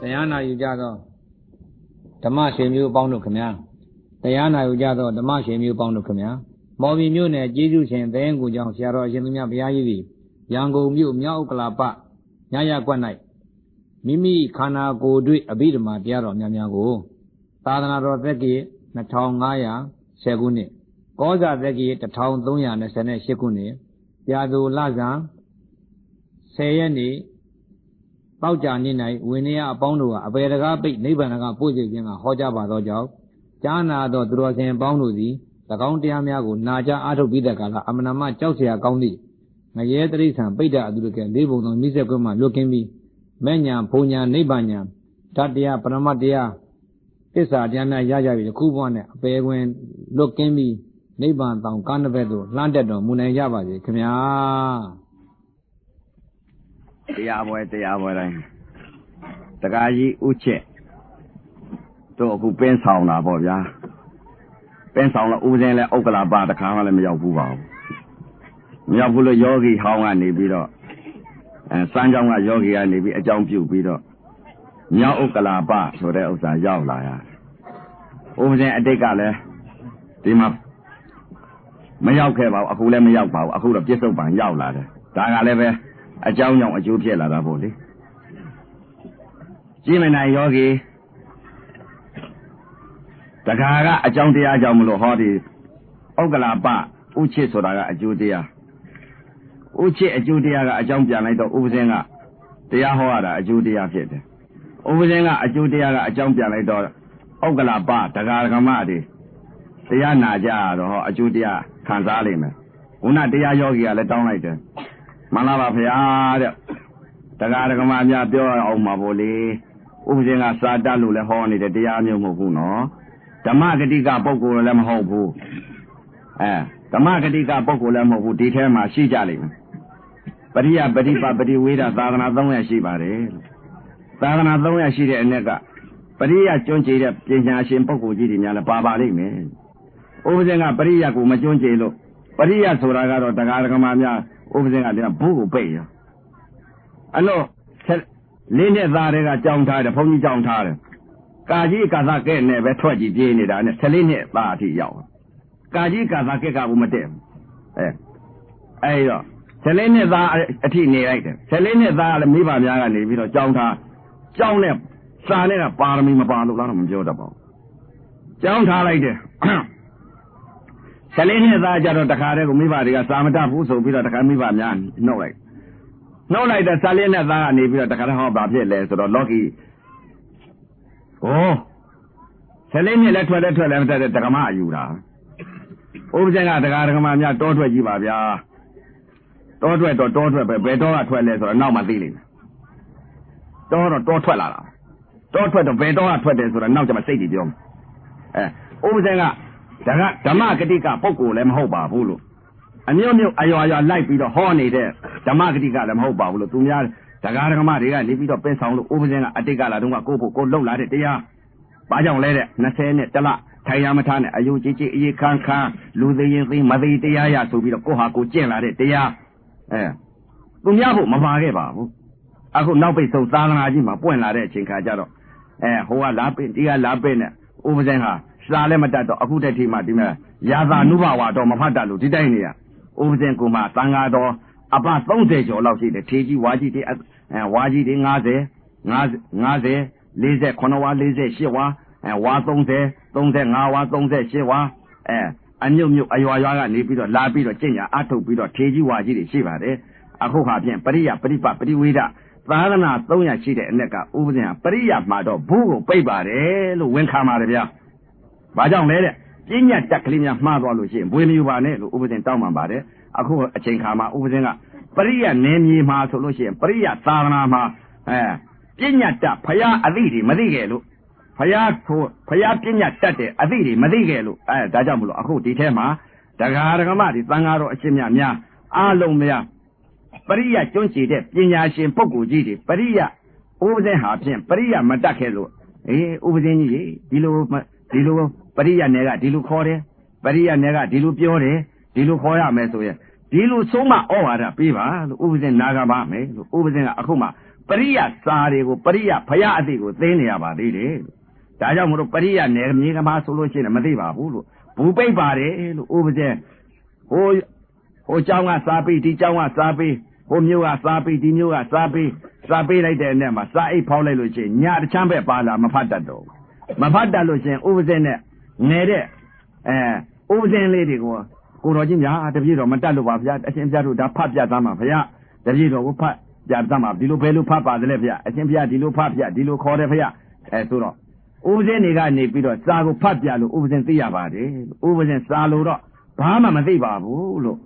တရားနာယူကြသောဓမ္မရှင်မျိုးပေါင်းတို့ခင်ဗျာတရားနာယူကြသောဓမ္မရှင်မျိုးပေါင်းတို့ခင်ဗျာမော်ဘီမြို့နယ်ကျေးဇူးရှင်သဲကူကျောင်းဆရာတော်အရှင်သူမြတ်ဘုရားကြီးသည်ရန်ကုန်မြို့မြောက်ဥက္ကလာပညရကွက်၌မိမိခန္ဓာကိုယ်တွေ့အဘိဓမ္မာတရားတော်များများကိုသာသနာတော်သက္ကေ2510ခုနှစ်ကောဇာသက္ကေ1328ခုနှစ်ပြာသူလဇန်10ရက်နေ့ပေါက်ကြနေ့၌ဝိနည်းအပေါင်းတို့ကအပေတကားပိတ်နိဗ္ဗာန်ကပို့စေခြင်းကဟောကြားပါသောကြောင့်ကြားနာသောသူတော်စင်ပေါင်းတို့သည်၎င်းတရားများကိုနာကြားအားထုတ်ပြီးတဲ့ကာလအမနာမကြောက်เสียကောင်းသည့်ငရဲတိရစ္ဆာန်ပိဋ္ဌအတုရကဲလေးဘုံသောမိစ္ဆေကွဲမှလွတ်ကင်းပြီးမဲ့ညာဘုံညာနိဗ္ဗာန်ညာဓာတ်တရားပရမတ်တရားသစ္စာတရားများရကြပြီးခုဘဝနဲ့အပေခွင်လွတ်ကင်းပြီးနိဗ္ဗာန်တောင်ကားနှစ်ဘက်သို့လှမ်းတက်တော်မူနိုင်ကြပါစေခင်ဗျာတရားပွဲတိုင်းတကားကြီးဥချက်တို့အခုပင်းဆောင်တာပေါ့ဗျာပင်းဆောင်တော့ဥပဇင်းလဲဥက္ကလာပတခါမှလည်းမရောက်ဘူးပါဘူးမရောက်ဘူးလို့ယောဂီဟောင်းကနေပြီးတော့စမ်းကြောင်းကယောဂီကနေပြီးအကြောင်းပြုပြီးတော့မြောက်ဥက္ကလာပဆိုတဲ့ဥစ္စာရောက်လာရဥပဇင်းအတိတ်ကလည်းဒီမှာမရောက်ခဲ့ပါဘူးအခုလည်းမရောက်ပါဘူးအခုတော့ပြစ္ဆုတ်ပံရောက်လာတယ်ဒါကလည်းပဲအကြောင်းကြောင့်အကျိုးဖြစ်လာတာပေါ့လေကြည့်မနိုင်ယောဂီတခါကအကြောင်းတရားကြောင့်မလို့ဟောဒီဥက္ကလာပဥချစ်ဆိုတာကအကျိုးတရားဥချစ်အကျိုးတရားကအကြောင်းပြန်လိုက်တော့ဥပဇင်းကတရားဟောရတာအကျိုးတရားဖြစ်တယ်ဥပဇင်းကအကျိုးတရားကအကြောင်းပြန်လိုက်တော့ဥက္ကလာပဒကာဒကမတွေတရားနာကြရတော့ဟောအကျိုးတရားခံစားလိမ့်မယ်ခုနတရားယောဂီကလည်းတောင်းလိုက်တယ်မှန်လားပါဗျာတဲ့ဒကာဒကမများပြောအောင်ပါဗောလေဥပဇင်းကစာတတ်လို့လည်းဟောနေတဲ့တရားမျိုးမဟုတ်ဘူးနော်ဓမ္မဂတိကပုဂ္ဂိုလ်လည်းမဟုတ်ဘူးဓမ္မဂတိကပုဂ္ဂိုလ်လည်းမဟုတ်ဘူးဒီထဲမှာရှိကြလိမ့်မယ်ပရိယပฏิပပฏิဝေဒသာသနာ300ရှိပါတယ်သာသနာ300ရှိတဲ့အ ਨੇ ကပရိယကျွမ်းကျင်တဲ့ပညာရှင်ပုဂ္ဂိုလ်ကြီးတွေများလည်းပါလိမ့်မယ်ဥပဇင်းကပရိယကိုမကျွမ်းကျင်လို့ပရိယဆိုတာကတော့ဒကာဒကမများဥပဇင်းကလည်းဘုကိုပိတ်ရအဲ့တော့လေးနှစ်သားတွေကကြောင်းထားတယ်ဘုန်းကြီးကြောင်းထားတယ်ကာကြီးကာသကဲ့နဲ့ပဲထွက်ကြည့်ပြေးနေတာနဲ့14နှစ်သားအထိရောက်ကာကြီးကာသကဲ့ကဘူးမတည့်ဘူးအဲ့တော့14နှစ်သားအထိနေလိုက်တယ်14နှစ်သားကလည်းမိဘများကနေပြီးတော့ကြောင်းထားကြောင်းနဲ့စာနဲ့ကပါရမီမပါလို့လားတော့မပြောတတ်ပါဘူးကြောင်းထားလိုက်တယ်14နှစ်သားကြတော့တခါတည်းကိုမိဘတွေကစာမတတ်ဘူးဆိုပြီးတော့တခါမိဘများနှုတ်လိုက်တဲ့14နှစ်သားကနေပြီးတော့တခါတည်းဟောဘာဖြစ်လဲဆိုတော့လောကီ14နှစ်လည်းထွက်လည်းမတက်တဲ့ဒကမအယူတာဥပဇင်းကဒကာဒကမများတောထွက်ကြည့်ပါဗျာတောထွက်ပဲဘယ်တောကထွက်လဲဆိုတော့နောက်မှသိလိမ့်မယ်တောထွက်လာတာတောထွက်တော့ဘယ်တောကထွက်တယ်ဆိုတော့နောက်ကျမှစိတ်ကြီးပြောဥပဇင်းကဓမ္မဂတိကပုဂ္ဂိုလ်လည်းမဟုတ်ပါဘူးလို့အမျိုးမျိုးအရွာလိုက်ပြီးတော့ဟောနေတဲ့ဓမ္မဂတိကလည်းမဟုတ်ပါဘူးလို့သူများဒကာဒကမတွေကနေပြီးတော့ပင်းဆောင်လို့ဥပဇင်းကအတိတ်ကလာတုန်းကကိုလှုပ်လာတဲ့တရားဘာကြောင့်လဲတဲ့20နဲ့တလထိုင်ရမထားနဲ့အယုကြီးကြီးအေးခန်းလူသေးရင်သိမသေးတရားရဆိုပြီးတော့ကိုဟာကိုကျင့်လာတဲ့တရားသူများဖို့မပါခဲ့ပါဘူးအခုနောက်ပိတ်ဆုံးသာသနာကြီးမှာပွင့်လာတဲ့အချိန်ခါကျတော့ဟိုကလာပင့်ဒီကလာပင့်နဲ့ဥပဇင်းဟာစာလည်းမတတ်တော့အခုတည်းထိမှဒီမှာရာသာနုဘဝတော့မဖတ်တတ်လို့ဒီတိုင်းနေရဥပဇင်းကမှသံဃာတော်အပ30ကျော်လောက်ရှိတယ်ထေကြီးဝါကြီးတွေဝါကြီးတွေ50 49ဝါ48ဝါဝါ30 35ဝါ38ဝါအမြုပ်အရွာကနေပြီးတော့လာပြီးတော့ကျင့်ကြအထုတ်ပြီးတော့ထေကြီးဝါကြီးတွေရှိပါတယ်အခုခါဖြင့်ပရိယပฏิပပฏิဝေဒသာသနာ300ရှိတဲ့အ ਨੇ ကဥပဇင်းပရိယမှာတော့ဘုကိုပိတ်ပါတယ်လို့ဝန်ခံပါတယ်ဗျာဘာကြောင့်လဲတဲ့ပညာတက်ကလေးများမှားသွားလို့ရှိရင်ဘွေမယူပါနဲ့လို့ဥပဇင်းတောင်းပန်ပါတယ်အခုအချိန်ခါမှာဥပဇင်းကပရိယနယ်မြေမှာဆိုလို့ရှိရင်ပရိယသာသနာမှာပညာတတ်ဖရာအသိတွေမသိခဲ့လို့ဖရာပညာတတ်တဲ့အသိတွေမသိခဲ့လို့ဒါကြောင့်မလို့အခုဒီထဲမှာဒကာဒကမတွေသံဃာတော်အရှင်များအားလုံးများပရိယကျွမ်းကျင်တဲ့ပညာရှင်ပုဂ္ဂိုလ်ကြီးတွေပရိယဥပဇင်းဟာဖြင့်ပရိယမတတ်ခဲ့လို့ဥပဇင်းကြီးဒီလိုပရိယနယ်ကဒီလိုခေါ်တယ်ပရိယနယ်ကဒီလိုပြောတယ်ဒီလိုခေါ်ရမယ်ဆိုရင်ဒီလိုဆုံးမဩဝါဒပေးပါလို့ဥပဇင်းနာဂပါမယ်လို့ဥပဇင်းကအခုမှ ပရိယစာတွေကိုပရိယဖယားအသိကိုသိနေရပါသေးတယ်ဒါကြောင့်မလို့ပရိယနယ်မြေကမှာဆိုလို့ရှိရင်မသိပါဘူးလို့ဘူပိတ်ပါတယ်လို့ဥပဇင်းဟိုเจ้าကစားပြီးဒီเจ้าကစားပြီးဟိုမျိုးကစားပြီးဒီမျိုးကစားပြီးလိုက်တဲ့နဲ့မှာစားအိတ်ဖောက်လိုက်လို့ရှိရင်ညတချမ်းပဲပါလာမဖတ်တတ်တော့မဖတ်တတ်လို့ရှိရင်ဥပဇင်းနဲ့နေတဲ့ဥပဇင်းလေးတွေကိုကိုတော်ကြီးများတပြည့်တော်မတတ်လို့ပါဗျာအရှင်ပြတို့ဒါဖတ်ပြသားမှာဗျာတပြည့်တော်ကိုဖတ်ပြသားမှာဒီလိုဘယ်လိုဖတ်ပါသလဲဗျာအရှင်ပြဒီလိုဖတ်ပြဒီလိုခေါ်တယ်ဗျာဆိုတော့ဥပဇင်းတွေကနေပြီးတော့စာကိုဖတ်ပြလို့ဥပဇင်းသိရပါတယ်ဥပဇင်းစာလို့တော့ဘာမှမသိပါဘူးလို့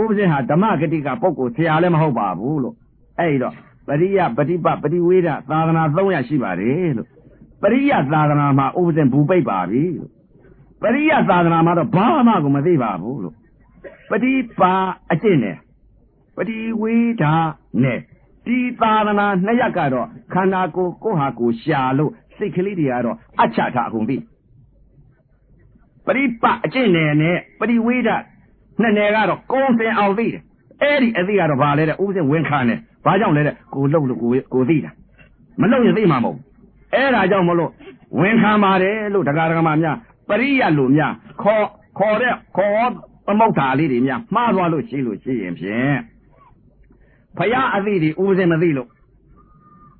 ဥပဇင်းဟာဓမ္မဂတိကပုဂ္ဂိုလ်ဆရာလည်းမဟုတ်ပါဘူးလို့အဲ့တော့ပရိယပฏิပပฏิဝေဒသာသနာ300ရှိပါတယ်လို့ပရိယသာသနာမှာဥပဇင်းဘူပိတ်ပါပြီလို့ပရိယသာသနာမှာတော့ဘာမှကိုမသိပါဘူးလို့ပฏิပါအကျင့်နဲ့ပฏิဝေဒနဲ့ဒီသာသနာ2ရပ်ကတော့ခန္ဓာကိုယ်ဟာကိုရှာလို့စိတ်ကလေးတွေကတော့အချထအကုန်သိပရိပအကျင့်နဲ့ပฏิဝေဒနှစ်နယ်ကတော့ကုန်းစင်အောင်သိတယ်အဲ့ဒီအသိကတော့ဘာလဲတဲ့ဥပဇင်းဝင်ခံတယ်ဘာကြောင့်လဲတဲ့ကိုလှုပ်လို့ကိုသိတာမလှုပ်ရင်သိမှာမဟုတ်အဲ့ဒါကြောင့်မလို့ဝင်ခံပါတယ်လို့တရားဓမ္မများပရိယလို့များခေါ်သမုဋ္ဌာလေးတွေများမှားသွားလို့ရှိရင်ဖြင့်ဖယားအသိတွေဥပဇင်းမသိလို့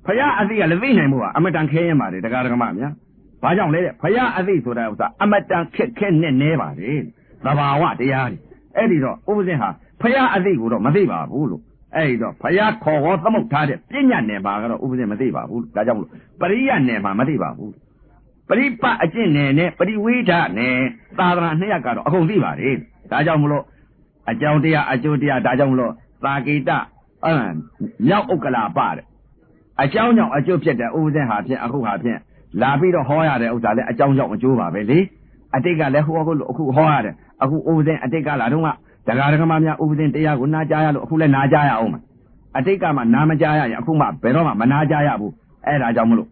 ဖယားအသိကလည်းသိနိုင်မှုကအမတန်ခဲရင်ပါတယ်တရားဓမ္မများဘာကြောင့်လဲတဲ့ဖယားအသိဆိုတာဥစ္စာအမတန်ခက်နဲ့နဲပါတယ်သဘာဝတရားတွေအဲ့ဒီတော့ဥပဇင်းဟာဖယားအသိကိုတော့မသိပါဘူးလို့အဲ့ဒီတော့ဖယားခေါ်ဟောသမုဋ္ဌာတဲ့ပညာနယ်မှာကတော့ဥပဇင်းမသိပါဘူးဒါကြောင့်မလို့ပရိယနယ်မှာမသိပါဘူးပရိပအကျင့်နယ်နဲ့ပရိဝေဒနယ်သာသနာ2ရပ်ကတော့အကုန်သိပါတယ်ဒါကြောင့်မလို့အကြောင်းတရားအကျိုးတရားဒါကြောင့်မလို့သာကိတမြောက်ဥက္ကလာပတဲ့အကြောင်းကြောင့်အကျိုးဖြစ်တဲ့ဥပဇင်းဟာဖြင့်အခုဟာဖြင့်လာပြီးတော့ဟောရတဲ့ဥစ္စာလည်းအကြောင်းကြောင့်အကျိုးပါပဲလေအတိတ်ကလည်းဟောလို့အခုဟောရတယ်အခုဥပဇင်းအတိတ်ကလာတော့ကတရားဓမ္မများဥပဇင်းတရားကိုနာကြားရလို့အခုလည်းနာကြားရအောင်မယ်အတိတ်ကမှနာမကြားရရင်အခုမှဘယ်တော့မှမနာကြားရဘူးအဲ့ဒါကြောင့်မလို့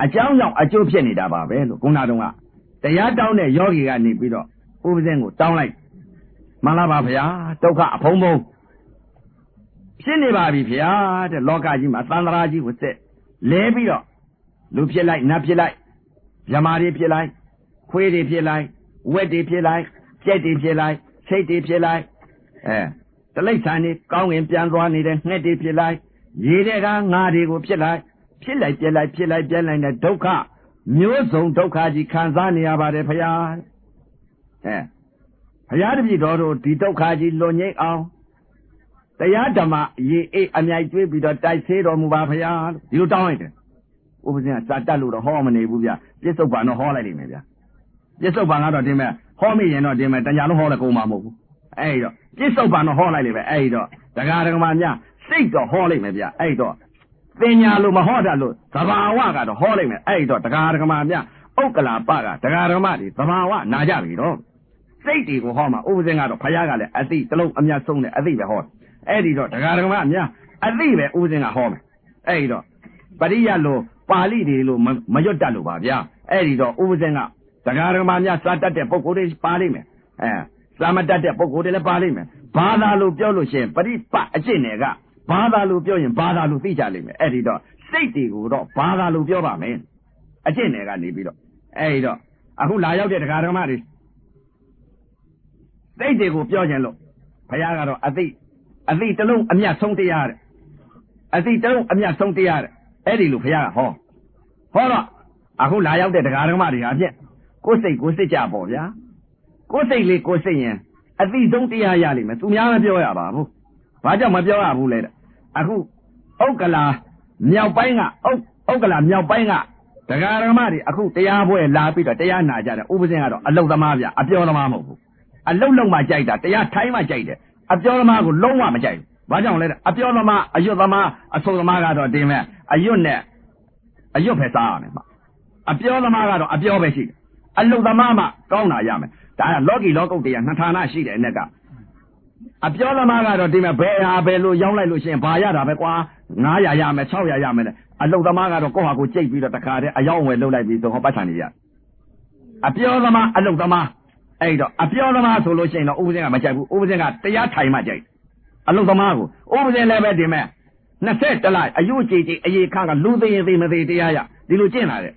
အကြောင်းကြောင့်အကျိုးဖြစ်နေတာပါပဲလို့ခုနတုန်းကတရားတောင်းတဲ့ယောဂီကနေပြီးတော့ဥပဇင်းကိုတောင်းလိုက်မှန်လားပါဗျာဒုက္ခအဖုံးဖုံးဖြစ်နေပါပြီဗျာတဲ့လောကကြီးမှာသန္တရာကြီးကိုဆက်လဲပြီးတော့လူဖြစ်လိုက်နတ်ဖြစ်လိုက်မြမာတွေဖြစ်လိုက်ခွေးတွေဖြစ်လိုက်ဝက်တွေဖြစ်လိုက်ကြက်တွေဖြစ်လိုက်စိတ်တွေဖြစ်လိုက်တလိษံတွေကောင်းငင်ပြန်သွားနေတဲ့ငှက်တွေဖြစ်လိုက်ရေတဲ့ကငါတွေကိုဖြစ်လိုက်ပြက်လိုက်တဲ့ဒုက္ခမျိုးစုံဒုက္ခကြီးခံစားနေရပါတယ်ဖယားဘုရားတပည့်တော်တို့ဒီဒုက္ခကြီးလွန်ငြိမ်းအောင်တရားဓမ္မရေအိတ်အမြိုက်ကျွေးပြီးတော့တိုက်ဆေးတော်မူပါဖယားဒီလိုတောင်းလိုက်တယ်ဥပဇင်းကစာတက်လို့တော့ဟောမနေဘူးဗျပြစ္ဆုတ်ပန်တော့ဟောလိုက်လိမ့်မယ်ဗျပြစ္ဆုတ်ပန်ကတော့ဒီမဲ့ဟောမိရင်တော့ဒီမဲ့တညာလုံးဟောလည်းကုန်မှာမဟုတ်ဘူးအဲ့တော့ပြစ္ဆုတ်ပန်တော့ဟောလိုက်လိမ့်မယ်အဲ့တော့တရားဓမ္မများစိတ်တော့ဟောလိုက်မယ်ဗျအဲ့တော့သင်ညာလို့မဟောတတ်လို့သဘာဝကတော့ဟောလိုက်မယ်အဲ့တော့တရားဓမ္မများဥက္ကလာပကတရားဓမ္မတွေသဘာဝနာကြပြီတော့စိတ်တွေကိုဟောမှာဥပဇင်းကတော့ဘုရားကလည်းအသိတလုံးအမြတ်ဆုံးတဲ့အသိပဲဟောအဲ့ဒီတော့တရားဓမ္မအများအသိပဲဥပဇင်းကဟောမယ်အဲ့ဒီတော့ပရိယလို့ပါဠိတွေလို့မရွတ်တတ်လို့ပါဗျာအဲ့ဒီတော့ဥပဇင်းကတရားဓမ္မများစာတတ်တဲ့ပုဂ္ဂိုလ်တွေပါလိမ့်မယ်စာမတတ်တဲ့ပုဂ္ဂိုလ်တွေလည်းပါလိမ့်မယ်ဘာသာလို့ပြောလို့ရှိရင်ပရိပအကျင့်တွေကဘာသာလို့ပြောရင်ဘာသာလို့သိကြလိမ့်မယ်အဲ့ဒီတော့စိတ်တွေကိုတော့ဘာသာလို့ပြောပါမယ်အကျင့်တွေကနေပြီးတော့အဲ့ဒီတော့အခုလာရောက်တဲ့တရားဓမ္မတွေစိတ်တွေကိုပြောခြင်းလို့ဘုရားကတော့အသိတလုံးအမြတ်ဆုံးတရားတဲ့အသိတလုံးအမြတ်ဆုံးတရားတဲ့အဲ့ဒီလိုဘုရားကဟောတော့အခုလာရောက်တဲ့တရားဓမ္မတွေဟာဖြင့်ကိုယ်စိတ်ကိုစစ်ကြပေါ့ဗျာကိုယ်စိတ်လေးကိုယ်စိတ်ရင်အသိဆုံးတရားရလိမ့်မယ်သူများမပြောရပါဘူးဘာကြောင့်မပြောရဘူးလဲတဲ့အခုဥက္ကလာမြောက်ပိုင်းကဥက္ကလာမြောက်ပိုင်းကတရားဓမ္မတွေအခုတရားပွဲလာပြီးတော့တရားနာကြတယ်ဥပဇင်းကတော့အလုတ်သမားဗျအပြောသမားမဟုတ်ဘူးအလုတ်လုံးမှကြိုက်တာတရားထိုင်းမှကြိုက်တယ်အပြောသမားကိုလုံးဝမကြိုက်ဘူးဘာကြောင့်လဲတဲ့အပြောသမားအရွတ်သမားအဆိုသမားကတော့တင်မဲ့အရွတ်ပဲစားရမယ်အပြောသမားကတော့အပြောပဲရှိတယ်အလုတ်သမားမှကောင်းတာရမယ်ဒါကလောကီလောကုတ်တရားနှစ်ဌာနရှိတယ်အကအပြောသမားကတော့တင်မဲ့ဘယ်ဟာပဲလို့ရောင်းလိုက်လို့ရှိရင်ဘာရတာပဲကွာ900ရမယ်600ရမယ်အလုတ်သမားကတော့ကိုယ့်ဟာကိုကြိတ်ပြီးတော့တခါတည်းအယောင်းဝယ်လုပ်လိုက်ပြီးဆိုဟောပတ်ဆံနေရအပြောသမားအလုတ်သမားအဲ့တော့အပြောသမားဆိုလို့ရှိရင်တော့ဥပဇင်းကမကြိုက်ဘူးဥပဇင်းကတရားထိုင်မှကြိုက်အလုတ်သမားကိုဥပဇင်းလည်းပဲတင်မဲ့ 20တလိုက်အယုကြည်ကြည်အေခါကလူသေးရင်သေးမသေးတရားရဒီလိုကျင့်လာတယ်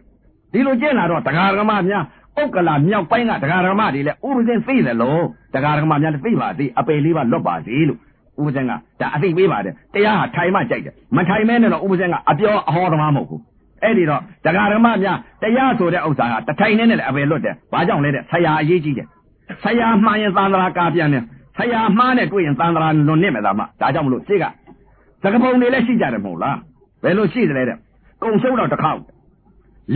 ဒီလိုကျင့်လာတော့တရားဓမ္မများဥက္ကလာမြောက်ပိုင်းကတရားဓမ္မတွေလည်းဥပဇင်းသိတယ်လို့တရားဓမ္မများလည်းသိပါသေးအပေလေးပါလွတ်ပါသေးလို့ဥပဇင်းကဒါအသိပေးပါတယ်တရားဟာထိုင်မှကြိုက်တယ်မထိုင်မဲနဲ့တော့ဥပဇင်းကအပြောအဟောသမားမဟုတ်ဘူးအဲ့ဒီတော့တရားဓမ္မများတရားဆိုတဲ့ဥစ္စာဟာတထိုင်နဲ့လည်းအပေလွတ်တယ်ဘာကြောင့်လဲတဲ့ဆရာအရေးကြီးတယ်ဆရာမှားရင်သံဃာကာပြန်တယ်ဆရာမှားနဲ့တွေ့ရင်သံဃာလွန်နစ်မယ်သားမဒါကြောင့်မလို့ရှေ့ကသကပုံတွေလည်းရှိကြတယ်မဟုတ်လားဘယ်လိုရှိတယ်လဲတဲ့ကုံရှုံးတော့တစ်ခေါက်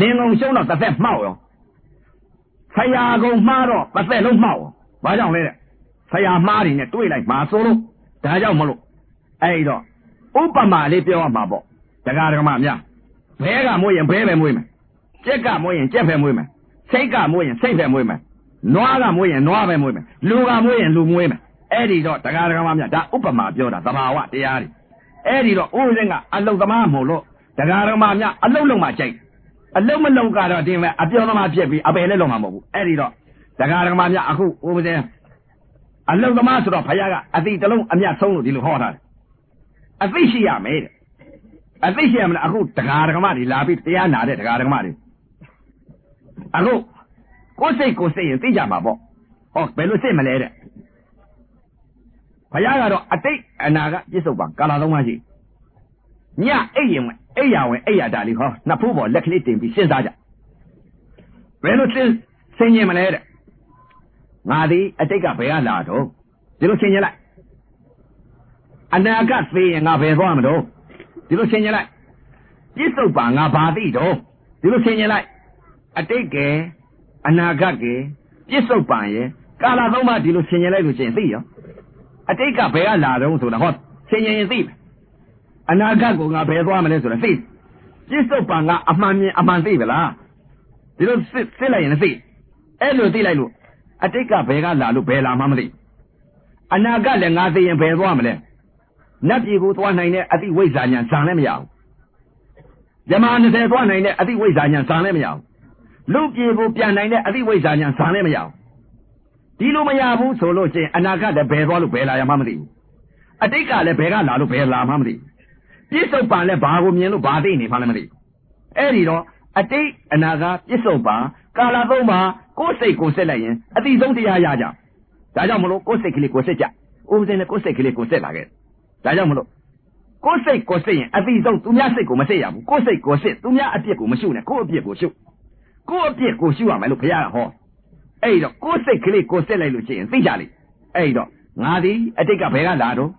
လင်ကုံရှုံးတော့တစ်သက်မှောက်ရောဆရာကုံမှားတော့တစ်သက်လုံးမှောက်ရောဘာကြောင့်လဲတဲ့ဆရာမှားတွေနဲ့တွေ့လိုက်မှာဆိုလို့ဒါကြောင့်မလို့အဲ့တော့ဥပမာလေးပြောရမှာပေါ့တရားဓမ္မများဘဲကမွေးရင်ဘဲပဲမွေးမယ်ကြက်ကမွေးရင်ကြက်ပဲမွေးမယ်စိတ်ကမွေးရင်စိတ်ပဲမွေးမယ်နွားကမွေးရင်နွားပဲမွေးမယ်လူကမွေးရင်လူမွေးမယ်အဲ့ဒီတော့တရားဓမ္မများဒါဥပမာပြောတာသဘာဝတရားတွေအဲ့ဒီတော့ဥပဇင်းကအလုတ်သမားမို့လို့တရားဓမ္မများအလုတ်လုံးမှကြိုက်အလုတ်မလုံးကတော့ဒီမဲ့အပြောသမားဖြစ်ပြီးအပယ်လည်းလုံးမှာမဟုတ်ဘူးအဲ့ဒီတော့တရားဓမ္မများအခုဥပဇင်းအလုတ်သမားဆိုတော့ဘုရားကအတိတလုံးအမြတ်ဆုံးလို့ဒီလိုဟောထားတယ်အသိရှိရမယ်တဲ့အသိရှိရမလားအခုတရားဓမ္မတွေလာပြီးတရားနာတဲ့တရားဓမ္မတွေအခုကိုယ်စိတ်ရင်သိကြမှာပေါ့ဟောဘယ်လိုစိတ်မလဲတဲ့ဘုရားကတော့အတိတ်အနာကပြစ္ဆုတ်ပံကာလသုံးပါးရှိညအိပ်ရင်အိပ်ရဝင်အိပ်ရတာလေးဟောနှစ်ဖူးပေါ်လက်ကလေးတင်ပြီးစဉ်းစားကြဘယ်လိုဆင်ញင်မလဲတဲ့ငါဒီအတိတ်ကဘယ်ကလာတော့ဒီလိုဆင်ញင်လိုက်အနာကသိရင်ငါဘယ်သွားမလို့ဒီလိုဆင်ញင်လိုက်ပြစ္ဆုတ်ပံငါဘာသိတော့ဒီလိုဆင်ញင်လိုက်အတိတ်ကအနာဂတ်ပြစ္ဆုတ်ပံရဲ့ကာလသုံးပါးဒီလိုဆင်ញင်လိုက်လို့ရှိရင်သိရောအတိတ်ကဘယ်ကလာတော့ဆိုတာဟောဆင်ញင်ရင်သိမယ်အနာဂတ်ကိုငါဘယ်သွားမလဲဆိုတာသိပြစ္ဆုတ်ပံကအမှန်မြင်အမှန်သိပလားဒီလိုစစ်လိုက်ရင်သိအဲ့လိုသိလိုက်လို့အတိတ်ကဘယ်ကလာလို့ဘယ်လာမှမသိအနာဂတ်လည်းငါသိရင်ဘယ်သွားမလဲနတ်ပြည်ကိုသွားနိုင်တဲ့အတိဝိဇ္ဇာဉာဏ်ဇံလည်းမရဘူးယမ20သွားနိုင်တဲ့အတိဝိဇ္ဇာဉာဏ်ဇံလည်းမရဘူးလူပြည်ကိုပြန်နိုင်တဲ့အတိဝိဇ္ဇာဉာဏ်ဇံလည်းမရဘူးဒီလိုမရဘူးဆိုလို့ချင်းအနာဂတ်လည်းဘယ်သွားလို့ဘယ်လာရမှမသိဘူးအတိတ်ကလည်းဘယ်ကလာလို့ဘယ်လာမှမသိဘူးပြစ္ဆုတ်ပံလည်းဘာကိုမြင်လို့ဘာသိနေမှလည်းမသိဘူးအဲ့ဒီတော့အတိတ်အနာဂတ်ပြစ္ဆုတ်ပံကာလသုံးပါကိုယ်စိတ်ကိုစစ်လိုက်ရင်အတိဆုံးတရားရကြဒါကြောင့်မလို့ကိုယ်စိတ်ကလေးကိုစစ်ကြဥပဇင်းနဲ့ကိုယ်စိတ်ကလေးကိုစစ်လာခဲ့ဒါကြောင့်မလို့ကိုယ်စိတ်ကိုစစ်ရင်အတိဆုံးသူများစိတ်ကိုမစစ်ရဘူးကိုယ်စိတ်ကိုစစ်သူများအပြစ်ကိုမရှုနဲ့ကိုယ်အပြစ်ကိုရှုကိုယ်အပြစ်ကိုရှုရမယ်လို့ဘုရားကဟောအဲ့တော့ကိုယ်စိတ်ကလေးကိုစစ်လိုက်လို့ရှိရင်သိကြလိမ့်အဲ့တော့ငါဒီအတိတ်ကဘယ်ကလာတော့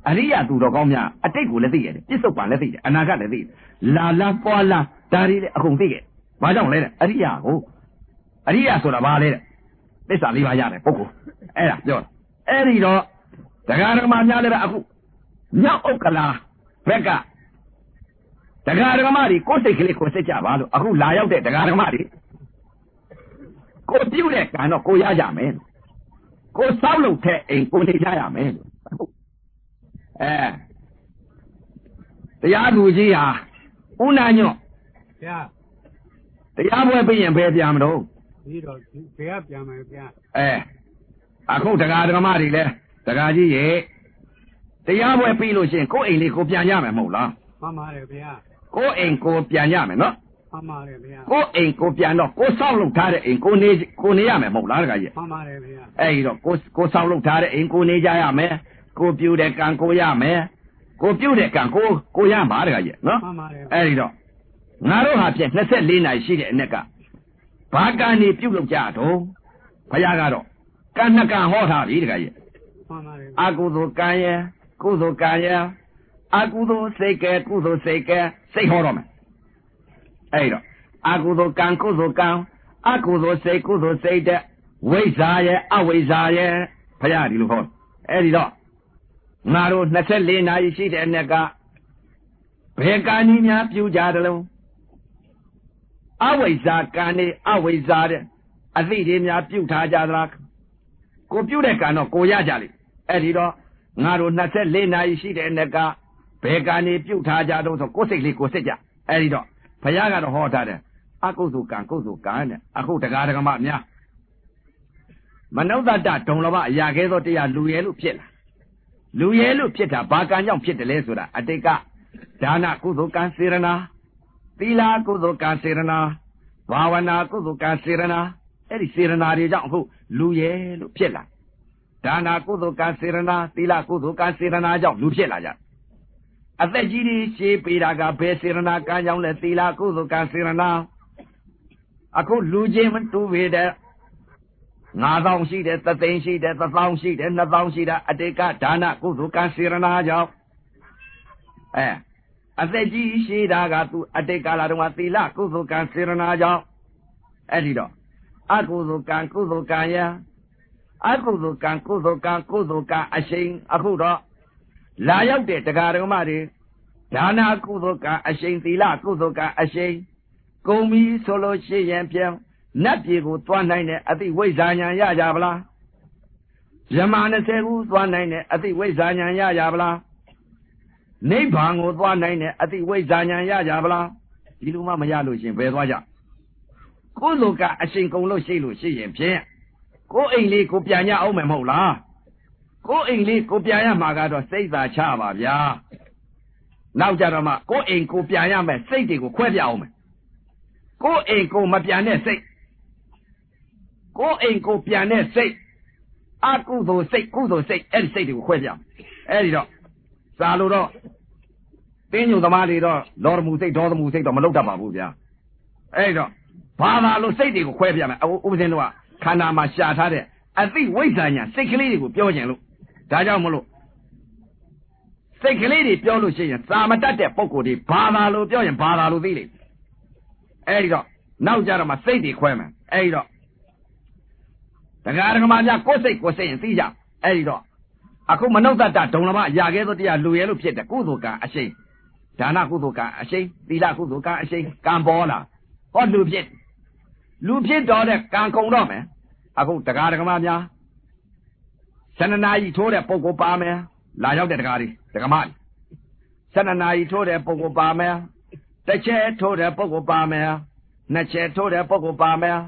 အရိယာသူတော်ကောင်းများအတိတ်ကိုလည်းသိရတယ်ပြစ္ဆုတ်ပံလည်းသိတယ်အနာဂတ်လည်းသိတယ်လာလာပွာလာဒါတွေလည်းအကုန်သိခဲ့ဘာကြောင့်လဲတဲ့အရိယာကိုအရိယာဆိုတာဘာလဲတဲ့သစ္စာလေးပါးရတယ်ပုဂ္ဂိုလ်အဲ့ဒါပြောအဲ့ဒီတော့တရားဓမ္မများလည်းပဲအခုမြောက်ဥက္ကလာဘက်ကတရားဓမ္မတွေကိုယ်စိတ်ကလေးကိုစစ်ကြပါလို့အခုလာရောက်တဲ့တရားဓမ္မတွေကိုပြုတ်တဲ့ကံတော့ကိုရကြမယ်ကိုစောက်လုပ်တဲ့အိမ်ကိုနေကြရမယ်တရားသူကြီးဟာဥနာညော့ဗျာတရားပွဲပြင်ရင်ဘယ်ပြန်မလို့ပြီးတော့ဘယ်ကပြန်မယ်ဗျာအခုတရားဓမ္မတွေလဲတရားကြီးရေတရားပွဲပြီးလို့ရှိရင်ကိုယ်အိမ်လေးကိုပြန်ရမယ်မဟုတ်လားမှန်ပါတယ်ဗျာကိုယ်အိမ်ကိုပြန်ရမယ်နော်မှန်ပါတယ်ဗျာကိုယ်အိမ်ကိုပြန်တော့ကိုစောက်လုပ်ထားတဲ့အိမ်ကိုနေရမယ်မဟုတ်လားတခါကြီးမှန်ပါတယ်ဗျာအဲ့ဒီတော့ကိုစောက်လုပ်ထားတဲ့အိမ်ကိုနေကြရမယ်ကိုပြုတဲ့ကံကိုရမယ်ကိုပြုတဲ့ကံကိုရမှာတခါကြီးနော်မှန်ပါတယ်အဲ့ဒီတော့ငါတို့ဟာဖြင့်24နိုင်ရှိတဲ့အ낵ကဘာကံနေပြုလုပ်ကြတော့ဘုရားကတော့ကံနှစ်ကံဟောထားပြီတခါကြီးမှန်ပါတယ်အကုသိုလ်ကံရဲ့ကုသိုလ်ကံရဲ့အကုသိုလ်စိတ်ကဲကုသိုလ်စိတ်ကဲစိတ်ဟောတော့မယ်အဲ့တော့အကုသိုလ်ကံကုသိုလ်ကံအကုသိုလ်စိတ်ကုသိုလ်စိတ်တဲ့ဝိဇ္ဇာရဲ့အဝိဇ္ဇာရဲ့ဘုရားဒီလိုဟောအဲ့ဒီတော့ငါတို့24နာရီရှိတဲ့အ낵ကဘယ်ကံကြီးများပြုကြတယ်လို့အဝိဇ္ဇာကံနေအဝိဇ္ဇာတဲ့အသိတွေများပြုထားကြသလားကိုပြုတဲ့ကံတော့ကိုရကြလိမ့်အဲ့ဒီတော့ငါတို့24နာရီရှိတဲ့အ낵ကဘယ်ကံနေပြုထားကြတော့ဆိုကိုယ်စိတ်လေးကိုစစ်ကြအဲ့ဒီတော့ဘုရားကတော့ဟောထားတယ်အကုသိုလ်ကံကုသိုလ်ကံတဲ့အခုတရားဓမ္မများမနုဿတဒုံလဘအရာခဲသောတရားလူရဲလို့ဖြစ်လာလူရဲလို့ဖြစ်တာဘာကံကြောင့်ဖြစ်တယ်လဲဆိုတာအတိတ်က ဒါနကုသိုလ်ကံစေရနာသီလကုသိုလ်ကံစေရနာဘာဝနာကုသိုလ်ကံစေရနာအဲ့ဒီစေရနာတွေကြောင့်အခုလူရဲ့လို့ဖြစ်လာဒါနကုသိုလ်ကံစေရနာသီလကုသိုလ်ကံစေရနာကြောင့်လူဖြစ်လာကြအသက်ကြီးကြီးရှေးပေးတာကဘယ်စေရနာကံကြောင့်လဲသီလကုသိုလ်ကံစေရနာအခုလူချင်းမတူပေတဲ့9000ရှိတယ်3သိန်းရှိတယ်1000ရှိတယ်2000ရှိတာအတေကဒါနကုသိုလ်ကံစေရနာကြောင့်အသက်ကြီးရှိတာကသူအတေကလာတော့သီလကုသိုလ်ကံစေရနာကြောင့်အဲ့ဒီတော့အကုသိုလ်ကံကုသိုလ်ကံယအကုသိုလ်ကံကုသိုလ်ကံကုသိုလ်ကံအရှိန်အခုတော့လာရောက်တဲ့တရားဓမ္မတွေဒါနကုသိုလ်ကံအရှိန်သီလကုသိုလ်ကံအရှိန်ကုန်ပြီဆိုလို့ရှိရင်ပြန်နတ်ပြည်ကိုသွားနိုင်တဲ့အသိဝိဇ္ဇာဉာဏ်ရကြဗလားဗြဟ္မာ20ခုသွားနိုင်တဲ့အသိဝိဇ္ဇာဉာဏ်ရကြဗလားနိဗ္ဗာန်ကိုသွားနိုင်တဲ့အသိဝိဇ္ဇာဉာဏ်ရကြဗလားဒီလိုမှမရလို့ရှင်ဘယ်သွားကြကုသိုလ်ကအရှိန်ကုန်လို့ရှိလို့ရှိရင်ဖြင့်ကိုယ်အိမ်လေးကိုပြန်ရအောင်မယ်မဟုတ်လားကိုယ်အိမ်လေးကိုပြန်ရမှာကတော့စိတ်သာချပါဗျာနောက်ကြတော့မှကိုယ်အိမ်ကိုပြန်ရမယ်စိတ်တွေကိုခွဲပြအောင်မယ်ကိုယ်အိမ်ကိုမပြန်တဲ့စိတ်ကိုယ်အိမ်ကိုပြန်တဲ့စိတ်အကုသိုလ်စိတ်ကုသိုလ်စိတ်အဲ့ဒီစိတ်တွေကိုခွဲပြအောင်အဲ့ဒီတော့စာလို့တော့တင်းညုံသမားတွေတော့လောရမှုစိတ်ဒေါသမှုစိတ်တော့မလုပ်တတ်ပါဘူးဗျာအဲ့ဒီတော့ဘာသာလို့စိတ်တွေကိုခွဲပြမယ်ဥပဇင်းတို့ကခန္ဓာမှာရှာထားတဲ့အသိဝိဇ္ဇာညာစိတ်ကလေးတွေကိုပြောကြင်လို့ဒါကြောင့်မလို့စိတ်ကလေးတွေပြောလို့ရှိရင်သာမတတ်တဲ့ပုံကိုယ်တွေဘာသာလို့ပြောရင်ဘာသာလို့သိလိမ့်အဲ့ဒီတော့နောက်ကြတော့မှစိတ်တွေခွဲမယ်အဲ့ဒီတော့တရားဓမ္မများကိုယ်စိတ်ရင်သိကြအဲ့ဒီတော့အခုမနုဿတ္တဒုံလမရာခဲသောတရားလူရဲလို့ဖြစ်တဲ့ကုသိုလ်ကံအရှိန်ဒါနကုသိုလ်ကံအရှိန်သီလကုသိုလ်ကံအရှိန်ကံပေါ်လာဟောလူဖြစ်တော့တဲ့ကံကုန်တော့မယ်အခုတရားဓမ္မများ12နာရီထိုးတဲ့ပုဂ္ဂိုလ်ပါမယ်လာရောက်တဲ့တရားတွေဓမ္မ12နာရီထိုးတဲ့ပုဂ္ဂိုလ်ပါမယ်တစ်ချက်ထိုးတဲ့ပုဂ္ဂိုလ်ပါမယ်နှစ်ချက်ထိုးတဲ့ပုဂ္ဂိုလ်ပါမယ်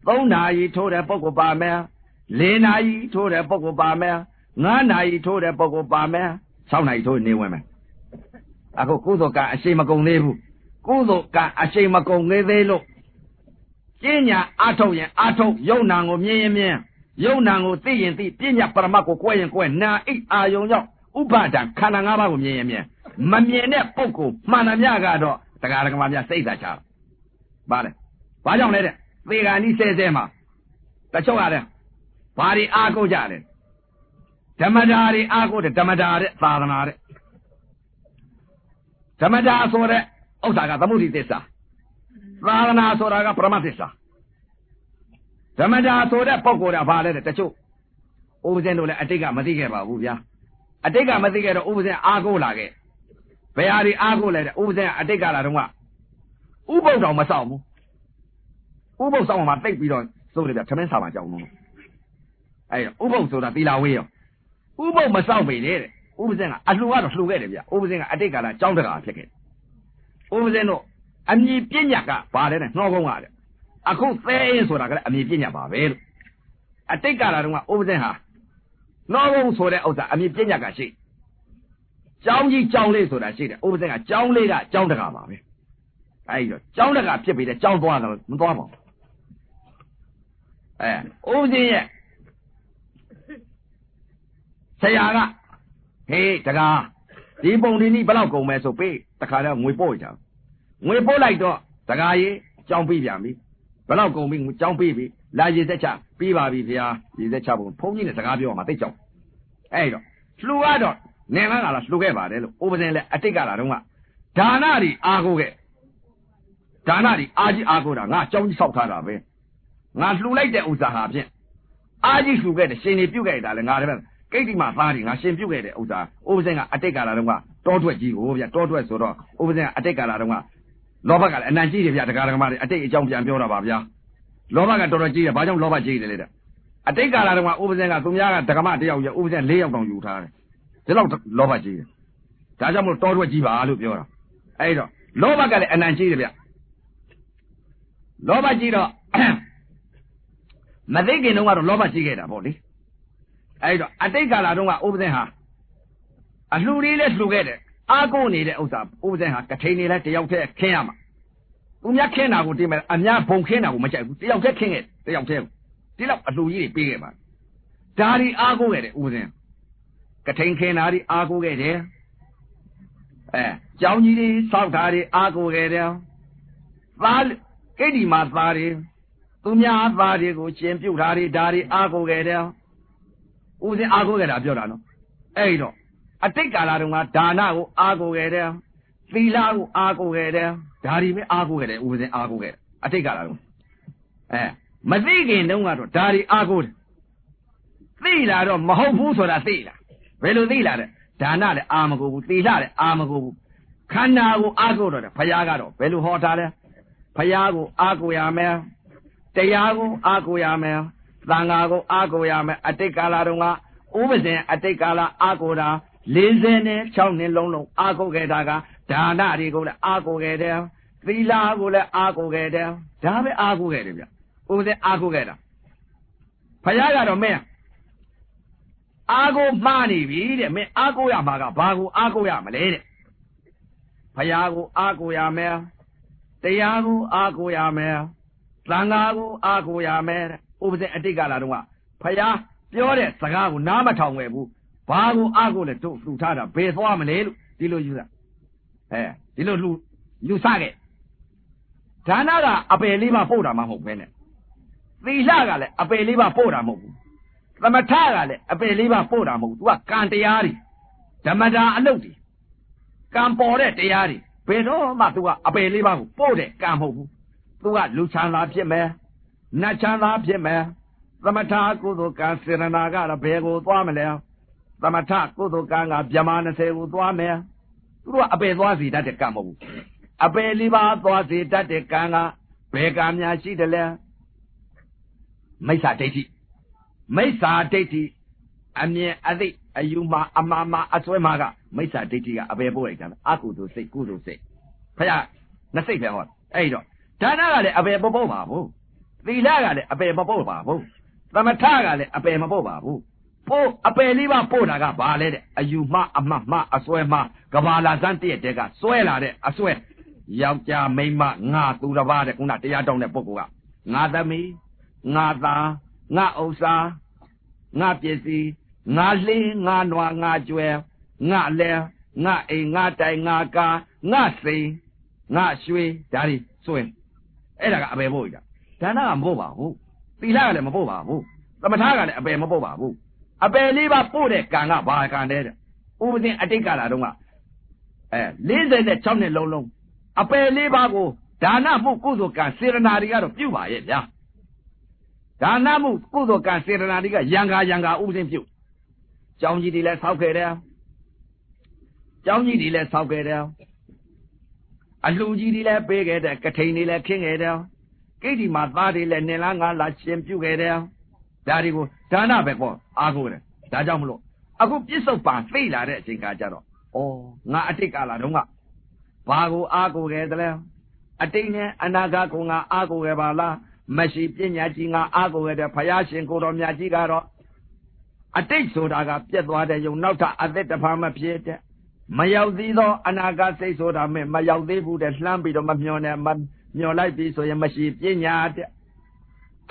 3နာရီထိုးတဲ့ပုဂ္ဂိုလ်ပါမယ်4နာရီထိုးတဲ့ပုဂ္ဂိုလ်ပါမယ်9နာရီထိုးတဲ့ပုဂ္ဂိုလ်ပါမယ်6နာရီထိုးနေဝင်မယ်အခုကုသိုလ်ကအရှိန်မကုန်သေးဘူးကုသိုလ်ကအရှိန်မကုန်သေးလို့ကျင့်ညာအထုတ်ရင်အထုတ်ယုံနာကိုမြင်ရင်မြင်ယုံနာကိုသိရင်သိပညာပရမတ်ကိုကွဲရင်ကွဲနာအိအာယုံကြောင့်ဥပါဒံခန္ဓာ၅ပါးကိုမြင်ရင်မြင်မမြင်တဲ့ပုဂ္ဂိုလ်မှန်သမျှကတော့တရားဓမ္မများစိတ်သာချပါလေဘာကြောင့်လဲတဲ့သေဂာနိဆဲမှာတချို့ရတယ်ဘာတွေအားကိုးကြလဲဓမ္မတာတွေအားကိုးတယ်ဓမ္မတာတဲ့သာသနာတဲ့ဓမ္မတာဆိုတဲ့ဥစ္စာကသမုဒိသစ္စာသာသနာဆိုတာကပရမသစ္စာဓမ္မတာဆိုတဲ့ပုဂ္ဂိုလ်ကဘာလဲတဲ့တချို့ဥပဇင်းတို့လည်းအတိတ်ကမသိခဲ့ပါဘူးဗျာအတိတ်ကမသိခဲ့တော့ဥပဇင်းအားကိုးလာခဲ့ဘယ်ဟာတွေအားကိုးလဲတဲ့ဥပဇင်းအတိတ်ကလာတော့ကဥပုပ်တော်မဆောင်ဘူးဥပုပ်ဆောင်မှာတိတ်ပြီးတော့စိုးတယ်ဗျသမင်းစာမှာကြောက်လို့အဲ့ဥပုပ်ဆိုတာသီလာဝေးရောဥပုပ်မဆောင်ပေနဲ့တဲ့ဥပဇင်းကအလှူကတော့လှူခဲ့တယ်ဗျဥပဇင်းကအတိတ်ကလာကြောင်းတကာဖြစ်ခဲ့ဥပဇင်းတို့အမြင်ပညာကဘာလဲနဲ့နှောကုန်းကတဲ့အခုသဲအင်းဆိုတာကလည်းအမြင်ပညာပါပဲလို့အတိတ်ကလာတော့ကဥပဇင်းဟာနှောကုန်းဆိုတဲ့ဥစ္စာအမြင်ပညာကရှိကြောင်းကြီးကြောင်းလေးဆိုတာရှိတယ်ဥပဇင်းကကြောင်းလေးကကြောင်းတကာပါပဲအဲ့တော့ကြောင်းတကာဖြစ်ပြီးတဲ့ကြောင်းသွားတယ်မသွားပါဘူးဥပဇင်းရဲ့ဆရာကဟေးတကားဒီပုံဒီနည်းဘယ်လောက်ကုန်မဲဆိုပေးတခါတော့ငွေပို့ကြငွေပို့လိုက်တော့တကားကြီးကြောင်းပြီးပြန်ပြီဘယ်လောက်ကုန်ပြီကြောင်းပြီးပြီလာရေသက်ချပြီးပါပြီဗျာရေသက်ချပုံဖုန်းကြီးနဲ့စကားပြောမှသိကြောက်အဲ့တော့လှူရတော့နေလားကလားလှူခဲ့ပါတယ်လို့ဥပဇင်းလည်းအတိတ်ကလာတော့ကဒါနတွေအားကိုးခဲ့ဒါနတွေအားကြီးအားကိုးတာငါကြောင်းကြီးဆောက်ထားတာပဲငါလှူလိုက်တဲ့ဥစ္စာဟာဖြင့်အားကြီးလှူခဲ့တယ်ရှင်နေပြုတ်ခဲ့တာလေငါလည်းကိတ္တိမသားတွေငါရှင်ပြုတ်ခဲ့တဲ့ဥစ္စာဥပဇင်းကအတိတ်ကလာတော့ကတောထွက်ကြီးကိုဗျတောထွက်ဆိုတော့ဥပဇင်းကအတိတ်ကလာတော့ကလောဘကလည်းအနံ့ကြီးတယ်ဗျတရားဓမ္မတွေအတိတ်အကြောင်းပြန်ပြောတာပါဗျာလောဘကတော်တော်ကြီးတယ်ဘာကြောင့်လောဘကြီးတယ်လဲတဲ့အတိတ်ကလာတော့ကဥပဇင်းကသူများကဓမ္မတယောက်ရဲ့ဥပဇင်း၄ယောက်တောင်ယူထားတယ်ဒီလောက်လောဘကြီးတယ်ဒါကြောင့်မို့တောထွက်ကြီးပါလို့ပြောတာအဲ့တော့လောဘကလည်းအနံ့ကြီးတယ်ဗျလောဘကြီးတော့မသိခင်တုန်းကတော့လောဘရှိခဲ့တာပေါ့လေအဲ့တော့အတိတ်ကာလတုန်းကဥပဇင်းဟာအလှူလေးလည်းလှူခဲ့တယ် အားကိုးနေတဲ့ဥစ္စာဥပဇင်ဟာကထိန်နေလဲတယောက်တည်းခင်းရမှာသူများခင်းတာကိုတင်မယ်အများဘုံခင်းတာကိုမကြိုက်ဘူးတယောက်တည်းခင်းခဲ့တယောက်တည်းဒီလောက်အလှကြီးတွေပေးခဲ့ပါဒါဒီအားကိုးခဲ့တယ်ဥပဇင်ကထိန်ခင်းတာဒီအားကိုးခဲ့တယ်ကျောင်းကြီးတွေစောက်တာတွေအားကိုးခဲ့တယ်သားကိတ္တိမှာသားတွေသူများသားတွေကိုရှင်ပြုတ်တာတွေဒါတွေအားကိုးခဲ့တယ်ဥစဉ်အားကိုးခဲ့တာပြောတာနော်အဲ့တော့အတိတ်ကာလတုန်းကဒါနကိုအားကိုးခဲ့တယ်သီလကိုအားကိုးခဲ့တယ်ဒါတွေပဲအားကိုးခဲ့တယ်ဥစဉ်အားကိုးခဲ့တယ်အတိတ်ကာလတုန်းမသိခင်တုန်းကတော့ဒါတွေအားကိုးတယ်သိလာတော့မဟုတ်ဘူးဆိုတာသိလာဘယ်လိုသိလာတဲ့ဒါနလည်းအာမကိုဘူးသီလလည်းအာမကိုဘူးခန္ဓာကိုအားကိုးတော့တယ်ဘုရားကတော့ဘယ်လိုဟောထားလဲဘုရားကိုအားကိုးရမယ်တရားကိုအားကိုးရမယ်သံဃာကိုအားကိုးရမယ်အတိတ်ကာလတုန်းကဥပဇင်အတိတ်ကာလအားကိုးတာ46နှစ်လုံးအားကိုးခဲ့တာကဒါနတွေကိုလည်းအားကိုးခဲ့တယ်သီလကိုလည်းအားကိုးခဲ့တယ်ဒါပဲအားကိုးခဲ့တယ်ဗျဥပဇင်အားကိုးခဲ့တာဘုရားကတော့မင်းအားကိုးမှားနေပြီတဲ့မင်းအားကိုးရမှာကဘာကိုအားကိုးရမလဲတဲ့ဘုရားကိုအားကိုးရမယ်တရားကိုအားကိုးရမယ်သံဃာကိုအားကိုးရမယ်ဥပဇင်အတိတ်ကာလတုန်းကဘုရားပြောတဲ့စကားကိုနားမထောင်ခဲ့ဘူးဘာကိုအားကိုးလဲတို့လှူထားတာဘယ်သွားမလဲလို့ဒီလိုယူတာဒီလိုလူစခဲ့ဒါနကအပယ်လေးပါပို့တာမှမဟုတ်ပဲနဲ့သီလကလည်းအပယ်လေးပါပို့တာမဟုတ်ဘူးသမထကလည်းအပယ်လေးပါပို့တာမဟုတ်ဘူး तू ကကံတရားတွေဓမ္မတာအလုပ်တွေကံပေါ်တဲ့တရားတွေဘယ်တော့မှ तू ကအပယ်လေးပါကိုပို့တဲ့ကံမဟုတ်ဘူး तू ကလူချမ်းသာဖြစ်မယ်နတ်ချမ်းသာဖြစ်မယ်သမထကုသိုလ်ကံစေရနာကတော့ဘယ်ကိုသွားမလဲသမထကုသိုလ်ကံကဗြဟ္မာ20ကိုသွားမယ်သူတို့ကအပယ်သွားစီတတ်တဲ့ကံမဟုတ်ဘူးအပယ်လေးပါသွားစီတတ်တဲ့ကံကဘယ်ကံများရှိတယ်လဲမိစ္ဆာဒိဋ္ဌိမိစ္ဆာဒိဋ္ဌိအမြင်အသိအယူမှာအမှားမှာအစွဲမှာကမိစ္ဆာဒိဋ္ဌိကအပယ်ပို့လိုက်တာအကုသိုလ်စိတ်ကုသိုလ်စိတ်ဖယားနှစ်စိတ်ပဲဟောအဲ့တော့ဒါနကလည်းအပယ်မပို့ပါဘူးသီလကလည်းအပယ်မပို့ပါဘူးသမထကလည်းအပယ်မပို့ပါဘူးပို့အပယ်လေးပါပို့တာကဘာလဲတဲ့အယူမှားအမှားမှာအစွဲမှာကဘာလာစမ်းတည့်တဲ့ကစွဲလာတဲ့အစွဲယောက်ျားမိန်းမငါသူတစ်ပါးတဲ့ခုနတရားတောင်းတဲ့ပုဂ္ဂိုလ်ကငါသမီးငါသားငါဥစ္စာငါပစ္စည်းငါလင်းငါနွားငါကျွဲငါလဲငါအိမ်ငါတိုင်ငါကာငါစိန်ငါရွှေဒါတွေစွဲအဲ့ဒါကအပယ်ပို့ကြဒါနကမပို့ပါဘူးသီလကလည်းမပို့ပါဘူးသမထကလည်းအပယ်မပို့ပါဘူးအပယ်လေးပါပို့တဲ့ကံကဘာကံလဲတဲ့ဥပဇင်အတိတ်ကာလတုန်းက46နှစ်လုံးအပယ်လေးပါကိုဒါနမှုကုသိုလ်ကံစေရနာတွေကတော့ပြုပါရဲ့ဗျာဒါနမှုကုသိုလ်ကံစေရနာတွေကယံဃာဥပဇင်ပြုကျောင်းကြီးတွေလည်းဆောက်ခဲ့တယ်ကျောင်းကြီးတွေလည်းဆောက်ခဲ့တယ်အလှကြီးတွေလည်းပေးခဲ့တယ်ကထိန်တွေလည်းခင်းခဲ့တယ်ကိတ္တိမှာသားတွေလည်းနင်လားငါလားရှင်ပြုခဲ့တယ်ဒါတွေကိုဒါနပဲပေါ့အားကိုးတယ်ဒါကြောင့်မလို့အခုပြစ္ဆုတ်ပံသိလာတဲ့အချိန်ကကြတော့ဩငါအတိတ်ကာလတုန်းကဘာကိုအားကိုးခဲ့သလဲအတိတ်နဲ့အနာဂတ်ကိုငါအားကိုးခဲ့ပါလားမရှိပညာကြီးငါအားကိုးခဲ့တဲ့ဘုရားရှင်ကိုတော်မြတ်ကြီးကတော့အတိတ်ဆိုတာကပြက်သွားတဲ့ယုံနောက်ထအသက်တဖန်မဖြစ်တဲ့မရောက်သေးသောအနာဂတ်စိတ်ဆိုတာမဲ့မရောက်သေးဘူးတဲ့လှမ်းပြီးတော့မမျောနဲ့မျောလိုက်ပြီဆိုရင်မရှိပညာတဲ့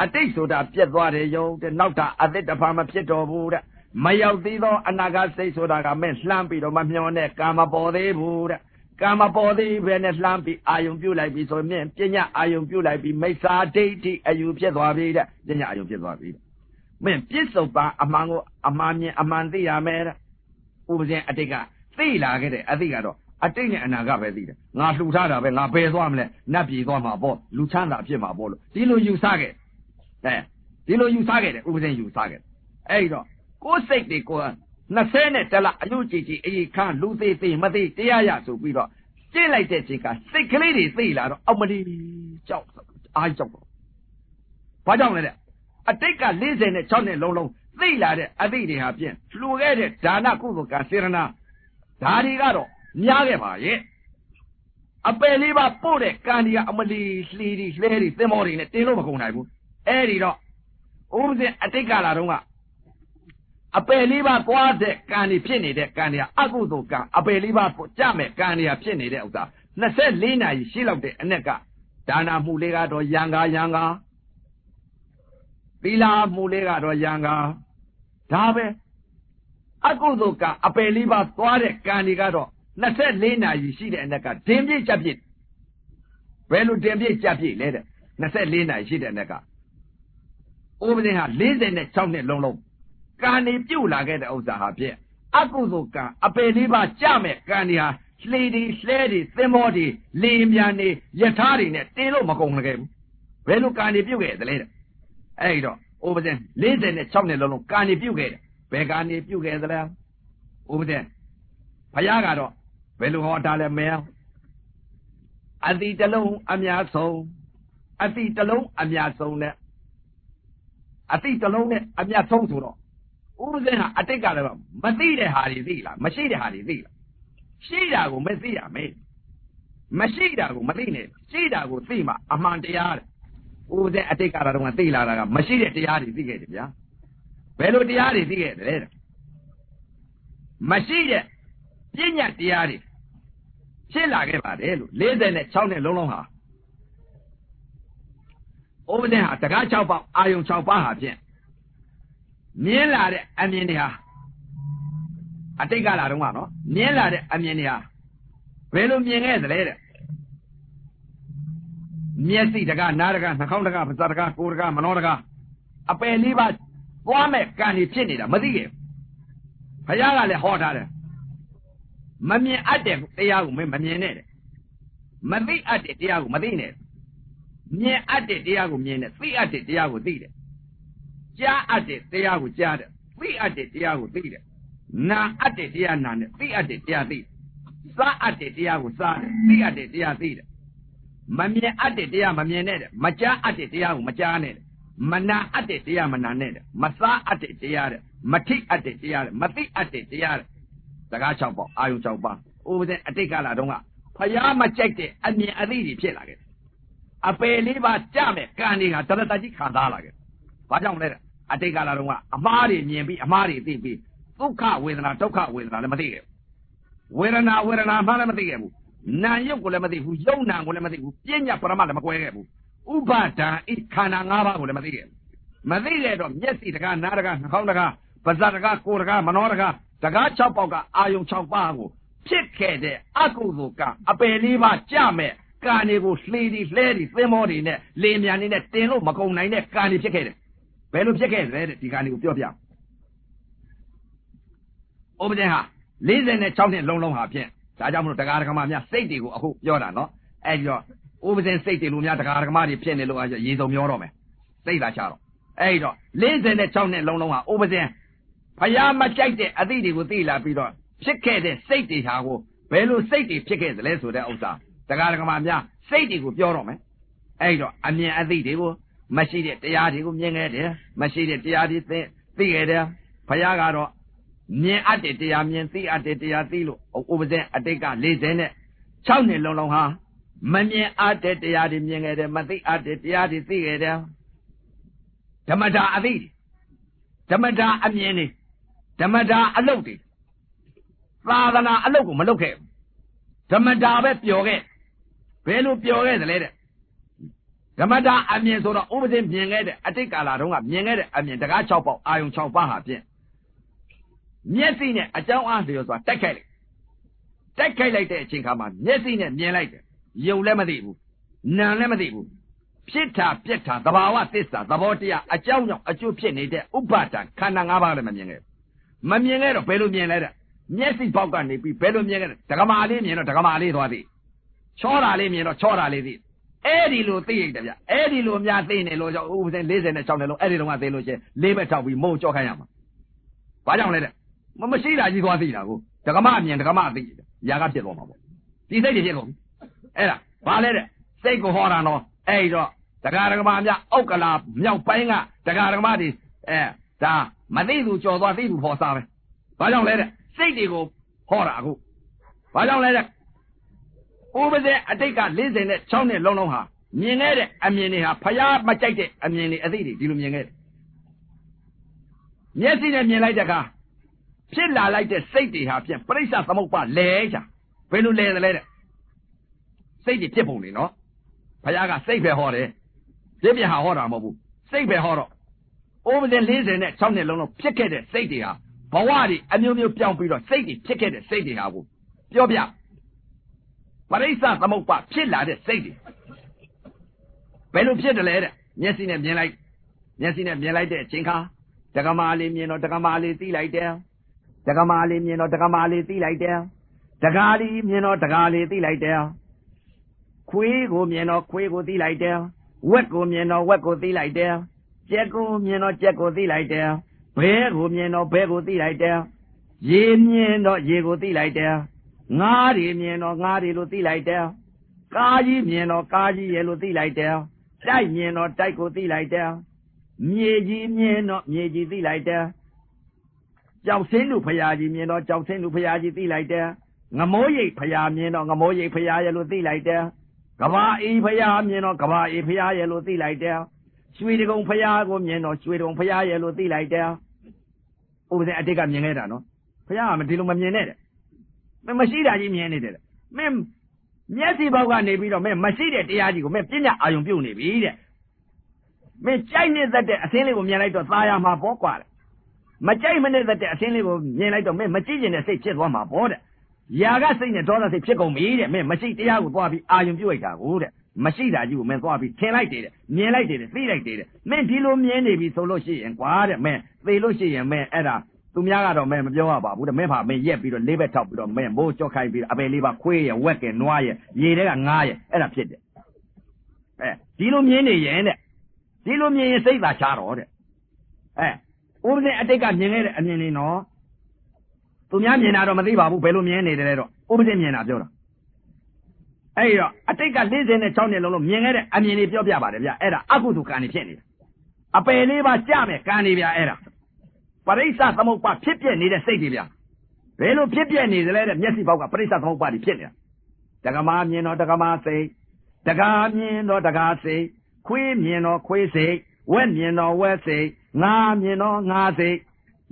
အတိတ်ဆိုတာပြက်သွားတဲ့ယုံတဲ့နောက်ထအသက်တဖန်မဖြစ်တော်ဘူးတဲ့မရောက်သေးသောအနာဂတ်စိတ်ဆိုတာကမဲ့လှမ်းပြီးတော့မမျောနဲ့ကာမပေါ်သေးဘူးတဲ့ကာမပေါ်သေးပဲနဲ့လှမ်းပြီးအာယုံပြုတ်လိုက်ပြီဆိုရင်ပညာအာယုံပြုတ်လိုက်ပြီးမိစ္ဆာဒိဋ္ဌိအယူဖြစ်သွားပြီတဲ့ပညာအာယုံဖြစ်သွားပြီမင်းပြစ္ဆုတ်ပံအမှန်ကိုအမှန်မြင်အမှန်သိရမယ်တဲ့ဥပဇင်အတိတ်ကသိလာခဲ့တဲ့အသိကတော့အတိတ်နဲ့အနာဂတ်ပဲသိတယ်ငါလှူထားတာပဲငါဘယ်သွားမလဲနတ်ပြည်သွားမှာပေါ့လူချမ်းသာဖြစ်မှာပေါ့လို့ဒီလိုယူဆခဲ့ဒီလိုယူဆခဲ့တယ်ဥပဇင်ယူဆခဲ့အဲ့တော့ကိုယ်စိတ်တွေကို20နဲ့တလအယုကြည်ကြည်အေးခန်းလူသေးသေးမသေးတရားရဆိုပြီးတော့ကျင့်လိုက်တဲ့ချိန်ကစိတ်ကလေးတွေသိလာတော့အောက်မလီကြောက်အားကြောက်တော့ဘာကြောင့်လဲတဲ့အတိတ်က46နှစ်လုံးသိလာတဲ့အသည့်တွေဟာဖြင့်လှူခဲ့တဲ့ဒါနကုသိုလ်ကံစေရနာဒါတွေကတော့များခဲ့ပါရဲ့အပယ်လေးပါပို့တဲ့ကံတွေကအမလီလှီတွေလှဲတွေသင်္ဘောတွေနဲ့တင်လို့မကုန်နိုင်ဘူးအဲ့ဒီတော့ဥပဇင်အတိတ်ကလာတုန်းက အပယ်လေးပါးသွားတဲ့ကံတွေဖြစ်နေတဲ့ကံတွေကအကုသိုလ်ကံအပယ်လေးပါးကြမဲ့ကံတွေဖြစ်နေတဲ့ဥစ္စာ24နာရီရှိလောက်တဲ့အ내ကဒါနာမှုလေးကတော့ယံကာသီလမှုလေးကတော့ယံကာဒါပဲအကုသိုလ်ကအပယ်လေးပါးသွားတဲ့ကံတွေကတော့24နာရီရှိတဲ့အ내ကဒင်ပြည့်ကြပြည့်ဘယ်လိုဒင်ပြည့်ကြပြည့်လဲတဲ့24နာရီရှိတဲ့အ내ကဥပဒေဟာ46နှစ်လုံးကံနေပြုတ်လာခဲ့တဲ့ဥစ္စာဟာဖြင့်အကုသိုလ်ကံအပယ်လေးပါးကြမဲ့ကံတွေဟာလှေတွေလှဲတွေသင်္ဘောတွေလေမြန်တွေယထာတွေနဲ့တင်းလို့မကုန်ခဲ့ဘူးဘယ်လိုကံနေပြုတ်ခဲ့သလဲတဲ့အဲ့တော့ဥပဒေ46နှစ်လုံးကံနေပြုတ်ခဲ့တယ်ဘယ်ကံနေပြုတ်ခဲ့သလဲဥပဒေဘုရားကတော့ဘယ်လိုဟောတာလဲမင်းအတိတလုံးအများဆုံးအတိတလုံးအများဆုံးနဲ့အတိတလုံးနဲ့အများဆုံးဆိုတော့ဥပဒေဟာအတိတ်ကလည်းမသိတဲ့ဟာတွေသိလားမရှိတဲ့ဟာတွေသိလားရှိတာကိုမသိရမယ်မရှိတာကိုမသိနဲ့ရှိတာကိုသိမှအမှန်တရားတဲ့ဥပဒေအတိတ်ကတော့သိလာတာကမရှိတဲ့တရားတွေသိခဲ့တယ်ဗျာဘယ်လိုတရားတွေသိခဲ့တယ်လဲမရှိတဲ့ပညာတရားတွေဖြစ်လာခဲ့ပါတယ်လို့46နှစ်လုံးဟာဥပဒေဟာတကား6ပေါက်အာယုံ6ပါးဟာဖြင့်မြင်လာတဲ့အမြင်တွေဟာအတိတ်ကလာတော့ကတော့မြင်လာတဲ့အမြင်တွေဟာဘယ်လိုမြင်ခဲ့သလဲတဲ့မျက်စိတကားနားတကားနှာခေါင်းတကားပါးစပ်တကားကိုယ်တကားမနှောတကားအပယ်လေးပါသွားမဲ့ကံတွေဖြစ်နေတာမသိခဲ့ဘုရားကလည်းဟောထားတယ်မမြင်အပ်တဲ့တရားကိုမမြင်နဲ့တဲ့မသိအပ်တဲ့တရားကိုမသိနဲ့မြင်အပ်တဲ့တရားကိုမြင်တယ်သိအပ်တဲ့တရားကိုသိတယ်ကြားအပ်တဲ့တရားကိုကြားတယ်သိအပ်တဲ့တရားကိုသိတယ်နာအပ်တဲ့တရားနာနဲ့သိအပ်တဲ့တရားသိစားအပ်တဲ့တရားကိုစားတယ်သိအပ်တဲ့တရားသိတယ်မမြင်အပ်တဲ့တရားမမြင်နဲ့တဲ့မကြားအပ်တဲ့တရားကိုမကြားနဲ့တဲ့မနာအပ်တဲ့တရားမနာနဲ့တဲ့မစားအပ်တဲ့တရားတဲ့မထိအပ်တဲ့တရားတဲ့မသိအပ်တဲ့တရားတဲ့စကား6ပေါ့အာယုံ6ပါဥပဒေအတိတ်ကလာတော့ကဖျားမကြိုက်တဲ့အမြင်အသိတွေဖြစ်လာခဲ့အပယ်လေးပါကြမဲ့ကံတွေကတရတကြီးခံစားလာခဲ့ဘာကြောင့်လဲအတိတ်ကလာတော့ကအမှားတွေမြင်ပြီးအမှားတွေသိပြီးဒုက္ခဝေဒနာဒုက္ခဝေဒနာလည်းမသိခဲ့ဘူးဝေဒနာမှလည်းမသိခဲ့ဘူးနာယုတ်ကိုလည်းမသိဘူးယုံနာကိုလည်းမသိဘူးပညာပရမတ်လည်းမကွဲခဲ့ဘူးဥပါဒံဤခန္ဓာ၅ပါးကိုလည်းမသိခဲ့ဘူးမသိခဲ့တော့မျက်စိတကားနားတကားနှာခေါင်းတကားပါးစပ်တကားကိုယ်တကားမနှောတကားတကား6ပေါက်ကအာယုံ6ပါးကိုဖြစ်ခဲ့တဲ့အကုသိုလ်ကအပယ်လေးပါကြမဲ့ကံတွေကိုလှေတွေလှဲတွေသင်္ဘောတွေနဲ့လေမြန်တွေနဲ့တင်လို့မကုန်နိုင်တဲ့ကံတွေဖြစ်ခဲ့တယ်ဘယ်လိုဖြစ်ခဲ့လဲတဲ့ဒီကံတွေကိုပြောပြဥပဒေဟာ46နှစ်လုံးဟာဖြင့်ဒါကြောင့်မလို့တရားဓမ္မများစိတ်တွေကိုအခုပြောတာနော်အဲဒီတော့ဥပဒေစိတ်တွေလိုများတရားဓမ္မတွေဖြစ်နေလို့ရေစုံမျောတော့မယ်စိတ်သာချတော့အဲဒီတော့46နှစ်လုံးဟာဥပဒေဖျားမကြိုက်တဲ့အသည့်တွေကိုသိလာပြီးတော့ဖြစ်ခဲ့တဲ့စိတ်တွေဟာကိုဘယ်လိုစိတ်တွေဖြစ်ခဲ့သလဲဆိုတဲ့ဥစ္စာတရားဓမ္မများစိတ်တွေကိုပြောတော့မယ်အဲဒီတော့အမြင်အသည့်တွေကိုမရှိတဲ့တရားတွေကိုမြင်ခဲ့တယ်မရှိတဲ့တရားတွေသိခဲ့တယ်ဘုရားကတော့မြင်အပ်တဲ့တရားမြင်သိအပ်တဲ့တရားသိလို့ဥပဒေအတိတ်က46နှစ်လုံးဟာမမြင်အပ်တဲ့တရားတွေမြင်ခဲ့တယ်မသိအပ်တဲ့တရားတွေသိခဲ့တယ်ဓမ္မတာအသိဓမ္မတာအမြင်တွေဓမ္မတာအလုပ်တွေသာသနာအလုပ်ကိုမလုပ်ခဲ့ဓမ္မတာပဲပျော်ခဲ့ဘယ်လိုပျော်ခဲ့သလဲတဲ့ဓမ္မတာအမြင်ဆိုတော့ဥပဒေမြင်ခဲ့တဲ့အတိတ်ကာလတုန်းကမြင်ခဲ့တဲ့အမြင်တကား6ပေါက်အာယုံ6ပါးဟာဖြင့်မျက်စိနဲ့အကြောင်းအားလျော်စွာတိုက်ခိုက်လိုက်တဲ့အချိန်ခါမှာမျက်စိနဲ့မြင်လိုက်တယ်ယုံလည်းမသိဘူးနာလည်းမသိဘူးဖြစ်တာပြက်တာသဘာဝသစ္စာသဘောတရားအကြောင်းကြောင့်အကျိုးဖြစ်နေတဲ့ဥပါဒံခန္ဓာ၅ပါးလည်းမမြင်ခဲ့တော့ဘယ်လိုမြင်လဲတဲ့မျက်စိပေါက်ကနေပြီးဘယ်လိုမြင်ခဲ့လဲဒကမာလေးမြင်တော့ဒကမာလေးသွားသိချောတာလေးမြင်တော့ချောတာလေးသိအဲ့ဒီလိုသိရတယ်ဗျအဲ့ဒီလိုများသိနေလို့ကြောင့်ဥပဒေ46နဲ့လုံးအဲ့ဒီတော့ကသိလို့ချင်းလေးဘက်ထောက်ပြီးမုံကြောက်ခိုင်းရမှာဘာကြောင့်လဲတဲ့မရှိတာကြီးသွားသိတာကိုဒကမအမြင်ဒကမသိຢာကဖြစ်သွားမှာပေါ့ဒီစိတ်တွေဖြစ်ကုန်အဲ့ဒါဘာလဲတဲ့စိတ်ကိုဟောတာတော့အဲ့တော့တရားဓမ္မများအောက်ကလာမြောက်ပိုင်းကတရားဓမ္မတွေဒါမသိသူကြော်သွားသိသူဖော်စားပဲဘာကြောင့်လဲတဲ့စိတ်တွေကိုဟောတာအခုဘာကြောင့်လဲတဲ့ဥပဒေအတိတ်က46နှစ်လုံးဟာမြင်ခဲ့တဲ့အမြင်တွေဟာဖျားမကြိုက်တဲ့အမြင်တွေအသိတွေဒီလိုမြင်ခဲ့တယ် မျက်စိနဲ့မြင်လိုက်တဲ့အခါဖြစ်လာလိုက်တဲ့စိတ်တွေဟာဖြင့်ပရိစ္ဆသမုပ္ပါလဲချာဘယ်လိုလဲတယ်လဲတဲ့စိတ်တွေဖြစ်ပုံနေနော်ဘုရားကစိတ်ပဲဟောတယ်ပြည့်ပြဟာဟောတာမဟုတ်ဘူးစိတ်ပဲဟောတော့ဥပဒေ46နှစ်လုံးလုံးဖြစ်ခဲ့တဲ့စိတ်တွေဟာဘဝတွေအမျိုးမျိုးပြောင်းပြီးတော့စိတ်တွေဖြစ်ခဲ့တဲ့စိတ်တွေဟာကိုပြောပြပရိစ္ဆသမုပ္ပါဖြစ်လာတဲ့စိတ်တွေဘယ်လိုဖြစ်တယ်လဲတဲ့မျက်စိနဲ့မြင်လိုက်တဲ့အချိန်ခါတက္ကမလေးမြင်တော့တက္ကမလေးသိလိုက်တယ်တက္ကမလေးမြင်တော့တက္ကမလေးသိလိုက်တယ်တက္ကလေးမြင်တော့တက္ကလေးသိလိုက်တယ်ခွေးကိုမြင်တော့ခွေးကိုသိလိုက်တယ်ဝက်ကိုမြင်တော့ဝက်ကိုသိလိုက်တယ်ကြက်ကိုမြင်တော့ကြက်ကိုသိလိုက်တယ်ဘဲကိုမြင်တော့ဘဲကိုသိလိုက်တယ်ရေမြင်တော့ရေကိုသိလိုက်တယ်ငါးတွေမြင်တော့ငါးတွေလို့သိလိုက်တယ်ကားကြီးမြင်တော့ကားကြီးရဲ့လို့သိလိုက်တယ်တိုက်မြင်တော့တိုက်ကိုသိလိုက်တယ်မြေကြီးမြင်တော့မြေကြီးသိလိုက်တယ်ကြောက်ဆင်းလူဖရာကြီးမြင်တော့ကြောက်ဆင်းလူဖရာကြီးသိလိုက်တယ်ငမိုးရိပ်ဖရာမြင်တော့ငမိုးရိပ်ဖရာရဲ့လို့သိလိုက်တယ်ကဘာအေးဖရာမြင်တော့ကဘာအေးဖရာရဲ့လို့သိလိုက်တယ်ရွှေတကုံဖရာကိုမြင်တော့ရွှေတကုံဖရာရဲ့လို့သိလိုက်တယ်ဥပဒေအတိတ်ကမြင်ခဲ့တာနော်ဖရာကမဒီလိုမမြင်နဲ့တဲ့မင်းမရှိတာကြီးမြင်နေတယ်မင်းမျက်စိဘောက်ကနေပြီးတော့မင်းမရှိတဲ့တရားကြီးကိုမင်းပညာအာယုံပြုတ်နေပြီတဲ့မင်းကြိုက်နေတဲ့အစင်းလေးကိုမြင်လိုက်တော့သာယာမှာပေါ့ကွာမကြိုက်မနေတဲ့အစင်းလေးကိုမြင်လိုက်တော့မင်းမကြည့်ကျင်တဲ့စိတ်ဖြစ်သွားမှာပေါ့တဲ့ຢာကစိတ်နဲ့ဒေါသစိတ်ဖြစ်ကုန်ပြီတဲ့မင်းမရှိတရားကိုသွားပြီးအာယုံပြုတ်လိုက်တာကိုတဲ့မရှိတာကြီးကိုမင်းသွားပြီးထင်လိုက်တယ်တဲ့မြင်လိုက်တယ်တဲ့သိလိုက်တယ်တဲ့မင်းဒီလိုမြင်နေပြီဆိုလို့ရှိရင်ကွာတဲ့မင်းသိလို့ရှိရင်မင်းအဲ့ဒါသူများကတော့မင်းမပြောရပါဘူးတဲ့မင်းဖာမင်းရက်ပြီးတော့လေးဘက်ထောက်ပြီးတော့မင်းမိုးကြောက်ခိုင်းပြီးအပယ်လေးပါခွေးရဝက်ကဲနွားရရေထဲကငားရအဲ့ဒါဖြစ်တယ်ဒီလိုမြင်နေရင်တဲ့ဒီလိုမြင်ရင်စိတ်သာချတော့တဲ့ဥပဒေအတိတ်ကမြင်ခဲ့တဲ့အမြင်လေးနော်သူများမြင်တာတော့မသိပါဘူးဘယ်လိုမြင်နေတယ်လဲတော့ဥပဒေမြင်တာပြောတာအဲ့တော့အတိတ်က46နှစ်လုံးလုံးမြင်ခဲ့တဲ့အမြင်လေးပြောပြပါတယ်ဗျအဲ့ဒါအကုသိုလ်ကံနေဖြစ်နေတာအပယ်လေးပါကြမယ်ကံနေဗျအဲ့ဒါပရိစ္ဆသမုပ္ပါဖြစ်ပြနေတဲ့စိတ်တွေဗျဘယ်လိုဖြစ်ပြနေသလဲတဲ့မျက်စိပေါက်ကပရိစ္ဆသမုပ္ပါတွေဖြစ်နေတာတက္ကမမြင်တော့တက္ကမစိတ်တက္ကမြင်တော့တက္ကစိတ်ခွေးမြင်တော့ခွေးစိတ်ဝက်မြင်တော့ဝက်စိတ်ငါမြင်တော့ငါစိတ်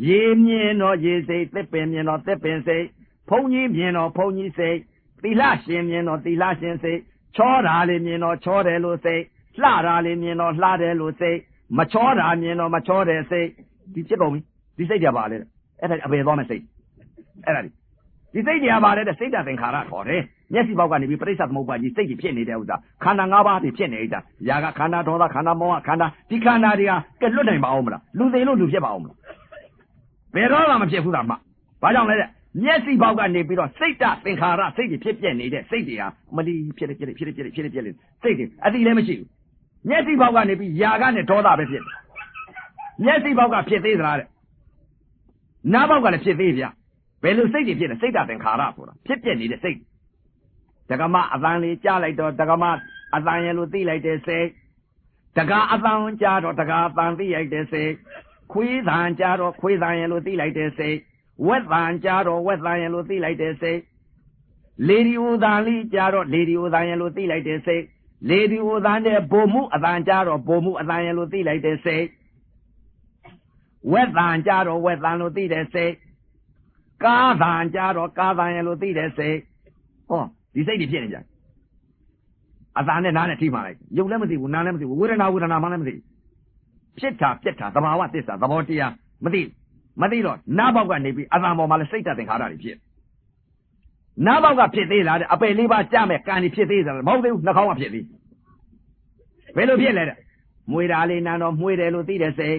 ရေမြင်တော့ရေစိတ်သစ်ပင်မြင်တော့သစ်ပင်စိတ်ဖုံကြီးမြင်တော့ဖုံကြီးစိတ်သီလရှင်မြင်တော့သီလရှင်စိတ်ချောတာလေးမြင်တော့ချောတယ်လို့စိတ်လှတာလေးမြင်တော့လှတယ်လို့စိတ်မချောတာမြင်တော့မချောတယ်စိတ်ဒီဖြစ်ကုန်ပြီဒီစိတ်ကြပါလေအဲ့ဒါအပယ်သွားမယ်စိတ်အဲ့ဒါဒီစိတ်ကြပါလေတဲ့စိတ်တသင်္ခါရခေါ်တယ်မျက်စိပေါက်ကနေပြီးပရိစ္ဆသမုပ္ပါကြီးစိတ်ကြီးဖြစ်နေတဲ့ဥစ္စာခန္ဓာ၅ပါးတွေဖြစ်နေတာຢာကခန္ဓာဒေါသခန္ဓာမောဟခန္ဓာဒီခန္ဓာတွေကကဲလွတ်နိုင်ပါအောင်မလားလူသိလို့လူဖြစ်ပါအောင်မလားဘယ်တော့မှမဖြစ်ဘူးလားမှဘာကြောင့်လဲတဲ့မျက်စိပေါက်ကနေပြီးတော့စိတ်တသင်္ခါရစိတ်ကြီးဖြစ်ပြနေတဲ့စိတ်တွေဟာမလီဖြစ်စိတ်တွေအတိလည်းမရှိဘူးမျက်စိပေါက်ကနေပြီးຢာကနဲ့ဒေါသပဲဖြစ်တယ်မျက်စိပေါက်ကဖြစ်သေးသလားတဲ့နားပေါက်ကလည်းဖြစ်သေးဗျဘယ်လိုစိတ်တွေဖြစ်လဲစိတ်တသင်္ခါရဆိုတာဖြစ်ပြနေတဲ့စိတ်တက္ကမအတန်လေးကြားလိုက်တော့တက္ကမအတန်ရဲ့လို့သိလိုက်တဲ့စိတ်တက္ကအတန်ကြားတော့တက္ကအတန်သိလိုက်တဲ့စိတ်ခွေးတန်ကြားတော့ခွေးတန်ရဲ့လို့သိလိုက်တဲ့စိတ်ဝက်တန်ကြားတော့ဝက်တန်ရဲ့လို့သိလိုက်တဲ့စိတ်လေဒီဦးတန်လေးကြားတော့လေဒီဦးတန်ရဲ့လို့သိလိုက်တဲ့စိတ်လေဒီဦးတန်တဲ့ဘုံမှုအတန်ကြားတော့ဘုံမှုအတန်ရဲ့လို့သိလိုက်တဲ့စိတ်ဝက်တန်ကြားတော့ဝက်တန်လို့သိတဲ့စိတ်ကားတန်ကြားတော့ကားတန်ရဲ့လို့သိတဲ့စိတ်ဟောဒီစိတ်တွေဖြစ်နေကြအတန်နဲ့နားနဲ့ထိမှလိုက်ရုပ်လည်းမသိဘူးနားလည်းမသိဘူးဝေဒနာမှလည်းမသိဖြစ်တာပြက်တာသဘာဝသစ္စာသဘောတရားမသိတော့နားပေါက်ကနေပြီးအတန်ပေါ်မှာလည်းစိတ်တသင်္ခါရတွေဖြစ်နားပေါက်ကဖြစ်သေးလားတဲ့အပယ်လေးပါးကြမဲ့ကံတွေဖြစ်သေးသလားမဟုတ်သေးဘူးနှာခေါင်းကဖြစ်သေးဘယ်လိုဖြစ်လဲတဲ့မွေတာလေးနာတော့မွေတယ်လို့သိတဲ့စိတ်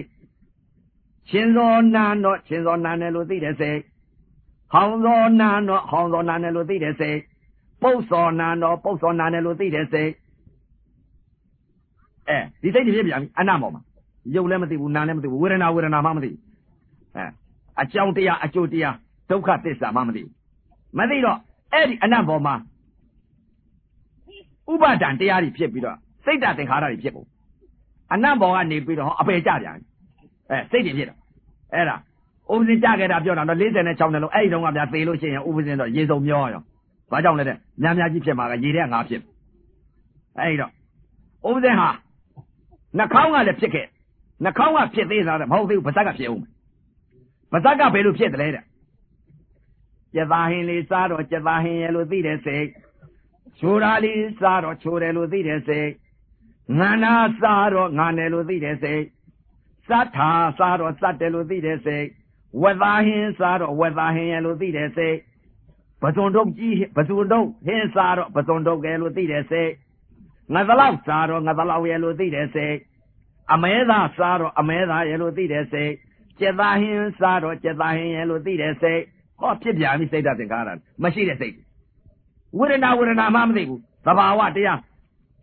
ရှင်သောနာတော့ရှင်သောနာတယ်လို့သိတဲ့စိတ်ဟောင်းသောနာတော့ဟောင်းသောနာတယ်လို့သိတဲ့စိတ်ပုတ်စောနာတော့ပုတ်စောနာတယ်လို့သိတဲ့စိတ်ဒီစိတ်တွေဖြစ်ပြန်ပြီအနမောမှာရုပ်လည်းမသိဘူးနာလည်းမသိဘူးဝေဒနာမှမသိဘူးအကြောင်းတရားအကျိုးတရားဒုက္ခသစ္စာမှမသိဘူးမသိတော့အဲ့ဒီအနမောမှာဥပါဒံတရားတွေဖြစ်ပြီးတော့စိတ်တသင်္ခါရတွေဖြစ်ကုန်အနမောကနေပြီးတော့အပယ်ကြပြန်စိတ်တွေဖြစ်တော့အဲ့ဒါဥပဇင်းကြခဲ့တာပြောတာတော့46နှစ်လုံးအဲ့ဒီတုန်းကဗျာသေလို့ရှိရင်ဥပဇင်းတော့ရေစုံမျောရောဘာကြောင့်လဲတဲ့များများကြီးဖြစ်မှာကရေထဲငါဖြစ်အဲ့တော့ဥပဇင်းဟာနှာခေါင်းကလည်းဖြစ်ခဲ့နှာခေါင်းကဖြစ်သေးတာမဟုတ်သေးဘူးပါးစပ်ကဖြစ်အောင် Masaka Belu Piet later. Javahin Sado, Javahin Eludide say. Churali Sado, Chureludide say. Nana Sado, Naneludide say. Sata Sado, Sateludide say. Wavahin Sado, Wavahin Eludide say. Patundo, Hin Sado, Patundo Eludide say. Nazalau Sado, Nazalau Eludide say. Ameda Sado, Ameda Eludide say. Javahin Sado, Javahin Eludide say. Oh, Pibiani say that in Garan. Machine say. Wouldn't I mammy? Sabawa, dear.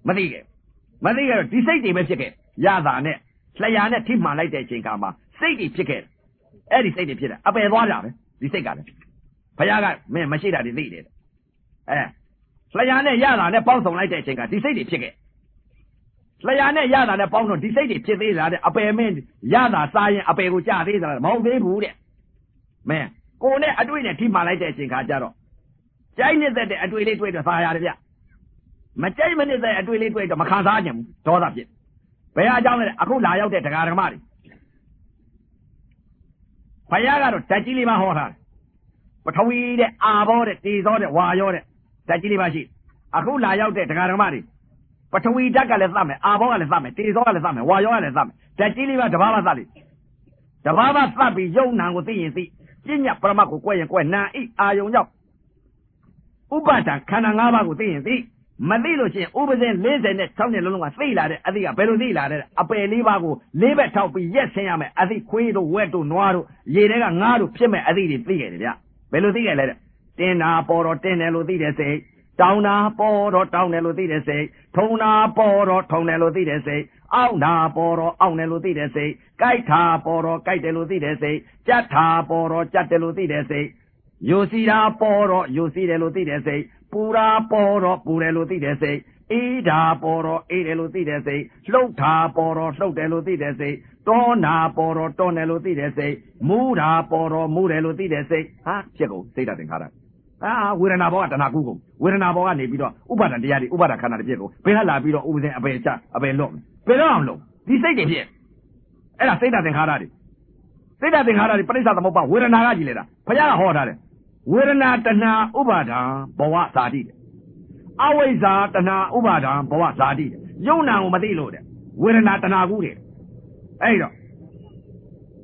Madiga. Madiga, the safety message. Yazane. Slayane, Timma like that Chinkama. Safety chicken. Eddie say the Peter. Up a water. The cigar. Payaga, man, machine that is needed. Slayane Yazane, Ponson like that Chinka. The safety chicken. Slayane Yazane, Ponson, the safety chicken. Up a man, Yaza, Sayan, up a Ucha, Mount Wood. Man. Go there, I do it a team like that in Kajaro. China that I do it with the fire. Machaman is there, I do it with the Makazanium, told up it. Where I down I could lie out at the Garamari. Payaga, Tajilima Hora. But how we are about it, these order, why order, Tajilima sheet. I could lie out at the Garamari. But how we dug a lesame, Abo lesame, these all lesame, why all lesame, Tajilima the Baba Sali. The Baba Slappy, young now with the Jinya Pramaku Quay, eat Ayon. Ubata, Kanangaba with the Madilo, Ubezen, Liz and Tony Lunga, Fila, I think a Peludilla, a Pelibago, Liber Taupi, yes, Sam, as he quaid went to Noiro, Yera Naru, Pime, as he did, Peludilla letter. Tena Poro, Teneludide say, Tauna Poro, Tauneludide say, Tona Poro, Toneludide say, Auna Poro, Auneludide say, Gaita Poro, Gaiteludide say, Jata Poro, Jateludide say, Yusida Poro, Yusideludide say, Pura Poro, Pureludide say, Ida Poro, Ideludide say, Slota Poro, Sloteludide say, Tona Poro, Toneludide say, Mura Poro, Mureludide say, ah, Chico, say that in Kara. Ah, we're an about and a Google. We're an about a Bido, Ubada Diadi, Ubada Canada Pico, Pela Bido, Uze, a Becha, a Belon. Pelano, this say it here. And I say that in Harari. Say that in Harari, Presa the Mopa, we're an Agilera, Paya Horare. We're not na Ubada, Boa Sadi. Always are na Ubada, Boa Sadi. Yona Madilo. We're not an Aguri. Edo.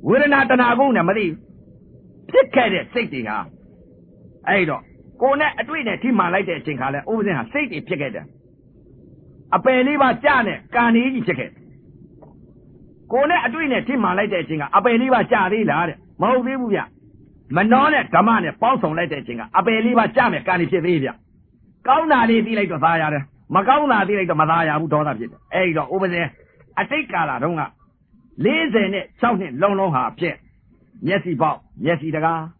We're not an Aguna, Madi. Pick at it, safety, huh? Edo. Go net a twin at Tima like that, Chinkala, over there, safety picket. A Peliva Jane, can't eat chicken. Go net a twin at Tima like that, Chinga, a Peliva Jari, lad, Movibuya. Manone, Tamane, Ponson like that, Chinga, a Peliva Jame, can't eat Vivia. Kauna, they like the fire. Magauna, they like the Madaya, who don't have it. Edo, over there. I think Kala, don't I? Liz in it, shouting, long half, check. Yes, he bought, yes, he daga.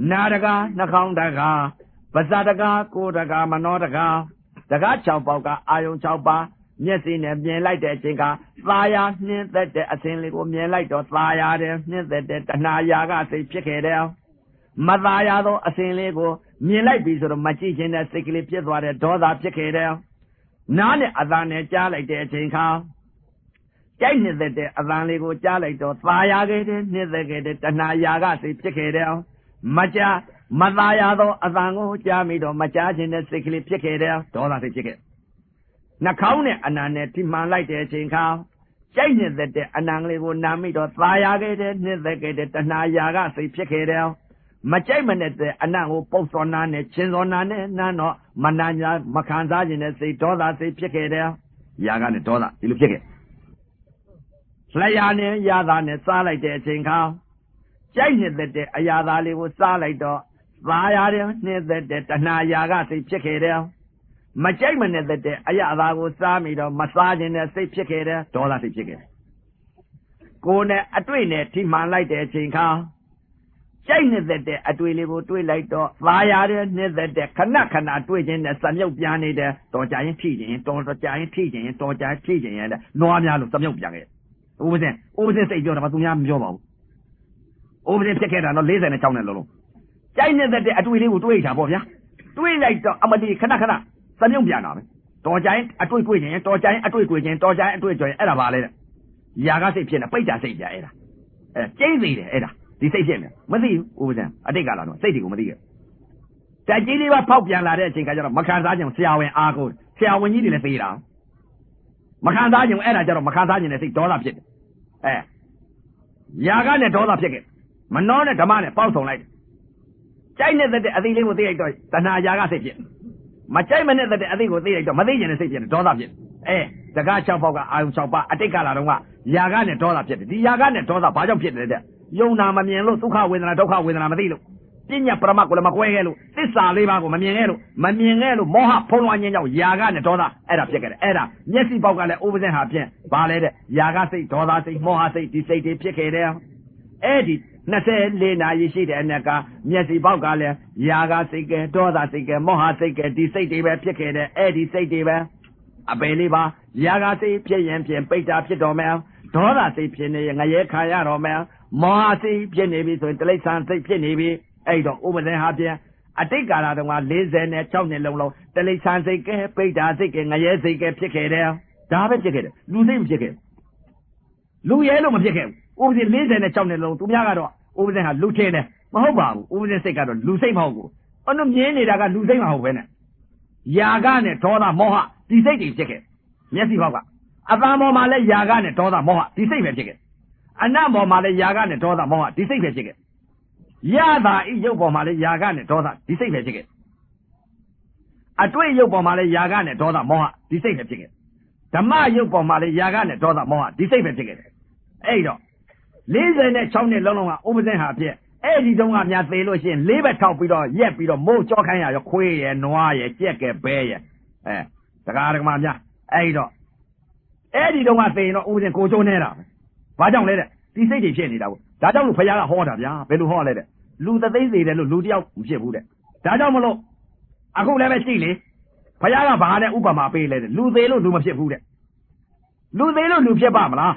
Nadaga, Nakaundaga, Bazadaga, Kodaga, Manodaga, Daga Chaupoga, Ayon Chaupa, Yesin and Mien like that, Chinga, Fire, near that a single Mien like the fire, near that Nayaga, say, check it out. Mazayado, a single, Mien like these sort of magician that sickly piece what a daughter, check it out. None other than like that, Chinga. Jane is that Azanligo Jalik, fire gated, near the gated, Nayaga, say, check it out. Macha, Mazayado, Azango, Jamido, Machajin, that sickly picket out, dollar the chicken. Nakaune, and a timman like the chinka. Jane that the Anangli would Namido, fire gated, near the gated, Nayaga, say, picket out. Machaman at the Anango, post on Nane, Chin on Nane, Nano, Manana, Makanzajin, say, dollar, say, picket out. Yagan, dollar, you pick it. Slayane, Yazan, Salai, the chinka. Jane that the Ayadali was solid door. Fire near that Nayaga say check it out. Machaman that the Ayada was Samido, massaging the say check it out, dollar say chicken. Go ne a twin it, Timan like the chinka. Jane that the Atwili would twilight door. Fire near that the Kanakana twitching the Samuel Piani there, don't giant teaching, don't giant teaching, don't giant teaching, and no one of Samuel Piani. Over there say you're about to yam Jobo. Over the ticket and not later in a town alone. China that I do it wait about ya. Do it like the Amadi Kanakana, Samuel Piano. Don't giant, a twig queen, don't giant, a twig queen, don't giant, a twig joy, Edavale. Yaga say Piana, Pita say Era. Jay Era. ဒီစိတ်ဖြစ်နေမသိဘူးဥပဇံအတိတ်ကလာတော့စိတ်တွေကိုမသိခဲ့တိုက်ကြီးလေးပါဖောက်ပြန်လာတဲ့အချိန်ကကျတော့မခံစားခြင်းဆရာဝန်အားကိုဆရာဝန်ကြီးတွေလည်းသေးတာမခံစားခြင်းအဲ့ဒါကျတော့မခံစားခြင်းနဲ့စိတ်ဒေါသဖြစ်တယ်ယာကနဲ့ဒေါသဖြစ်ခဲ့မနှောနဲ့ဓမ္မနဲ့ပေါက်ဆုံလိုက်ကြိုက်နေတဲ့အသေးလေးကိုသိလိုက်တော့တဏှာယာကစိတ်ဖြစ်မကြိုက်မနဲ့တဲ့အသေးကိုသိလိုက်တော့မသိခြင်းနဲ့စိတ်ဖြစ်တယ်ဒေါသဖြစ်တကား6ပေါက်ကအာယုံ6ပါအတိတ်ကလာတော့ကယာကနဲ့ဒေါသဖြစ်တယ်ဒီယာကနဲ့ဒေါသဘာကြောင့်ဖြစ်တယ်တဲ့ယုံနာမမြင်လို့ဒုက္ခဝေဒနာဒုက္ခဝေဒနာမသိလို့ပညာပရမတ်ကိုလည်းမကွဲခဲ့လို့သစ္စာလေးပါးကိုမမြင်ခဲ့လို့မောဟဖုံးလွှမ်းခြင်းကြောင့်ယာကနဲ့ဒေါသအဲ့ဒါဖြစ်ခဲ့တယ်အဲ့ဒါမျက်စိပေါက်ကလည်းဥပဇင်ဟာဖြင့်ဘာလဲတဲ့ယာကစိတ်ဒေါသစိတ်မောဟစိတ်ဒီစိတ်တွေဖြစ်ခဲ့တယ်အဲ့ဒီ24နာရီရှိတဲ့အနက်ကမျက်စိပေါက်ကလည်းယာကစိတ်ကဒေါသစိတ်ကမောဟစိတ်ကဒီစိတ်တွေပဲဖြစ်ခဲ့တယ်အဲ့ဒီစိတ်တွေပဲအပယ်လေးပါယာကစိတ်ဖြစ်ရင်ဖြင့်ပိဋ္ဌာဖြစ်တော်မယ်ဒေါသစိတ်ဖြစ်နေရင်ငရဲခံရတော်မယ်မောဟစိတ်ဖြစ်နေပြီဆိုရင်တိရစ္ဆာန်စိတ်ဖြစ်နေပြီအဲ့တော့ဥပဇင်ဟာဖြင့်အတိတ်ကာလတုန်းက46နှစ်လုံးတိရစ္ဆာန်စိတ်ကပိဋ္ဌာစိတ်ကငရဲစိတ်ကဖြစ်ခဲ့တယ်ဒါပဲဖြစ်ခဲ့တယ်လူစိတ်မဖြစ်ခဲ့လူရဲလို့မဖြစ်ခဲ့ဘူးဥပဇင်46နှစ်လုံးသူများကတော့ဥပဇင်ဟာလူထင်းတယ်မဟုတ်ပါဘူးဥပဇင်စိတ်ကတော့လူစိတ်မဟုတ်ဘူးအဲ့တော့မြင်နေတာကလူစိတ်မဟုတ်ပဲနဲ့ယာကနဲ့ဒေါသမောဟဒီစိတ်တွေဖြစ်ခဲ့မျက်စိဘောက်ကအသံပေါ်မှာလည်းယာကနဲ့ဒေါသမောဟဒီစိတ်ပဲဖြစ်ခဲ့အနံ့ပေါ်မှာလည်းယာကနဲ့ဒေါသမောဟဒီစိတ်ပဲဖြစ်ခဲ့ရတာဤရုပ်ပေါ်မှာလည်းယာကနဲ့ဒေါသဒီစိတ်ပဲဖြစ်ခဲ့အတွေ့ရုပ်ပေါ်မှာလည်းယာကနဲ့ဒေါသမောဟဒီစိတ်ပဲဖြစ်ခဲ့ဓမ္မရုပ်ပေါ်မှာလည်းယာကနဲ့ဒေါသမောဟဒီစိတ်ပဲဖြစ်ခဲ့အဲ့တော့46နှစ်လုံးလုံးကဥပဇင်ဟာဖြစ်အဲ့ဒီတုန်းကများသေလို့ရှိရင်၄ဘက်ထောက်ပြီးတော့ရက်ပြီးတော့မိုးကြောခိုင်းရရောခွေးရယ်နွားရယ်ကြက်ကဲဘဲရယ်ဒကာဒကမများအဲ့တော့အဲ့ဒီတုန်းကသေရင်တော့ဥပဇင်ကိုကျိုးနေတာပဲဘာကြောင့်လဲတဲ့ဒီစိတ်တွေဖြစ်နေတာကိုဒါကြောင့်လို့ဖခင်ကဟောတာဗျာဘယ်လိုဟောလဲတဲ့လူသသိန်းသေးတယ်လို့လူတယောက်မဖြစ်ဘူးတဲ့ဒါကြောင့်မလို့အခုလည်းပဲရှိလေဖခင်ကဘာနဲ့ဥပမာပေးလဲတဲ့လူသေးလို့လူမဖြစ်ဘူးတဲ့လူသေးလို့လူဖြစ်ပါမလား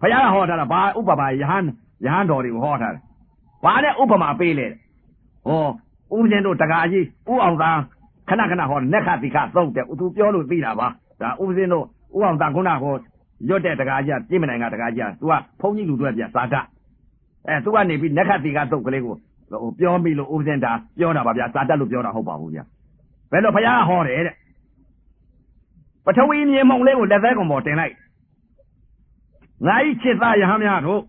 ဖခင်ကဟောထားတာဘာဥပမာယဟန်တော်တွေကိုဟောထားတယ်ဘာနဲ့ဥပမာပေးလဲဟောဥပဇင်တို့တကာကြီးဥအောင်သာခဏဟောနက္ခတိကသုတ်တယ်သူပြောလို့သိတာပါဒါဥပဇင်တို့ဥအောင်သာခုနဟောရွတ်တဲ့တကာကြီးပြိမနိုင်ကတကာကြီး तू ကဘုန်းကြီးလူတွေပြစာတသူကနေပြီးနက္ခတိကသုတ်ကလေးကိုပြောမိလို့ဥပဇင်တာပြောတာပါဗျာစာတတ်လို့ပြောတာဟုတ်ပါဘူးဗျာဘယ်လိုဖခင်ကဟောတယ်တဲ့ပထဝီမြေမုံလေးကိုလက်သေးကုန်ပေါ်တင်လိုက်ငါဤချစ်သားယဟန်များတို့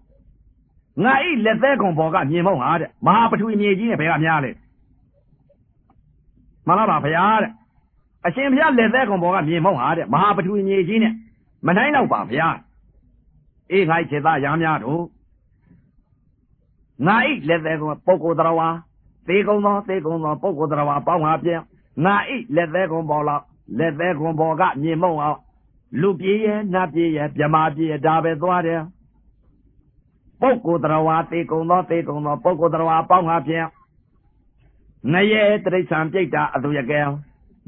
ငါဤလက်သေးကုန်ပေါ်ကမြေမုံဟာတဲ့မဟာပထဝီမြေကြီးနဲ့ဘယ်ကများလဲမှန်လားပါဗျာတဲ့အရှင်ဘုရားလက်သေးကုန်ပေါ်ကမြေမုံဟာတဲ့မဟာပထဝီမြေကြီးနဲ့မနိုင်တော့ပါဗျာအေးငါဤချစ်သားယဟန်များတို့ငါဤလက်သေးကုန်ပုဂ္ဂိုလ်တော်ဝါသေကုန်သောပုဂ္ဂိုလ်တော်ဝါပေါင်းဟာပြန်ငါဤလက်သေးကုန်ပေါ်လောက်လက်သေးကုန်ပေါ်ကမြေမုံအောင်လူပြေးရဲ့နတ်ပြေးရဲ့မြမာပြေးဒါပဲသွားတယ်ပုဂ္ဂိုလ်တော်ဝါသေကုန်သောပုဂ္ဂိုလ်တော်ဝါပေါင်းဟာပြန်ငရဲတိရစ္ဆာန်ပြိတ္တာအသူရကဲ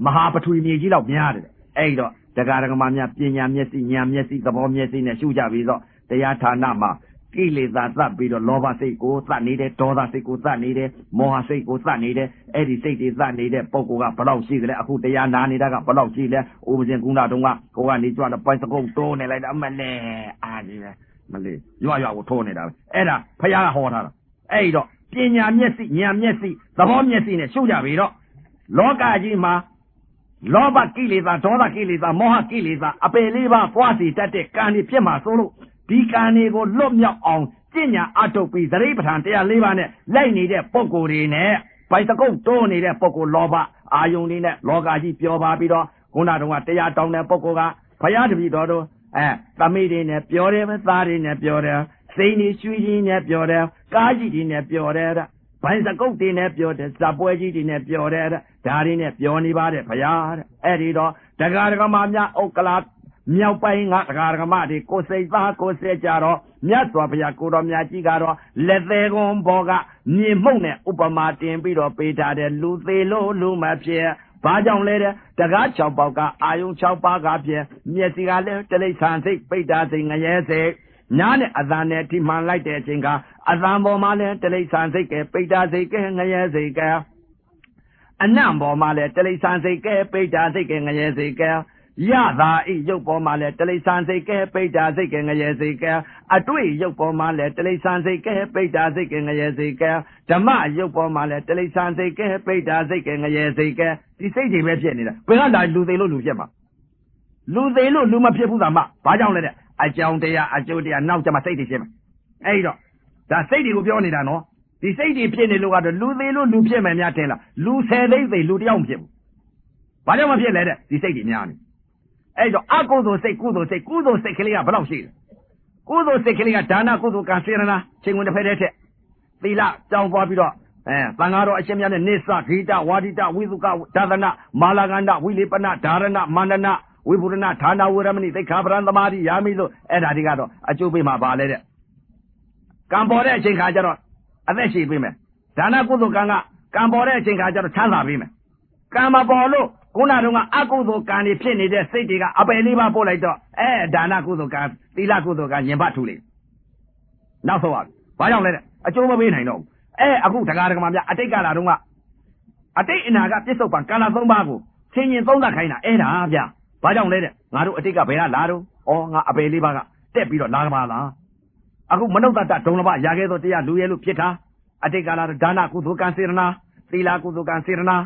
မဟာပထဝီမြေကြီးလောက်များတယ်အဲ့တော့တရားဓမ္မများပညာမျက်စိဉာဏ်မျက်စိသဘောမျက်စိနဲ့ရှုကြပြီးတော့တရားဌာနမှာကိလေသာသတ်ပြီးတော့လောဘစိတ်ကိုသတ်နေတယ်ဒေါသစိတ်ကိုသတ်နေတယ်မောဟစိတ်ကိုသတ်နေတယ်အဲ့ဒီစိတ်တွေသတ်နေတဲ့ပုဂ္ဂိုလ်ကဘယ်လောက်ရှိကြလဲအခုတရားနာနေတာကဘယ်လောက်ရှိလဲဥပဇင်ကုဏတုံးကကိုကနေကြွတော့ပိုင်စကုတ်တိုးနေလိုက်တာအမနဲ့အားကြီးပဲမလေးရွကိုထိုးနေတာပဲအဲ့ဒါဖခင်ကဟောထားတာအဲ့တော့ပညာမျက်စိဉာဏ်မျက်စိသဘောမျက်စိနဲ့ရှုကြပြီးတော့လောကကြီးမှာလောဘကိလေသာဒေါသကိလေသာမောဟကိလေသာအပယ်လေးပါးပွားစီတတ်တဲ့ကံတွေဖြစ်မှာဆိုလို့ဒီကံတွေကိုလွတ်မြောက်အောင်ကျင့်ညာအထုတ်ပြီးသတိပဋ္ဌာန်တရား၄ပါးနဲ့လိုက်နေတဲ့ပုံကိုယ်တွေနဲ့ပိုက်စကုတ်တိုးနေတဲ့ပုံကိုယ်လောဘအာယုန်လေးနဲ့လောကကြီးပျော်ပါပြီးတော့ခုနတုန်းကတရားတောင်းတဲ့ပုံကိုယ်ကဘုရားတပည့်တော်တို့သမီးတွေနဲ့ပျော်တယ်ပဲသားတွေနဲ့ပျော်တယ်စိန်ကြီးရွှေကြီးနဲ့ပျော်တယ်ကားကြီးတွေနဲ့ပျော်တယ်ဘိုင်းစကုတ်တွေနဲ့ပျော်တယ်ဇပွဲကြီးတွေနဲ့ပျော်တယ်ဒါတွေနဲ့ပျော်နေပါတယ်ဘုရားတဲ့အဲ့ဒီတော့ဒကာဒကမများဥက္ကလာမြောက်ပိုင်းကဒကာဒကမတွေကိုစိတ်သားကိုစိတ်ကြတော့မြတ်စွာဘုရားကိုတော်မြတ်ကြီးကတော့လက်သေးကွန်ဘောကမြေမှုန့်နဲ့ဥပမာတင်ပြီးတော့ပေးထားတဲ့လူသေးလို့လူမဖြစ်ဘာကြောင့်လဲတဲ့တကား6ပေါက်ကအာယုံ6ပါးကဖြစ်မျက်စိကလည်းတိရစ္ဆာန်စိတ်ပိဋ္ဌာစိတ်ငရဲစိတ်ညားနဲ့အသံနဲ့ထိမှန်လိုက်တဲ့အချိန်ကအသံပေါ်မှာလည်းတိရစ္ဆာန်စိတ်ကပိဋ္ဌာစိတ်ကငရဲစိတ်ကအနံ့ပေါ်မှာလည်းတိရစ္ဆာန်စိတ်ကပိဋ္ဌာစိတ်ကငရဲစိတ်က ရသာဤရုပ်ပေါ်မှာလဲတလိษံစိတ်ကဲပိဋ္ဌာစိတ်ကဲငရဲစိတ်ကဲအတွေ့ရုပ်ပေါ်မှာလဲတလိษံစိတ်ကဲပိဋ္ဌာစိတ်ကဲငရဲစိတ်ကဲဓမ္မရုပ်ပေါ်မှာလဲတလိษံစိတ်ကဲပိဋ္ဌာစိတ်ကဲငရဲစိတ်ကဲဒီစိတ်တွေပဲဖြစ်နေတာဘယ်ကလာလူသိလို့လူဖြစ်မှာလူသိလို့လူမဖြစ်ဘူးသာမဘာကြောင့်လဲတဲ့အကြောင်းတရားအကျိုးတရားနောက်ကျမှစိတ်တွေဖြစ်မှာအဲ့တော့ဒါစိတ်တွေကိုပြောနေတာနော်ဒီစိတ်တွေဖြစ်နေလို့ကတော့လူသိလို့လူဖြစ်မယ်များထင်လားလူ10သိန်းသိလူတယောက်မဖြစ်ဘူးဘာကြောင့်မဖြစ်လဲတဲ့ဒီစိတ်တွေများနေအဲ့တော့အကုသိုလ်စိတ်ကုသိုလ်စိတ်ကလေးကဘယ်လောက်ရှိလဲကုသိုလ်စိတ်ကလေးကဒါနကုသိုလ်ကံစေရနာချိန်ဝင်တစ်ဖက်တည်းထက်သီလကြောင်းပွားပြီးတော့သံဃာတော်အရှင်များနဲ့နိစ္စဂိတဝါဒိတဝိသုကဒါသနမာလာကန္တဝိလေပနဓာရဏမန္ဒနာဝိပုရဏဌာနဝရမဏိသိက္ခာပရံသမာဓိယာမိလို့အဲ့ဒါတွေကတော့အကျိုးပေးမှာပါလေတဲ့ကံပေါ်တဲ့အချိန်ခါကျတော့အသက်ရှိပေးမယ်ဒါနကုသိုလ်ကံကကံပေါ်တဲ့အချိန်ခါကျတော့ချမ်းသာပေးမယ်ကံမပေါ်လို့ခုနတုန်းကအကုသိုလ်ကံတွေဖြစ်နေတဲ့စိတ်တွေကအပယ်လေးပါပို့လိုက်တော့ဒါနကုသိုလ်ကံသီလကုသိုလ်ကံရင်ဘတ်ထူလိုက်နောက်ဆုံးပါဘာကြောင့်လဲတဲ့အကျိုးမပေးနိုင်တော့ဘူးအခုတရားဓမ္မများအတိတ်ကာလတုန်းကအတိတ်အနာကပြစ္ဆုတ်ပံကာလ3ပါးကိုဆင်ញင်သုံးသပ်ခိုင်းတာဒါဗျဘာကြောင့်လဲတဲ့ငါတို့အတိတ်ကဘယ်ကလာတော့ငါအပယ်လေးပါးကတက်ပြီးတော့လာပါလားအခုမနုဿတဒုံလဘရခဲ့သောတရားလူရဲလို့ဖြစ်တာအတိတ်ကာလဒါနကုသိုလ်ကံစေရနာသီလကုသိုလ်ကံစေရနာ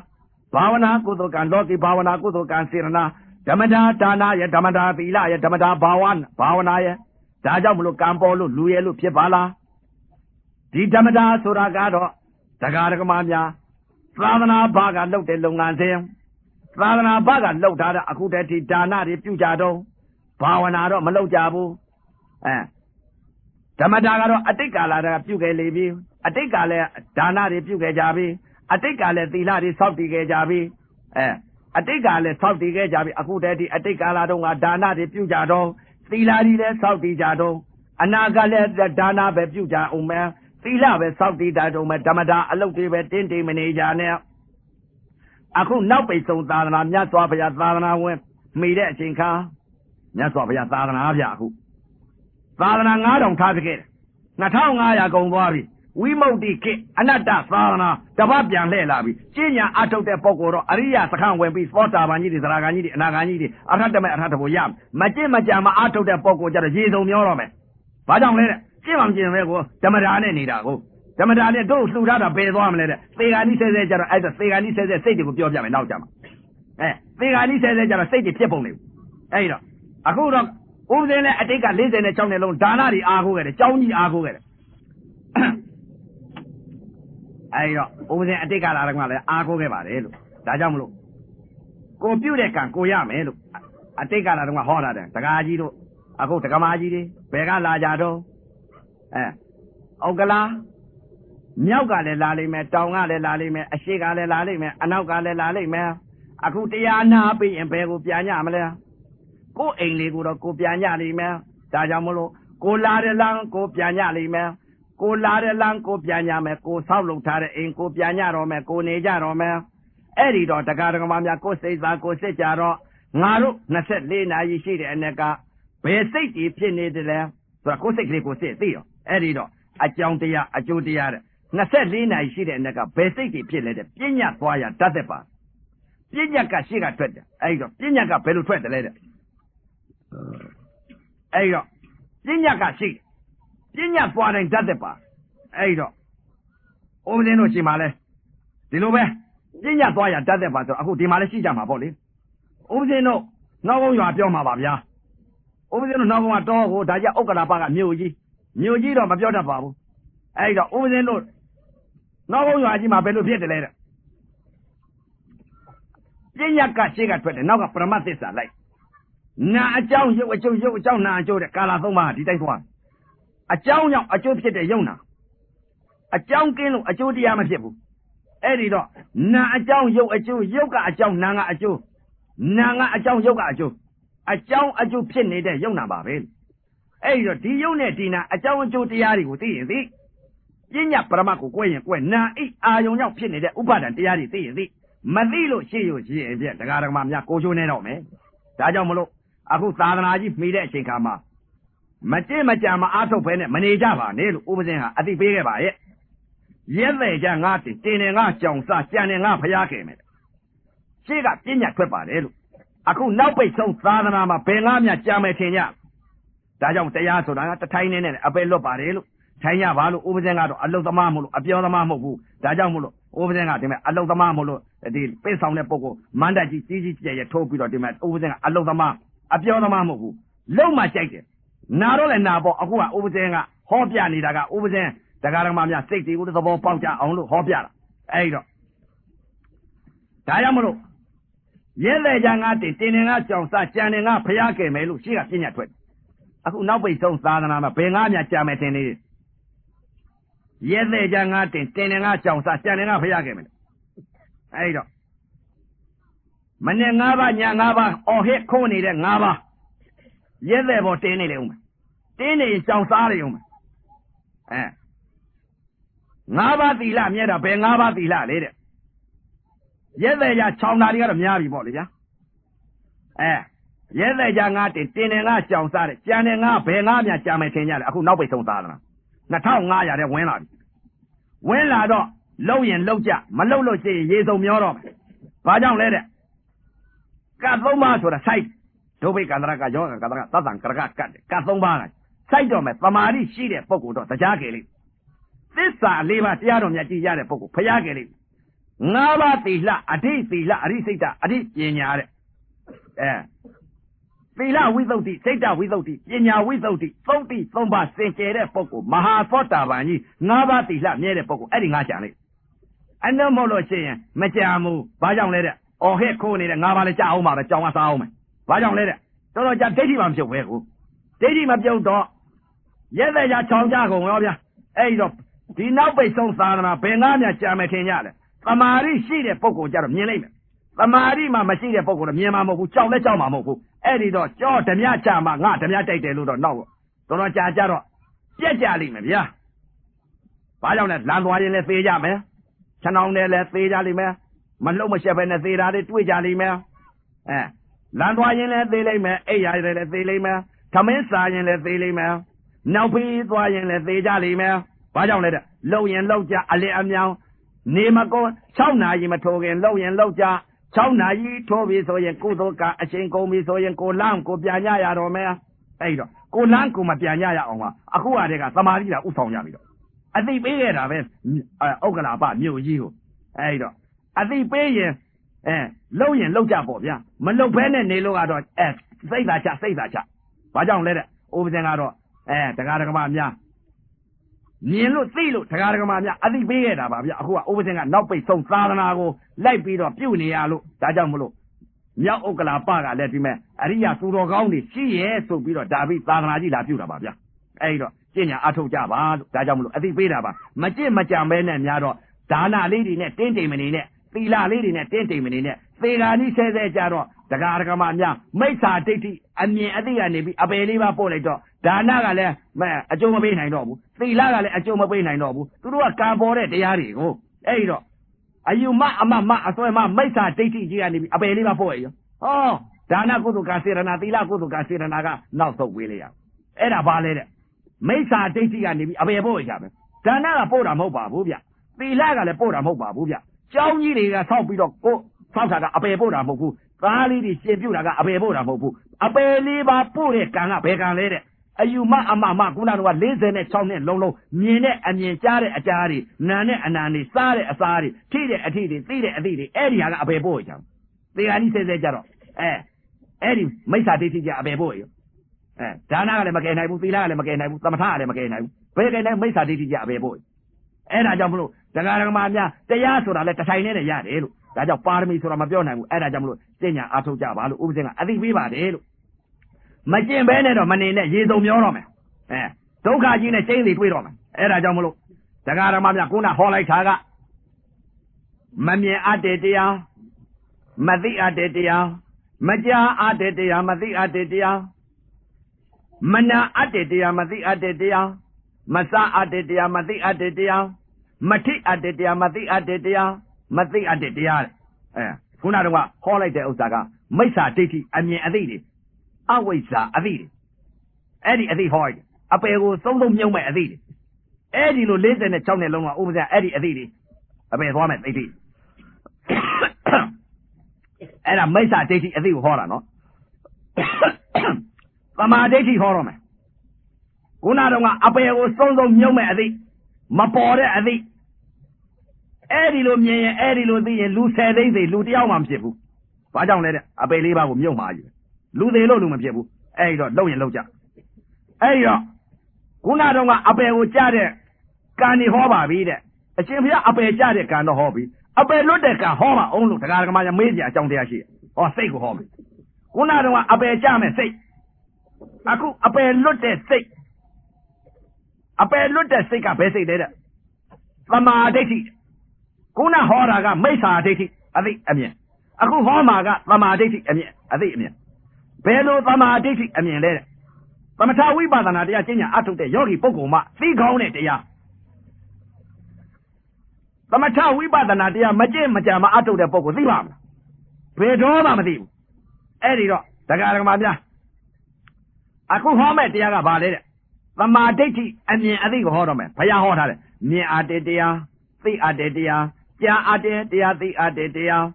ဘာဝနာကုသိုလ်ကံလောကီဘာဝနာကုသိုလ်ကံစေရနာဓမ္မတာဒါနယဓမ္မတာသီလယဓမ္မတာဘာဝနာယဒါကြောင့်မလို့ကံပေါ်လို့လူရဲလို့ဖြစ်ပါလားဒီဓမ္မတာဆိုတာကတော့တရားဓမ္မများသာသနာ့ဘာကလုပ်တဲ့လုပ်ငန်းစဉ်သာသနာ့ဘာကလုပ်ထားတဲ့အခုတည်းဒီဒါနတွေပြုကြတော့ဘာဝနာတော့မလုပ်ကြဘူးဓမ္မတာကတော့အတိတ်ကာလတည်းကပြုခဲ့လေပြီအတိတ်ကာလဒါနတွေပြုခဲ့ကြပြီအတိတ်ကာလသီလတွေစောင့်တည်ခဲ့ကြပြီအတိတ်ကာလစောင့်တည်ခဲ့ကြပြီအခုတည်းဒီအတိတ်ကာလတုန်းကဒါနတွေပြုကြတော့သီလတွေလည်းစောင့်တည်ကြတော့အနာဂတ်လည်းဒါနပဲပြုကြအောင်မယ်သီလပဲစောင့်တည်ကြတော့မယ်ဓမ္မတာအလုပ်တွေပဲတင်းတင်းမနေကြနဲ့အခုနောက်ပိတ်ဆုံးသာသနာမြတ်စွာဘုရားသာသနာဝင်မိတဲ့အချိန်ခါမြတ်စွာဘုရားသာသနာပြအခုသာသနာ9000ထားခဲ့တယ်2500ကုန်သွားပြီဝိမု ക്തി ခေအနတ္တသာသနာတပတ်ပြန်လှည့်လာပြီကျင့်ညာအထုတ်တဲ့ပုဂ္ဂိုလ်တော့အရိယာစခန်းဝင်ပြီးသောတာပန်ကြီးတွေသရဂန်ကြီးတွေအနာဂန်ကြီးတွေအထတမေအထတဖို့ရမကျင့်မကြံမအထုတ်တဲ့ပုဂ္ဂိုလ်ကြတော့ရေစုံမျောတော့မယ်ဘာကြောင့်လဲတဲ့ကျင့်မှမကျင့်ပဲကိုဓမ္မတာနဲ့နေတာကိုဓမ္မတာနဲ့တို့လှူထားတာပယ်သွားမလဲတဲ့သေဂာနိဆဲဆဲကြတော့အဲ့ဒါသေဂာနိဆဲဆဲစိတ်တွေကိုပြောပြမယ်နောက်ကြမှာသေဂာနိဆဲဆဲကြတော့စိတ်တွေဖြစ်ပုံနေဘူးအဲ့တော့အခုတော့ဥပဒေနဲ့အတိတ်က46နှစ်လုံးဒါနတွေအားကိုးခဲ့တယ်ကြောင်းကြီးအားကိုးခဲ့တယ်အဲ့တော့ဥပဒေအတိတ်ကလာတော့ကလည်းအားကိုးခဲ့ပါတယ်လို့ဒါကြောင့်မလို့ကိုပြုတ်တဲ့ကံကိုရမယ်လို့အတိတ်ကလာတော့ဟောတာတယ်တကားကြီးတို့အခုတက္ကမကြီးတွေဘယ်ကလာကြတော့ဩကလာမြောက်ကလည်းလာလိမ့်မယ်တောင်ကလည်းလာလိမ့်မယ်အရှိကလည်းလာလိမ့်မယ်အနောက်ကလည်းလာလိမ့်မယ်အခုတရားနာပြီးရင်ဘယ်ကိုပြန်ညမလဲကိုအိမ်လေးကိုတော့ကိုပြန်ညလိမ့်မယ်ဒါကြောင့်မလို့ကိုလာတဲ့လမ်းကိုပြန်ညလိမ့်မယ်ကိုလာတဲ့လမ်းကိုပြန်ညမယ်ကိုဆောက်လုပ်ထားတဲ့အိမ်ကိုပြန်ညတော့မယ်ကိုနေကြတော့မယ်အဲ့ဒီတော့တရားဓမ္မများကိုစိတ်သားကိုစစ်ကြတော့ငါတို့24နာရီရှိတဲ့အ내ကဘယ်စိတ်ကြီးဖြစ်နေတယ်လဲဆိုတာကိုစိတ်ကလေးကိုစစ်သိတော့အဲ့ဒီတော့အကြောင်းတရားအကျိုးတရားတဲ့24နာရီရှိတဲ့အ내ကဘယ်စိတ်ကြီးဖြစ်လဲတဲ့ပညာသွားရတတ်တဲ့ပါပညာကရှိကထွက်တယ်အဲ့ဒီတော့ပညာကဘယ်လိုထွက်တယ်လဲတဲ့အဲ့တော့ပညာကရှိပညာပွားတိုင်းတတ်တဲ့ပါအဲ့တော့ဥပဒေတို့ရှိမှလဲဒီလိုပဲပညာသွားရတတ်တဲ့ပါဆိုအခုဒီမှာလဲရှိကြမှာပေါ့လေဥပဒေတို့နောက်ကုန်းရွာပြောမှာပါဗျာဥပဒေတို့နောက်ကုန်းကတော့ဟိုဒါကြဥက္ကလာပကမြို့ကြီးတော့မပြောတတ်ပါဘူးအဲ့တော့ဥပဒေတို့နောက်ကုန်းရွာကြီးမှာဘယ်လိုဖြစ်တယ်လဲတဲ့ပညာကရှိကထွက်တယ်နောက်ကပရမတ်သစ္စာလိုက်နာအကြောင်းရုပ်အကျိုးရုပ်အကြောင်းနာအကျိုးတဲ့ကာလ3ပါးဒီတိုင်းသွားအကြောင်းကြောင့်အကျိုးဖြစ်တဲ့ယုံနာအကြောင်းကင်းလို့အကျိုးတရားမဖြစ်ဘူးအဲ့ဒီတော့နာအကြောင်းရုပ်အကျိုးရုပ်ကအကြောင်းနာကအကျိုးနာကအကြောင်းရုပ်ကအကျိုးအကြောင်းအကျိုးဖြစ်နေတဲ့ယုံနာပါပဲအဲ့ဒီတော့ဒီယုံနဲ့ဒီနာအကြောင်းအကျိုးတရားတွေကိုသိရင်သိပညာပရမတ်ကိုကွဲရင်ကွဲနာအိအာယုံကြောင့်ဖြစ်နေတဲ့ဥပါဒံတရားတွေသိရင်သိမသိလို့ရှိရရှိရင်ပြတရားဓမ္မများကိုချိုးနေတော့မယ်ဒါကြောင့်မလို့အခုသာသနာကြီးမိတဲ့အချိန်ခါမှာမကြင့်မကြံမအားထုတ်ဖဲနဲ့မနေကြပါနဲ့လို့ဥပဇင်းဟာအသိပေးခဲ့ပါရဲ့ရဲတဲ့ကြငါတင်နေငါကြောင်စကြံနေငါဖျားခဲ့မယ်ရှေ့ကပညာထွက်ပါတယ်လို့ အခုနောက်ပိတ်ဆုံးသာသနာမှာဘယ်ငါမြကြာမယ်ထင်ကြဒါကြောင့်တရားဆိုတာကတထိုင်းနဲ့အပယ်လွတ်ပါတယ်လို့ထိုင်းရပါလို့ဥပဇင်းကတော့အလုသမားမို့လို့အပြောသမားမဟုတ်ဘူးဒါကြောင့်မို့လို့ဥပဇင်းကဒီမဲ့အလုသမားမို့လို့ဒီပိတ်ဆောင်တဲ့ပုဂ္ဂိုလ်မန္တကြီးကြီးကြီးကျယ်ကျယ်ထိုးပြီးတော့ဒီမဲ့ဥပဇင်းကအလုသမားအပြောသမားမဟုတ်ဘူးလုံမှကြိုက်တယ်နာတော့လည်းနာပေါ့အခုကဥပဇင်းကဟောပြနေတာကဥပဇင်းတရားဓမ္မများစိတ်တွေကိုသဘောပေါက်ကြအောင်လို့ဟောပြတာအဲ့တော့ဒါကြောင့်မလို့ရဲတဲ့ကြငါတင်တင်ငါကြောင်စကြံနေငါဖျားခဲ့မယ်လို့ရှိကပြညာထွက်အခုနောက်ပိတ်ဆုံးသာသနာမှာဘယ်ငါမြကြာမယ်တင်နေရဲတဲ့ကြငါတင်တင်ငါကြောင်စကြံနေငါဖျားခဲ့မယ်အဲ့တော့မနေ့၅ပါးည၅ပါးအော်ဟစ်ခိုးနေတဲ့၅ပါးရဲတဲ့ပေါ်တင်းနေလေဦးမယ်တင်းနေကြောင်စားနေဦးမယ်၅ပါးသီလမြဲတာဘယ်၅ပါးသီလလေတဲ့ရဲတဲ့ကြ6နာရီကတော့များပြီပေါ့လေဗျာရဲတဲ့ကြငါတင်နေငါကြောင်စားတယ်ကြံနေငါဘယ်ငါမြကြာမယ်ထင်ကြတယ်အခုနောက်ပိတ်ဆုံးသားသလား2500တဲ့ဝင်လာပြီဝင်လာတော့လုံရင်လုံကြမလုံလို့ရှိရင်ရေစုံမျောတော့မယ်ဘာကြောင့်လဲတဲ့ကတ်3ပါးဆိုတာစိုက်ဒုဗိကန္တရကယောဂကန္တရသတ္တံကရကကတ်ကတ်3ပါးကစိုက်တော့မယ်သမာဓိရှိတဲ့ပုဂ္ဂိုလ်တော့တရားကြလေသစ္စာ၄ပါးတရားတော်မြတ်ကြည်ရတဲ့ပုဂ္ဂိုလ်ဖျားကြလေ၅ပါးသီလအဋိသီလအဋိစိတ်တအဋိပညာတဲ့သီလဝိသုဒ္ဓိစိတ်တဝိသုဒ္ဓိပညာဝိသုဒ္ဓိသုံးတိ3ပါးစင်ကြယ်တဲ့ပုဂ္ဂိုလ်မဟာသောတာပန်ကြီး၅ပါးသီလမြဲတဲ့ပုဂ္ဂိုလ်အဲ့ဒီငါကြံလေအနှမဟုတ်လို့ရှိရင်မကြံဘူးဘာကြောင့်လဲတဲ့အော်ဟဲ့ခိုးနေတဲ့၅ပါးလည်းကြအောင်ပါပဲကြောင်ကစားအောင်မယ်ဘာကြောင့်လဲတဲ့တော်တော်ကြာဒိဋ္ဌိမှမပြုတ်ပဲကိုဒိဋ္ဌိမပြုတ်တော့ရဲတဲ့ကြချောင်းကြကုန်ရောဗျာအဲ့ဒီတော့ဒီနောက်ပိတ်ဆုံးသာသနာဘယ်ငါမြကြာမယ်ထင်ကြလဲသမာဓိရှိတဲ့ပုဂ္ဂိုလ်ကြတော့မြင်လိုက်မယ်သမာဓိမှမရှိတဲ့ပုဂ္ဂိုလ်တော့မြင်မှာမဟုတ်ဘူးကြောက်လဲကြောက်မှာမဟုတ်ဘူးအဲ့ဒီတော့ကြောဓမြချမှာငါဓမြတိုက်တယ်လို့တော့နောက်တော်တော်ကြာကြတော့ပြက်ကြလိမ့်မယ်ဗျာဘာကြောင့်လဲလမ်းသွားရင်လည်းသေးကြမယ်ခြံအောင်နဲ့လည်းသေးကြလိမ့်မယ်မလှုပ်မရှက်ပဲနဲ့သေးတာတွေတွေ့ကြလိမ့်မယ်လမ်းသွားရင်လည်းသေးလိမ့်မယ်အိပ်ရလည်းသေးလိမ့်မယ်ခမင်းစားရင်လည်းသေးလိမ့်မယ်နောက်ဖေးသွားရင်လည်းသေးကြလိမ့်မယ်ဘာကြောင့်လဲတဲ့လှုပ်ရင်လှုပ်ကြအလင်းအမြောင်နေမကော6နာရီမထိုးခင်လှုပ်ရင်လှုပ်ကြ6နာရီထိုးပြီဆိုရင်ကုသိုလ်ကအချိန်ကုန်ပြီဆိုရင်ကိုလမ်းကိုပြန်ညရတော့မယ်အဲ့တော့ကိုလမ်းကိုမပြန်ညရအောင်ပါအခုဟာတွေကသမာဓိကဥဆောင်ရပြီတော့အသိပေးခဲ့တာပဲဥက္ကလာပမြို့ကြီးကိုအဲ့တော့အသိပေးရင်လှုပ်ရင်လှုပ်ကြပေါ့ဗျာမလှုပ်ဘဲနဲ့နေလို့ကတော့စိတ်သာချဘာကြောင့်လဲတဲ့ဥပဇင်ကတော့တရားဓမ္မများမြင်လို့သိလို့တရားဓမ္မများအသိပေးခဲ့တာပါဗျာအခုကဥပဇင်ကနောက်ပိတ်ဆုံးသာသနာကိုလိုက်ပြီးတော့ပြုတ်နေရလို့ဒါကြောင့်မလို့မြောက်ဥက္ကလာပကလည်းဒီမဲ့အရိယသူတော်ကောင်းတွေရှိရဲ့ဆိုပြီးတော့ဒါပြီးသာသနာကြီးလာပြုတ်တာပါဗျာအဲ့တော့ကျင့်ညာအထုတ်ကြပါလို့ဒါကြောင့်မလို့အသိပေးတာပါမကျင့်မကြံပဲနဲ့များတော့ဒါနလေးတွေနဲ့တင်းတိမ်မနေနဲ့သီလလေးတွေနဲ့တင်းတိမ်မနေနဲ့သေဃာနီးဆဲဆဲကြတော့တရားဓမ္မများမိစ္ဆာဒိဋ္ဌိအမြင်အသိကနေပြီးအပယ်လေးပါပို့လိုက်တော့ဒါနကလည်းအကျိုးမပေးနိုင်တော့ဘူးသီလကလည်းအကျိုးမပေးနိုင်တော့ဘူးသူတို့ကကံပေါ်တဲ့တရားတွေကိုအဲ့တော့အယူမအမအစွဲမမိစ္ဆာဒိဋ္ဌိကြီးကနေပြီးအပယ်လေးပါပို့ရရောဟောဒါနကုသိုလ်ကစေရနာသီလကုသိုလ်ကစေရနာကနောက်ဆုတ်ဝေးလိုက်ရအဲ့ဒါဘာလဲတဲ့မိစ္ဆာဒိဋ္ဌိကနေပြီးအပယ်ပို့ရပဲဒါနကပို့တာမဟုတ်ပါဘူးဗျသီလကလည်းပို့တာမဟုတ်ပါဘူးဗျကျောင်းကြီးတွေကဆောက်ပြီးတော့ကိုဆောက်တာကအပယ်ပို့တာမဟုတ်ဘူးသားလေးတွေရှင်ပြုတ်တာကအပယ်ပို့တာမဟုတ်ဘူးအပယ်လေးပါပို့တဲ့ကံကဘယ်ကံလဲတဲ့အယူမအမခုနက46နှစ်လုံးမြင်တဲ့အမြင်ကြားတဲ့အကြားတွေနာတဲ့အနာတွေစားတဲ့အစားတွေထိတဲ့အထိတွေသိတဲ့အသိတွေအဲ့ဒီဟာကအပယ်ပို့ရအောင်သေဃာကြီးဆဲဆဲကြတော့အဲ့ဒီမိစ္ဆာဒိဋ္ဌိကြအပယ်ပို့ရဒါနကလည်းမကယ်နိုင်ဘူးသီလကလည်းမကယ်နိုင်ဘူးသမထကလည်းမကယ်နိုင်ဘူးဘယ်ကယ်နိုင်မိစ္ဆာဒိဋ္ဌိကြအပယ်ပို့အဲ့ဒါကြောင့်မလို့တရားဓမ္မများတရားဆိုတာလည်းတစ်ထိုင်နဲ့ရတယ်လို့ဒါကြောင့်ပါရမီဆိုတာမပြောနိုင်ဘူးအဲ့ဒါကြောင့်မလို့ကျင့်ညာအားထုတ်ကြပါလို့ဥပဇင်ကအသိပေးပါတယ်လို့မကျင့်ဘဲနဲ့တော့မနေနဲ့ရေစုံမျောတော့မယ်ဒုက္ခကြီးနဲ့ကျိန်းစီတွေ့တော့မယ်အဲ့ဒါကြောင့်မလို့တရားဓမ္မများခုနဟောလိုက်တာကမမြင်အပ်တဲ့တရားမသိအပ်တဲ့တရားမကြားအပ်တဲ့တရားမသိအပ်တဲ့တရားမနာအပ်တဲ့တရားမသိအပ်တဲ့တရားမစားအပ်တဲ့တရားမသိအပ်တဲ့တရားမထိအပ်တဲ့တရားမသိအပ်တဲ့တရားမသိအပ်တဲ့တရားခုနကတော့ဟောလိုက်တဲ့ဥစ္စာကမိစ္ဆာဒိဋ္ဌိအမြင်အသိတွေအဝိဇ္ဇာအသိတွေအဲ့ဒီအသိဟောလိုက်အပယ်ကိုသုံးမြုံမဲ့အသိတွေအဲ့ဒီလို46နှစ်လုံးကဥပဇာအဲ့ဒီအသိတွေအပယ်သွားမဲ့သိသိ အဲ့ဒါမိစ္ဆာဒိဋ္ဌိအသိကိုဟောတာနော်သမာဓိဋ္ဌိဟောတော့မယ်ခုနတော့ကအပေကိုစုံစုံမြုံမဲ့အသိမပေါ်တဲ့အသိအဲ့ဒီလိုမြင်ရင်အဲ့ဒီလိုသိရင်လူ10သိန်းစီလူတယောက်မှမဖြစ်ဘူးဘာကြောင့်လဲတဲ့အပေလေးပါးကိုမြုံမှာယူလူသေးလို့လူမဖြစ်ဘူးအဲ့ဒီတော့လုံရင်လုံကြအဲ့ဒီတော့ခုနတော့ကအပေကိုကြားတဲ့ကံนี่ဟောပါပြီတဲ့အရှင်ဘုရားအပေကြားတဲ့ကံတော့ဟောပြီအပေလွတ်တဲ့ကံဟောပါအောင်လို့တရားဓမ္မရမေးကြအကြောင်းတရားရှိဟောစိတ်ကိုဟောမယ်ခုနတော့ကအပေကြားမဲ့စိတ်အခုအပေလွတ်တဲ့စိတ်အပေလွတ်တဲ့စိတ်ကဘယ်စိတ်လဲတဲ့သမာဓိဋ္ဌိခုနဟောတာကမိစ္ဆာဒိဋ္ဌိအသိအမြင်အခုဟောမှာကသမာဓိဋ္ဌိအမြင်အသိအမြင်ဘယ်လိုသမာဓိဋ္ဌိအမြင်လဲတဲ့သမထဝိပဿနာတရားကျင့်ကြံအထုတ်တဲ့ယောဂီပုဂ္ဂိုလ်မှသိကောင်းတဲ့တရားသမထဝိပဿနာတရားမကျင့်မကြံမအထုတ်တဲ့ပုဂ္ဂိုလ်သိပါမလားဘယ်တော့မှမသိဘူးအဲ့ဒီတော့တရားဓမ္မများအခုဟောမဲ့တရားကဘာလဲတဲ့သမာဓိဋ္ဌိအမြင်အသိကိုဟောတော့မယ်ဘုရားဟောထားတယ်မြင်အပ်တဲ့တရားသိအပ်တဲ့တရားကြားအပ်တဲ့တရားသိအပ်တဲ့တရား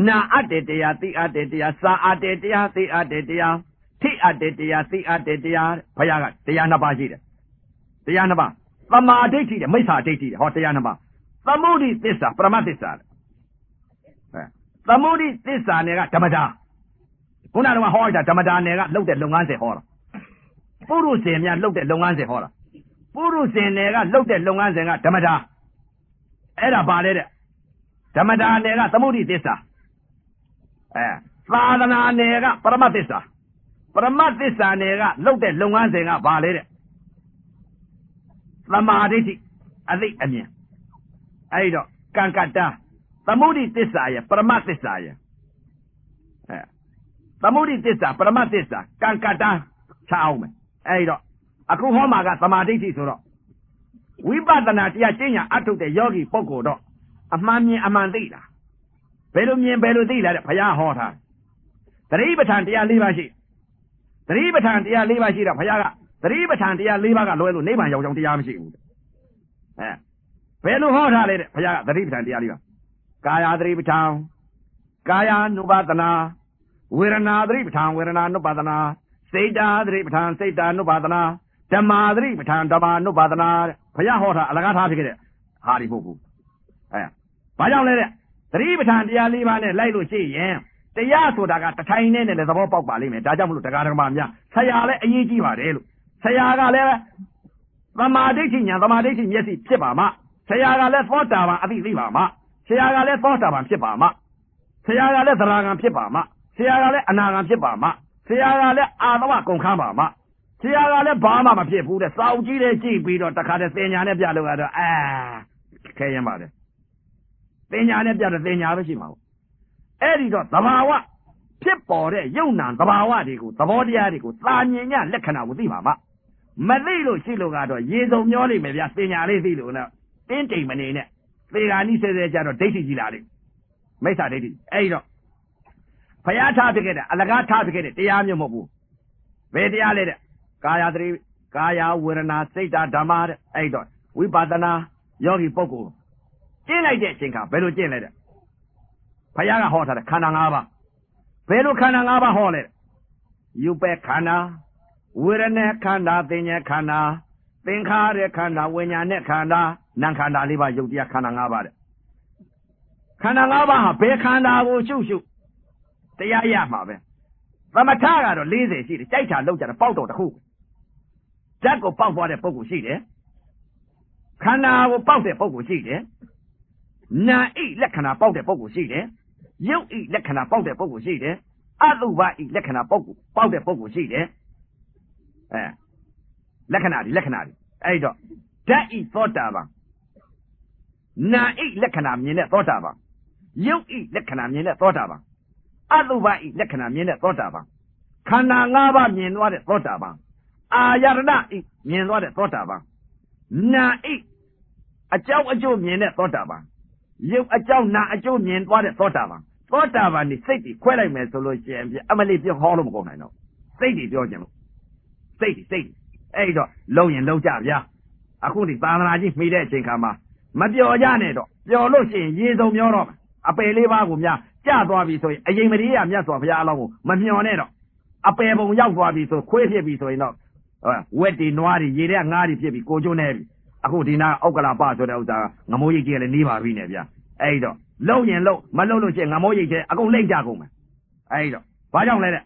နာအပ်တဲ့တရားသိအပ်တဲ့တရားစာအပ်တဲ့တရားသိအပ်တဲ့တရားထိအပ်တဲ့တရားသိအပ်တဲ့တရားဘုရားကတရားနှစ်ပါးရှိတယ်တရားနှစ်ပါးသမာဓိဋ္ဌိတဲ့မိစ္ဆာဒိဋ္ဌိတဲ့ဟောတရားနှစ်ပါးသမုဒိသစ္စာပရမသစ္စာသမုဒိသစ္စာနယ်ကဓမ္မတာခုနကဟောတာဓမ္မတာနယ်ကလှုပ်တဲ့လုပ်ငန်းစဉ်ဟောတာပုရုဇဉ်များလှုပ်တဲ့လုပ်ငန်းစဉ်ဟောတာပုရုဇဉ်နယ်ကလှုပ်တဲ့လုပ်ငန်းစဉ်ကဓမ္မတာအဲ့ဒါပါလေတဲ့ဓမ္မတာနယ်ကသမုဒိသစ္စာသာသနာနယ်ကပရမသစ္စာပရမသစ္စာနယ်ကလှုပ်တဲ့လုပ်ငန်းစဉ်ကဘာလဲတဲ့သမာဓိဋ္ဌိအသိအမြင်အဲ့တော့ကံကတ္တသမုဒိသစ္စာရဲ့ပရမသစ္စာရဲ့သမုဒိသစ္စာပရမသစ္စာကံကတ္တချအောင်မယ်အဲ့တော့အခုဟောမှာကသမာဓိဋ္ဌိဆိုတော့ဝိပဿနာတရားကျင့်ညာအထုတ်တဲ့ယောဂီပုဂ္ဂိုလ်တော့အမှန်မြင်အမှန်သိတာဘယ်လိုမြင်ဘယ်လိုသိလာတဲ့ဘုရားဟောထားသတိပဋ္ဌာန်တရား၄ပါးရှိသတိပဋ္ဌာန်တရား၄ပါးရှိတော့ဘုရားကသတိပဋ္ဌာန်တရား၄ပါးကလွဲလို့နိဗ္ဗာန်ရောက်ကြောင်းတရားမရှိဘူးဘယ်လိုဟောထားလဲတဲ့ဘုရားကသတိပဋ္ဌာန်တရား၄ပါးကာယသတိပဋ္ဌာန်ကာယ ानु ပါဒနာဝေဒနာသတိပဋ္ဌာန်ဝေဒနာ ानु ပါဒနာစိတ်ဓာသတိပဋ္ဌာန်စိတ်ဓာ ानु ပါဒနာဓမ္မာသတိပဋ္ဌာန်ဓမ္မာ ानु ပါဒနာဘုရားဟောတာအလကားထားဖြစ်ခဲ့တဲ့ဟာဒီမဟုတ်ဘူးဘာကြောင့်လဲတဲ့သတိပဋ္ဌာန်တရား၄ပါးနဲ့လိုက်လို့ရှိရင်တရားဆိုတာကတထိုင်နဲ့လည်းသဘောပေါက်ပါလိမ့်မယ်ဒါကြောင့်မလို့တရားဓမ္မများဆရာလည်းအရေးကြီးပါတယ်လို့ဆရာကလည်းသမာဓိဋ္ဌိညာသမာဓိဋ္ဌိမျက်စိဖြစ်ပါမှဆရာကလည်းသောတာပန်အသိသိပါမှဆရာကလည်းသောတာပန်ဖြစ်ပါမှဆရာကလည်းသရဂံဖြစ်ပါမှဆရာကလည်းအနာဂံဖြစ်ပါမှဆရာကလည်းအာသဝကုန်ခန်းပါမှဆရာကလည်းဘာမှမဖြစ်ဘူးတဲ့စောင့်ကြည့်တဲ့ကြည့်ပြီးတော့တခါတည်းသင်ညာနဲ့ပြလို့ရတော့ခဲရင်ပါတယ်သင်ညာနဲ့ပြတော့သင်ညာပဲရှိမှာပေါ့အဲ့ဒီတော့သဘာဝဖြစ်ပေါ်တဲ့ယုံနာသဘာဝတွေကိုသဘောတရားတွေကိုသာမြင်ညလက္ခဏာကိုသိပါမှမသိလို့ရှိလို့ကတော့ရေစုံမျောလိမ့်မယ်ဗျသင်ညာလေးသိလို့နော်တင်းတိမ်မနေနဲ့သေဂာနိဆဲဆဲကြတော့ဒိဋ္ဌိကြီးလာလိမ့်မိစ္ဆာဒိဋ္ဌိအဲ့ဒီတော့ဘုရားထားပြခဲ့တဲ့အလကားထားပြခဲ့တဲ့တရားမျိုးမဟုတ်ဘူးဘယ်တရားလဲတဲ့ကာယသတိကာယဝေဒနာစိတ်ဓာဓမ္မတဲ့အဲ့တော့ဝိပဿနာယောဂီပုဂ္ဂိုလ်ကျင့်လိုက်တဲ့အချိန်ခါဘယ်လိုကျင့်လဲတဲ့ဘုရားကဟောထားတဲ့ခန္ဓာ၅ပါးဘယ်လိုခန္ဓာ၅ပါးဟောလဲယူပဲခန္ဓာဝေဒနာခန္ဓာသင်ညာခန္ဓာသင်္ခါရခန္ဓာဝိညာဉ်နဲ့ခန္ဓာနာမ်ခန္ဓာ၄ပါးယုတ်တရားခန္ဓာ၅ပါးတဲ့ခန္ဓာ၅ပါးဟာဘယ်ခန္ဓာကိုရှုတရားရမှာပဲသမထကတော့40ရှိတယ်ကြိုက်တာလောက်ကြတယ်ပေါက်တော်တစ်ခုဓာတ်ကိုပေါက်သွားတဲ့ပုဂ္ဂိုလ်ရှိတယ်ခန္ဓာကိုပေါက်တဲ့ပုဂ္ဂိုလ်ရှိတယ်နာဣလက္ခဏာပေါက်တဲ့ပုဂ္ဂိုလ်ရှိတယ်ရုပ်ဣလက္ခဏာပေါက်တဲ့ပုဂ္ဂိုလ်ရှိတယ်အတုပဣလက္ခဏာပေါက်တဲ့ပုဂ္ဂိုလ်ရှိတယ်လက္ခဏာဒီအဲ့တော့ဓာတ်ဣသောတာပန်နာဣလက္ခဏာမြင်တဲ့သောတာပန်ရုပ်ဣလက္ခဏာမြင်တဲ့သောတာပန်အတုပဣလက္ခဏာမြင်တဲ့သောတာပန်ခန္ဓာ၅ပါးမြင်သွားတဲ့သောတာပန်အာယတနာဣမြင်သွားတဲ့သောတာပန်နာဣအကြောင်းအကျိုးမြင်တဲ့သောတာပန်ရုပ်အကြောင်းနာအကျိုးမြင်သွားတဲ့သောတာပန်သောတာပန်นี่စိတ်တွေခွဲလိုက်မယ်ဆိုလို့ရှိရင်အမလေးပြောဟောလို့မကုန်နိုင်တော့စိတ်တွေပြောခြင်းလို့စိတ်အဲ့တော့လုံရင်လုံကြဗျာအခုဒီသာသနာကြီးမိတဲ့အချိန်ခါမှာမပျော်ကြနဲ့တော့ပျော်လို့ရှိရင်ရေစုံမျောတော့အပယ်လေးပါးကိုများ ကြာသွားပြီဆိုရင်အရင်မလေးရမြတ်စွာဘုရားအလောင်းကိုမမျှော်နဲ့တော့အပယ်ပုံရောက်သွားပြီဆိုခွေးဖြစ်ပြီဆိုရင်တော့ဝက်တွေနွားတွေရေထဲငါးတွေဖြစ်ပြီကိုကျိုးနေပြီအခုဒီနာဥက္ကလာပဆိုတဲ့ဥစ္စာငမိုးရိတ်ကြီးလည်းနေပါပြီနဲ့ဗျာအဲ့တော့လုံရင်လုံမလုံလို့ရှိရင်ငမိုးရိတ်ကြီးအကုန်လိမ့်ကြကုန်မယ်အဲ့တော့ဘာကြောင့်လဲတဲ့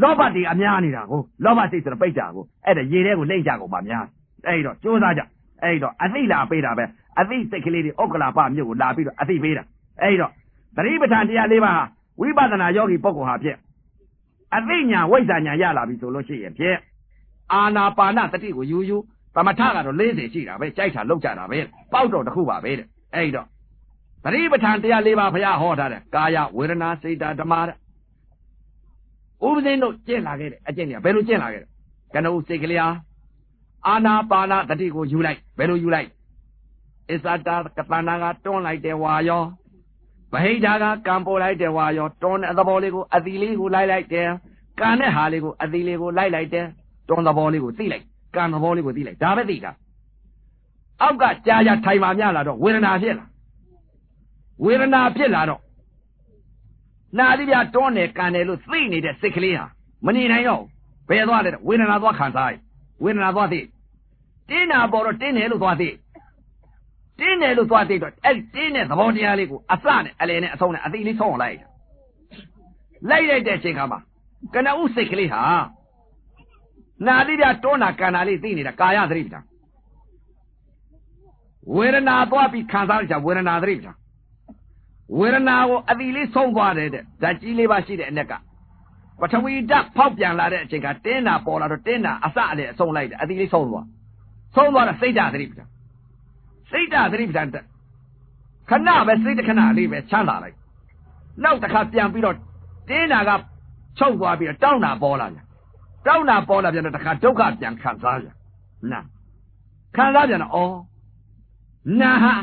လောဘတွေအများနေတာကိုလောဘစိတ်ဆိုတော့ပိတ်ကြကိုအဲ့ဒါရေထဲကိုလိမ့်ကြကုန်ပါများအဲ့တော့ကြိုးစားကြအဲ့တော့အသိလာပေးတာပဲအသိစိတ်ကလေးတွေဥက္ကလာပမြို့ကိုလာပြီးတော့အသိပေးတာအဲ့တော့သတိပဋ္ဌာန်တရား၄ပါးဟာဝိပဿနာယောဂီပုဂ္ဂိုလ်ဟာဖြစ်အသိဉာဏ်ဝိဇ္ဇာဉာဏ်ရလာပြီဆိုလို့ရှိရင်ဖြစ်အာနာပါနတတိကိုယူယူသမထကတော့40ရှိတာပဲကြိုက်တာလောက်ကြတာပဲပေါက်တော့တစ်ခုပါပဲတဲ့အဲ့တော့သတိပဋ္ဌာန်တရား၄ပါးဘုရားဟောထားတယ်ကာယဝေဒနာစိတ်ဓမ္မတဲ့ဥပဇင်းတို့ကျင့်လာခဲ့တဲ့အကျင့်တွေကဘယ်လိုကျင့်လာခဲ့လဲကနဦးစိတ်ကလေးဟာအာနာပါနတတိကိုယူလိုက်ဘယ်လိုယူလိုက်အစ္ဆတာကတနာကတွန်းလိုက်တယ်ဝါရောဗဟိတာကကံပေါ်လိုက်တယ်ဝါရောတွန်းတဲ့သဘောလေးကိုအသီလေးကိုလိုက်လိုက်တယ်ကံတဲ့ဟာလေးကိုအသီလေးကိုလိုက်လိုက်တယ်တွန်းသဘောလေးကိုသိလိုက်ကံသဘောလေးကိုသိလိုက်ဒါပဲသိတာအောက်ကကြာကြာထိုင်မှများလာတော့ဝေဒနာဖြစ်လာဝေဒနာဖြစ်လာတော့နာတိပြတွန်းတယ်ကံတယ်လို့သိနေတဲ့စိတ်ကလေးဟာမနေနိုင်တော့ဘယ်သွားလဲဝေဒနာသွားခံစားရဝေဒနာသွားသိတင်းနာပေါ်တော့တင်းတယ်လို့သွားသိတင်းတယ်လို့သွားသိတော့အဲ့တင်းတဲ့သဘောတရားလေးကိုအစနဲ့အလယ်နဲ့အဆုံးနဲ့အသိလေးဆုံးအောင်လိုက်တဲ့အချိန်ခါမှာကနဦးစိတ်ကလေးဟာနာတိပြတွန်းတာကံတာလေးသိနေတာကာယသတိပဋ္ဌာန်ဝေဒနာသွားပြီးခံစားရကြဝေဒနာသတိပဋ္ဌာန်ဝေဒနာကိုအတိလေးဆုံးသွားတယ်တဲ့ဓာတ်ကြီးလေးပါရှိတဲ့အ ਨੇ ကပထဝီဓာတ်ဖောက်ပြန်လာတဲ့အချိန်ကတင်းတာပေါ်လာတော့တင်းတာအစအလေအဆုံးလိုက်တယ်အတိလေးဆုံးသွားတော့စိတ်ဓာတ်သတိပဋ္ဌာန်စိတ်ဓာတ်သတိပဋ္ဌာန်ခဏပဲစိတ်တစ်ခဏလေးပဲချမ်းသာလိုက်နောက်တစ်ခါပြန်ပြီးတော့တင်းတာကချုပ်သွားပြီးတော့တောင်းတာပေါ်လာတယ်တောင်းတာပေါ်လာပြန်တော့တစ်ခါဒုက္ခပြန်ခံစားပြန်နာခံစားပြန်တော့နာဟာ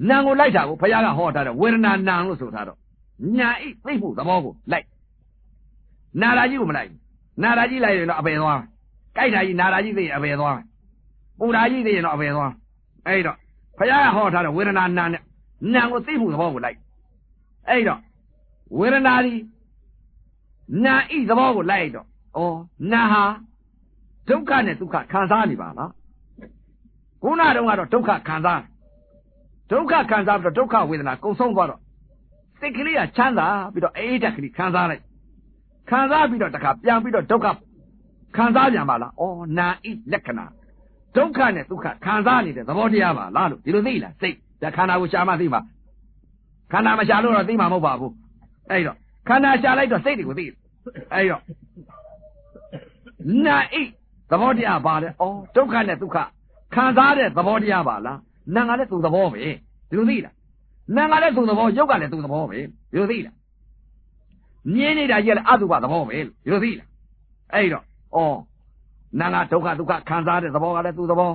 နာကိုလိုက်တာကိုဘုရားကဟောထားတယ်ဝေဒနာနာလို့ဆိုထားတော့ညာဣသိမှုသဘောကိုလိုက်နာရာကြီးကိုမလိုက်နာရာကြီးလိုက်ရင်တော့အပယ်သွားကြိုက်တာကြီးနာရာကြီးသိရင်အပယ်သွားပူရာကြီးသိရင်တော့အပယ်သွားအဲ့တော့ဘုရားကဟောထားတယ်ဝေဒနာနာနဲ့နာကိုသိမှုသဘောကိုလိုက်အဲ့တော့ဝေဒနာဒီနာဣသဘောကိုလိုက်တော့နာဟာဒုက္ခနဲ့ဒုက္ခခံစားနေပါလားခုနတုန်းကတော့ဒုက္ခခံစားပြီးတော့ဒုက္ခဝေဒနာကုန်ဆုံးသွားတော့စိတ်ကလေးကချမ်းသာပြီးတော့အေးဓာတ်ကလေးခံစားလိုက်ခံစားပြီးတော့တခါပြန်ပြီးတော့ဒုက္ခခံစားပြန်ပါလားနာဣလက္ခဏာဒုက္ခနဲ့ဒုက္ခခံစားနေတဲ့သဘောတရားပါလားလို့ဒီလိုသိလားစိတ်ဒါခန္ဓာကိုရှာမှသိမှာခန္ဓာမရှာလို့တော့သိမှာမဟုတ်ပါဘူးအဲ့တော့ခန္ဓာရှာလိုက်တော့စိတ်တွေကိုသိအဲ့တော့နာဣသဘောတရားပါလေဒုက္ခနဲ့ဒုက္ခခံစားတဲ့သဘောတရားပါလားနာကလည်းသူ့သဘောပဲဒီလိုသိလားနာကလည်းသူ့သဘောရုပ်ကလည်းသူ့သဘောပဲဒီလိုသိလားမြင်နေတာကြီးလည်းအတုပသဘောပဲဒီလိုသိလားအဲ့တော့နာကဒုက္ခဒုက္ခခံစားတဲ့သဘောကလည်းသူ့သဘော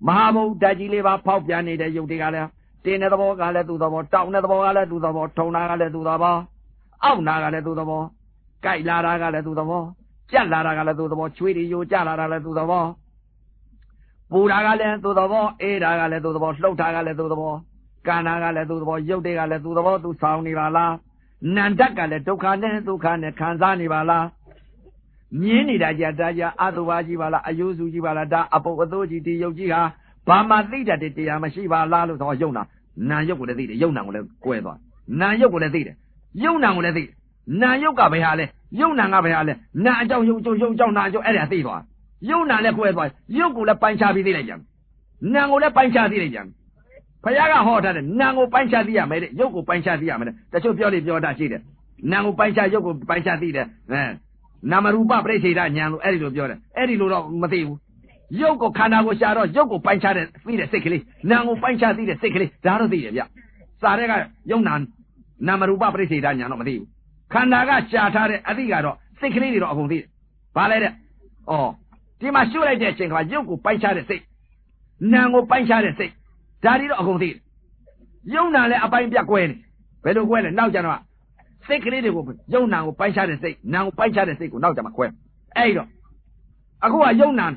မဟာဘုဒ္ဓကြီးလေးပါဖောက်ပြန်နေတဲ့ယုတ်တွေကလည်းတင်းတဲ့သဘောကလည်းသူ့သဘောတောင်းတဲ့သဘောကလည်းသူ့သဘောထုံတာကလည်းသူ့သဘောအောက်နာကလည်းသူ့သဘောကြိုက်လာတာကလည်းသူ့သဘောကြက်လာတာကလည်းသူ့သဘောချွေးတွေယိုကျလာတာလည်းသူ့သဘောပူတာကလည်းသူ့သဘောအေးတာကလည်းသူ့သဘောလှုပ်တာကလည်းသူ့သဘောကန္နာကလည်းသူ့သဘောရုပ်တွေကလည်းသူ့သဘောသူဆောင်နေပါလားနန္တကလည်းဒုက္ခနဲ့ဒုက္ခနဲ့ခံစားနေပါလားမြင်နေတာကြတာကြအတုပါကြီးပါလားအယုစုကြီးပါလားဒါအပုပ်အသိုးကြီးဒီရုပ်ကြီးဟာဘာမှသိတတ်တဲ့တရားမရှိပါလားလို့တော့ယုံတာနာယုတ်ကိုလည်းသိတယ်ယုံနာကိုလည်းကွဲသွားနာယုတ်ကိုလည်းသိတယ်ယုံနာကိုလည်းသိတယ်နာယုတ်ကဘယ်ဟာလဲယုံနာကဘယ်ဟာလဲနာအကြောင်းယုံအကြောင်းနာအကြောင်းအဲ့ဒါသိသွားယုံနာလည်းကွဲသွားယုတ်ကိုလည်းပိုင်းခြားပြီးသိလိုက်ကြံနာကိုလည်းပိုင်းခြားသိလိုက်ကြံဘုရားကဟောထားတယ်နာကိုပိုင်းခြားသိရမယ်တဲ့ယုတ်ကိုပိုင်းခြားသိရမယ်တဲ့တချို့ပြောလေပြောတာရှိတယ်နာကိုပိုင်းခြားယုတ်ကိုပိုင်းခြားသိတယ်နာမရူပပရိစ္ဆေဒဉာဏ်လို့အဲ့ဒီလိုပြောတယ်အဲ့ဒီလိုတော့မသိဘူးရုပ်ကိုခန္ဓာကိုရှာတော့ရုပ်ကိုပိုင်းခြားတဲ့သိတဲ့စိတ်ကလေးနာမ်ကိုပိုင်းခြားသိတဲ့စိတ်ကလေးဒါတော့သိတယ်ဗျစာတဲ့ကယုံနာနာမရူပပရိစ္ဆေဒဉာဏ်တော့မသိဘူးခန္ဓာကရှာထားတဲ့အသိကတော့စိတ်ကလေးတွေတော့အကုန်သိတယ်ဘာလဲတဲ့ဒီမှာရှုလိုက်တဲ့အချိန်ကရုပ်ကိုပိုင်းခြားတဲ့စိတ်နာမ်ကိုပိုင်းခြားတဲ့စိတ်ဒါတွေတော့အကုန်သိတယ်ယုံနာလည်းအပိုင်းပြတ်ကွဲနေဘယ်လိုကွဲလဲနောက်ကျတော့စိတ်ကလေးတွေကိုယုံနာကိုပိုင်းခြားတဲ့စိတ်နာမ်ကိုပိုင်းခြားတဲ့စိတ်ကိုနောက်ကျမှကွဲအဲ့တော့အခုကယုံနာ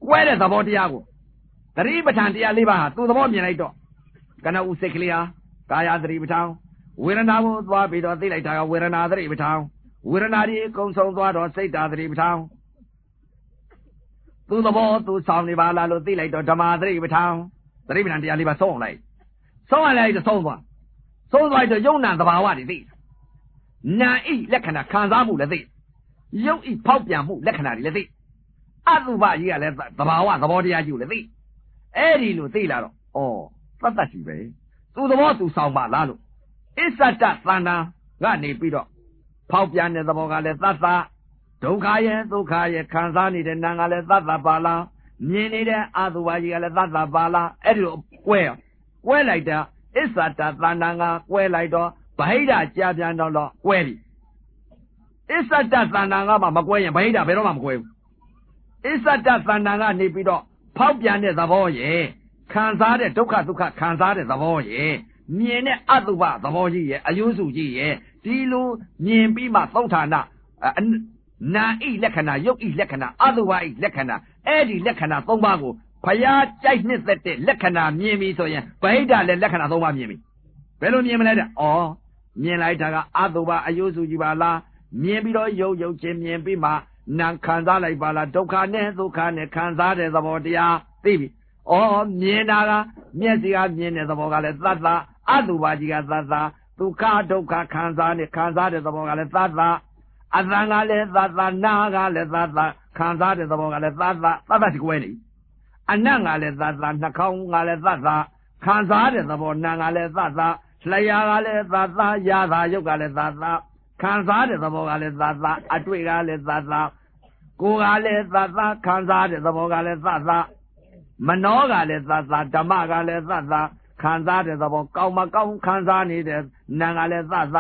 ကွဲတဲ့သဘောတရားကိုသတိပဋ္ဌာန်တရား၄ပါးဟာသူ့သဘောမြင်လိုက်တော့ကနဦးစိတ်ကလေးဟာကာယသတိပဋ္ဌာန် ဝေဒနာကိုသွားပြီးတော့သိလိုက်တာကဝေဒနာသတိပဋ္ဌာန်ဝေဒနာဒီအကုန်ဆုံးသွားတော့စိတ်ဓာတ်သတိပဋ္ဌာန်သူသဘောသူဆောင်နေပါလားလို့သိလိုက်တော့ဓမ္မသတိပဋ္ဌာန်သတိပဋ္ဌာန်တရားလေးပါဆုံးအောင်လိုက်တော့ဆုံးသွားတော့ယုံနာသဘာဝတွေသိနာဣလက္ခဏာခံစားမှုလည်းသိယုတ်ဣဖောက်ပြန်မှုလက္ခဏာတွေလည်းသိအတုပကြီးကလည်းသဘာဝသဘောတရားကြီးကိုလည်းသိအဲ့ဒီလိုသိလာတော့သတ်တတ်ရှိပဲသူသဘောသူဆောင်ပါလားလို့အစ္ဆတသန္တာကနေပြီးတော့ဖောက်ပြန်တဲ့သဘောကလည်းသတ္တဒုက္ခရဲ့ဒုက္ခရဲ့ခံစားနေတဲ့နာကလည်းသတ္တပါလားမြင်နေတဲ့အတုပကြီးကလည်းသတ္တပါလားအဲ့ဒီလိုကွဲလိုက်တာအစ္ဆတသန္တာကကွဲလိုက်တော့ဗဟိတကြာပြန်တော့ကွဲပြီအစ္ဆတသန္တာကမှမကွဲရင်ဗဟိတဘယ်တော့မှမကွဲဘူးအစ္ဆတသန္တာကနေပြီးတော့ဖောက်ပြန်တဲ့သဘောရဲ့ခံစားတဲ့ဒုက္ခခံစားတဲ့သဘောရဲ့မြင်တဲ့အတုပသဘောကြီးရဲ့အယုစုကြီးရဲ့ဒီလိုမြင်ပြီးမှသုဋ္ဌာနာနာဣလက္ခဏာယုတ်ဣလက္ခဏာအတုပဣလက္ခဏာအဲ့ဒီလက္ခဏာ၃ပါးကိုဖယားကြိုက်နှစ်သက်တဲ့လက္ခဏာမြင်ပြီဆိုရင်ဗဟိတလည်းလက္ခဏာ၃ပါးမြင်ပြီဘယ်လိုမြင်မလဲတဲ့မြင်လိုက်တာကအတုပအယုစုကြီးပါလားမြင်ပြီးတော့ယုတ်ချင်းမြင်ပြီးမှနာခံစားလိုက်ပါလားဒုက္ခနဲ့ဒုက္ခနဲ့ခံစားတဲ့သဘောတရားသိပြီမြင်တာကမျက်စိကမြင်တဲ့သဘောကလည်းသတ္တအတုပကြီးကသတ္တဒုက္ခဒုက္ခခံစားတဲ့သဘောကလည်းသတ္တအသံကလည်းသတ္တနာကလည်းသတ္တခံစားတဲ့သဘောကလည်းသတ္တဒီကွဲနေအနတ်ကလည်းသတ္တနှာခေါင်းကလည်းသတ္တခံစားတဲ့သဘောနာကလည်းသတ္တလျှာကလည်းသတ္တယာသာယုတ်ကလည်းသတ္တခံစားတဲ့သဘောကလည်းသတ္တအတွေ့ကလည်းသတ္တကိုယ်ကလည်းသတ္တခံစားတဲ့သဘောကလည်းသတ္တမနောကလည်းသတ္တဓမ္မကလည်းသတ္တခံစားတဲ့သဘောကောင်းမကောင်းခံစားနေတဲ့နာကလည်းသတ္တ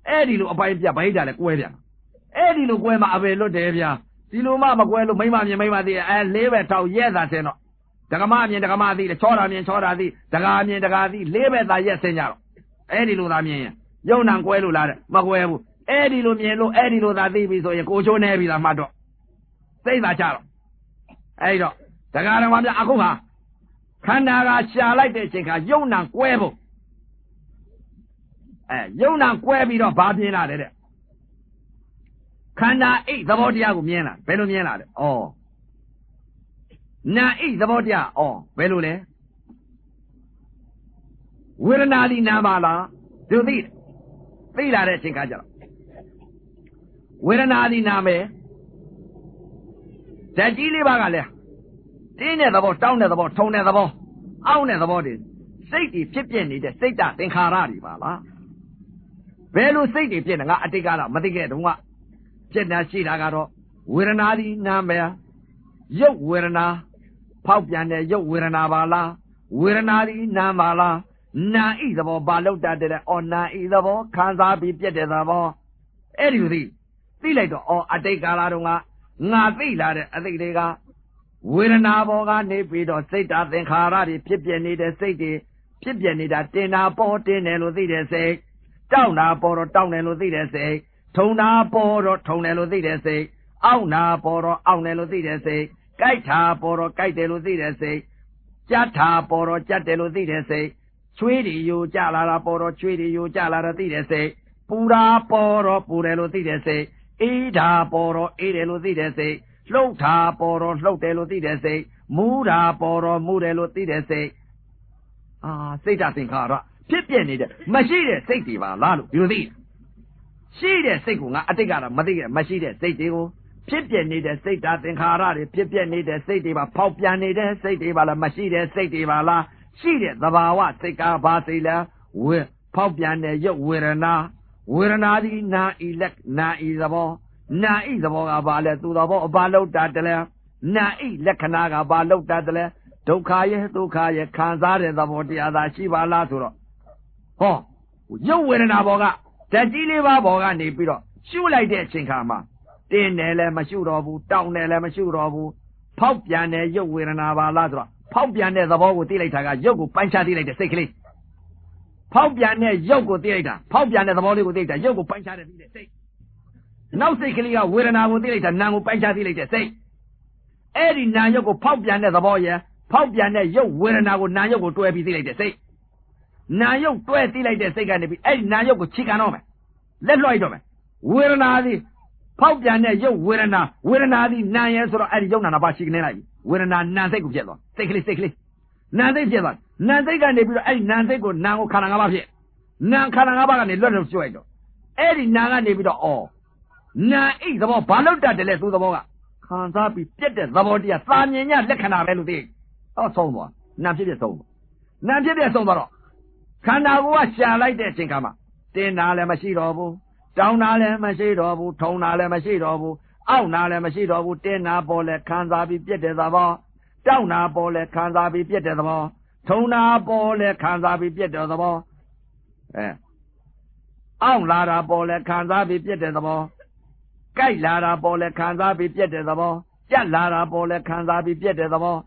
အဲ့ဒီလိုအပိုင်းပြဗဟိတလည်းကွဲပြန်အဲ့ဒီလိုကွဲမှအပေလွတ်တယ်ဗျာဒီလိုမှမကွဲလို့မိမမြင်မိမသိလေးပဲထောက်ရဲတာဆင်းတော့ဒကမမြင်ဒကမသိတယ်ချောတာမြင်ချောတာသိဒကာမြင်ဒကာသိလေးပဲသာရက်ဆင်းကြတော့အဲ့ဒီလိုသာမြင်ရင်ယုံနံကွဲလို့လားတဲ့မကွဲဘူးအဲ့ဒီလိုမြင်လို့အဲ့ဒီလိုသာသိပြီဆိုရင်ကိုချိုးနေပြီလားမှတ်တော့သိသာကြတော့အဲ့တော့ဒကာတော်မများအခုဟာခန္ဓာကရှာလိုက်တဲ့အချိန်ခါယုံနံကွဲဖို့ယုံနံကွဲပြီးတော့ဘာပြင်းလာတယ်တဲ့ခန္ဓာအိတ်သဘောတရားကိုမြင်လာဘယ်လိုမြင်လာလဲနာအိတ်သဘောတရားဘယ်လိုလဲဝေဒနာဒီနာပါလားသူသိလာတဲ့အချိန်ခါကျတော့ဝေဒနာဒီနာမယ်ဓာတ်ကြီးလေးပါကလည်းတင်းတဲ့သဘောတောင်းတဲ့သဘောထုံတဲ့သဘောအောင့်တဲ့သဘောတွေစိတ်တွေဖြစ်ပြနေတဲ့စိတ်တသင်္ခါရတွေပါလားဘယ်လိုစိတ်တွေဖြစ်နေငါအတိတ်ကတော့မသိခဲ့တုန်းကဖြစ်နေရှိတာကတော့ဝေဒနာဒီနာမယ်ရုပ်ဝေဒနာဖောက်ပြန်တဲ့ရုပ်ဝေဒနာပါလားဝေဒနာဒီနာပါလားနာဣသဘောဘာလို့တတ်တယ်လဲနာဣသဘောခံစားပြီးပြက်တဲ့သဘောအဲ့ဒီလိုသိလိုက်တော့အတိတ်ကာလတုန်းကငါသိလာတဲ့အသိတွေကဝေဒနာဘောကနေပြီးတော့စိတ်ဓာတ်သင်္ခါရတွေဖြစ်ပြနေတဲ့စိတ်တွေဖြစ်ပြနေတာတင်တာပေါ်တင်တယ်လို့သိတဲ့စိတ်တောက်တာပေါ်တော့တောက်တယ်လို့သိတဲ့စိတ်ထုံတာပေါ်တော့ထုံတယ်လို့သိတဲ့စိတ်အောင့်တာပေါ်တော့အောင့်တယ်လို့သိတဲ့စိတ်ကြိုက်တာပေါ်တော့ကြိုက်တယ်လို့သိတဲ့စိတ်ကြက်တာပေါ်တော့ကြက်တယ်လို့သိတဲ့စိတ်ချွေးတွေယိုကြလာတာပေါ်တော့ချွေးတွေယိုကြလာတာသိတဲ့စိတ်ပူတာပေါ်တော့ပူတယ်လို့သိတဲ့စိတ်အေးတာပေါ်တော့အေးတယ်လို့သိတဲ့စိတ်လှုပ်တာပေါ်တော့လှုပ်တယ်လို့သိတဲ့စိတ်မူးတာပေါ်တော့မူးတယ်လို့သိတဲ့စိတ်စိတ်ဓာတ်သင်္ခါရဖြစ်ပြနေတဲ့မရှိတဲ့စိတ်တွေပါလားလို့ပြောသိရှိတဲ့စိတ်ကငါအတိတ်ကတော့မသိခဲ့မရှိတဲ့စိတ်တွေကိုဖြစ်ပြနေတဲ့စိတ်ဓာတ်သင်္ခါရတွေဖြစ်ပြနေတဲ့စိတ်တွေပါဖောက်ပြန်နေတဲ့စိတ်တွေပါလားမရှိတဲ့စိတ်တွေပါလားရှိတဲ့သဘာဝစိတ်ကဘာစိတ်လဲဖောက်ပြန်တဲ့ရုပ်ဝေဒနာဒီနာဤလက်နာဤသဘောနာဤသဘောကဘာလဲသူသဘောဘာလောက်တာတလဲနာဤလက္ခဏာကဘာလောက်တာတလဲဒုက္ခရဲ့ဒုက္ခရဲ့ခံစားတဲ့သဘောတရားသာရှိပါလားဆိုတော့ရုပ်ဝေဒနာဘောကဓာတ်ကြီးလေးပါဘောကနေပြီးတော့ရှုလိုက်တဲ့အချိန်ခါမှာတင်းတယ်လည်းမရှုတော့ဘူးတောင်းတယ်လည်းမရှုတော့ဘူးဖောက်ပြန်တဲ့ရုပ်ဝေဒနာပါလားဆိုတော့ဖောက်ပြန်တဲ့သဘောကိုသိလိုက်တာကရုပ်ကိုပိုင်းခြားသိလိုက်တဲ့စိတ်ကလေးဖောက်ပြန်တဲ့ရုပ်ကိုသိလိုက်တာဖောက်ပြန်တဲ့သဘောလေးကိုသိလိုက်တာရုပ်ကိုပိုင်းခြားတဲ့သိတဲ့စိတ်နောက်စိတ်ကလေးကဝေဒနာကိုသိလိုက်တာနာမ်ကိုပိုင်းခြားသိလိုက်တဲ့စိတ်အဲ့ဒီနာမ်ရုပ်ကိုဖောက်ပြန်တဲ့သဘောရဲ့ဖောက်ပြန်တဲ့ရုပ်ဝေဒနာကိုနာမ်ရုပ်ကိုတွဲပြီးသိလိုက်တဲ့စိတ် နာယုတ်တွဲသိလိုက်တဲ့စိတ်ကနေပြီးအဲ့ဒီနာယုတ်ကိုချီကန်တော့မယ်လက်လွှတ်တော့မယ်ဝေဒနာသည်ဖောက်ပြန်တဲ့ယုတ်ဝေဒနာသည်နာရဲဆိုတော့အဲ့ဒီယုတ်နာပါချီကနေလိုက်ဝေဒနာနာစိတ်ကိုဖြစ်သွားစိတ်ကလေးနာစိတ်ဖြစ်သွားနာစိတ်ကနေပြီးတော့အဲ့ဒီနာစိတ်ကိုနာကိုခန္ဓာ၅ပါးဖြစ်နာခန္ဓာ၅ပါးကနေလွတ်လို့ကျွတ်လိုက်တော့အဲ့ဒီနာကနေပြီးတော့နာအိတ်သဘောဘာလို့တတ်တယ်လဲသူသဘောကခံစားပြီးပြက်တဲ့သဘောတရားသာမြင်ညလက္ခဏာပဲလို့သိဆုံးသွားနာဖြစ်ဖြစ်ဆုံးနာဖြစ်ဖြစ်ဆုံးသွားတော့ခန္ဓာကိုယ်ကရှာလိုက်တဲ့အချိန်ခါမှာတင်းနာလည်းမရှိတော့ဘူးတောင်းနာလည်းမရှိတော့ဘူးထုံနာလည်းမရှိတော့ဘူးအောက်နာလည်းမရှိတော့ဘူးတင်းနာပေါ်လဲခံစားပြီးပြက်တဲ့သဘောတောင်းနာပေါ်လဲခံစားပြီးပြက်တဲ့သဘောထုံနာပေါ်လဲခံစားပြီးပြက်တဲ့သဘောအောက်လာတာပေါ်လဲခံစားပြီးပြက်တဲ့သဘောကြိုက်လာတာပေါ်လဲခံစားပြီးပြက်တဲ့သဘောကြက်လာတာပေါ်လဲခံစားပြီးပြက်တဲ့သဘော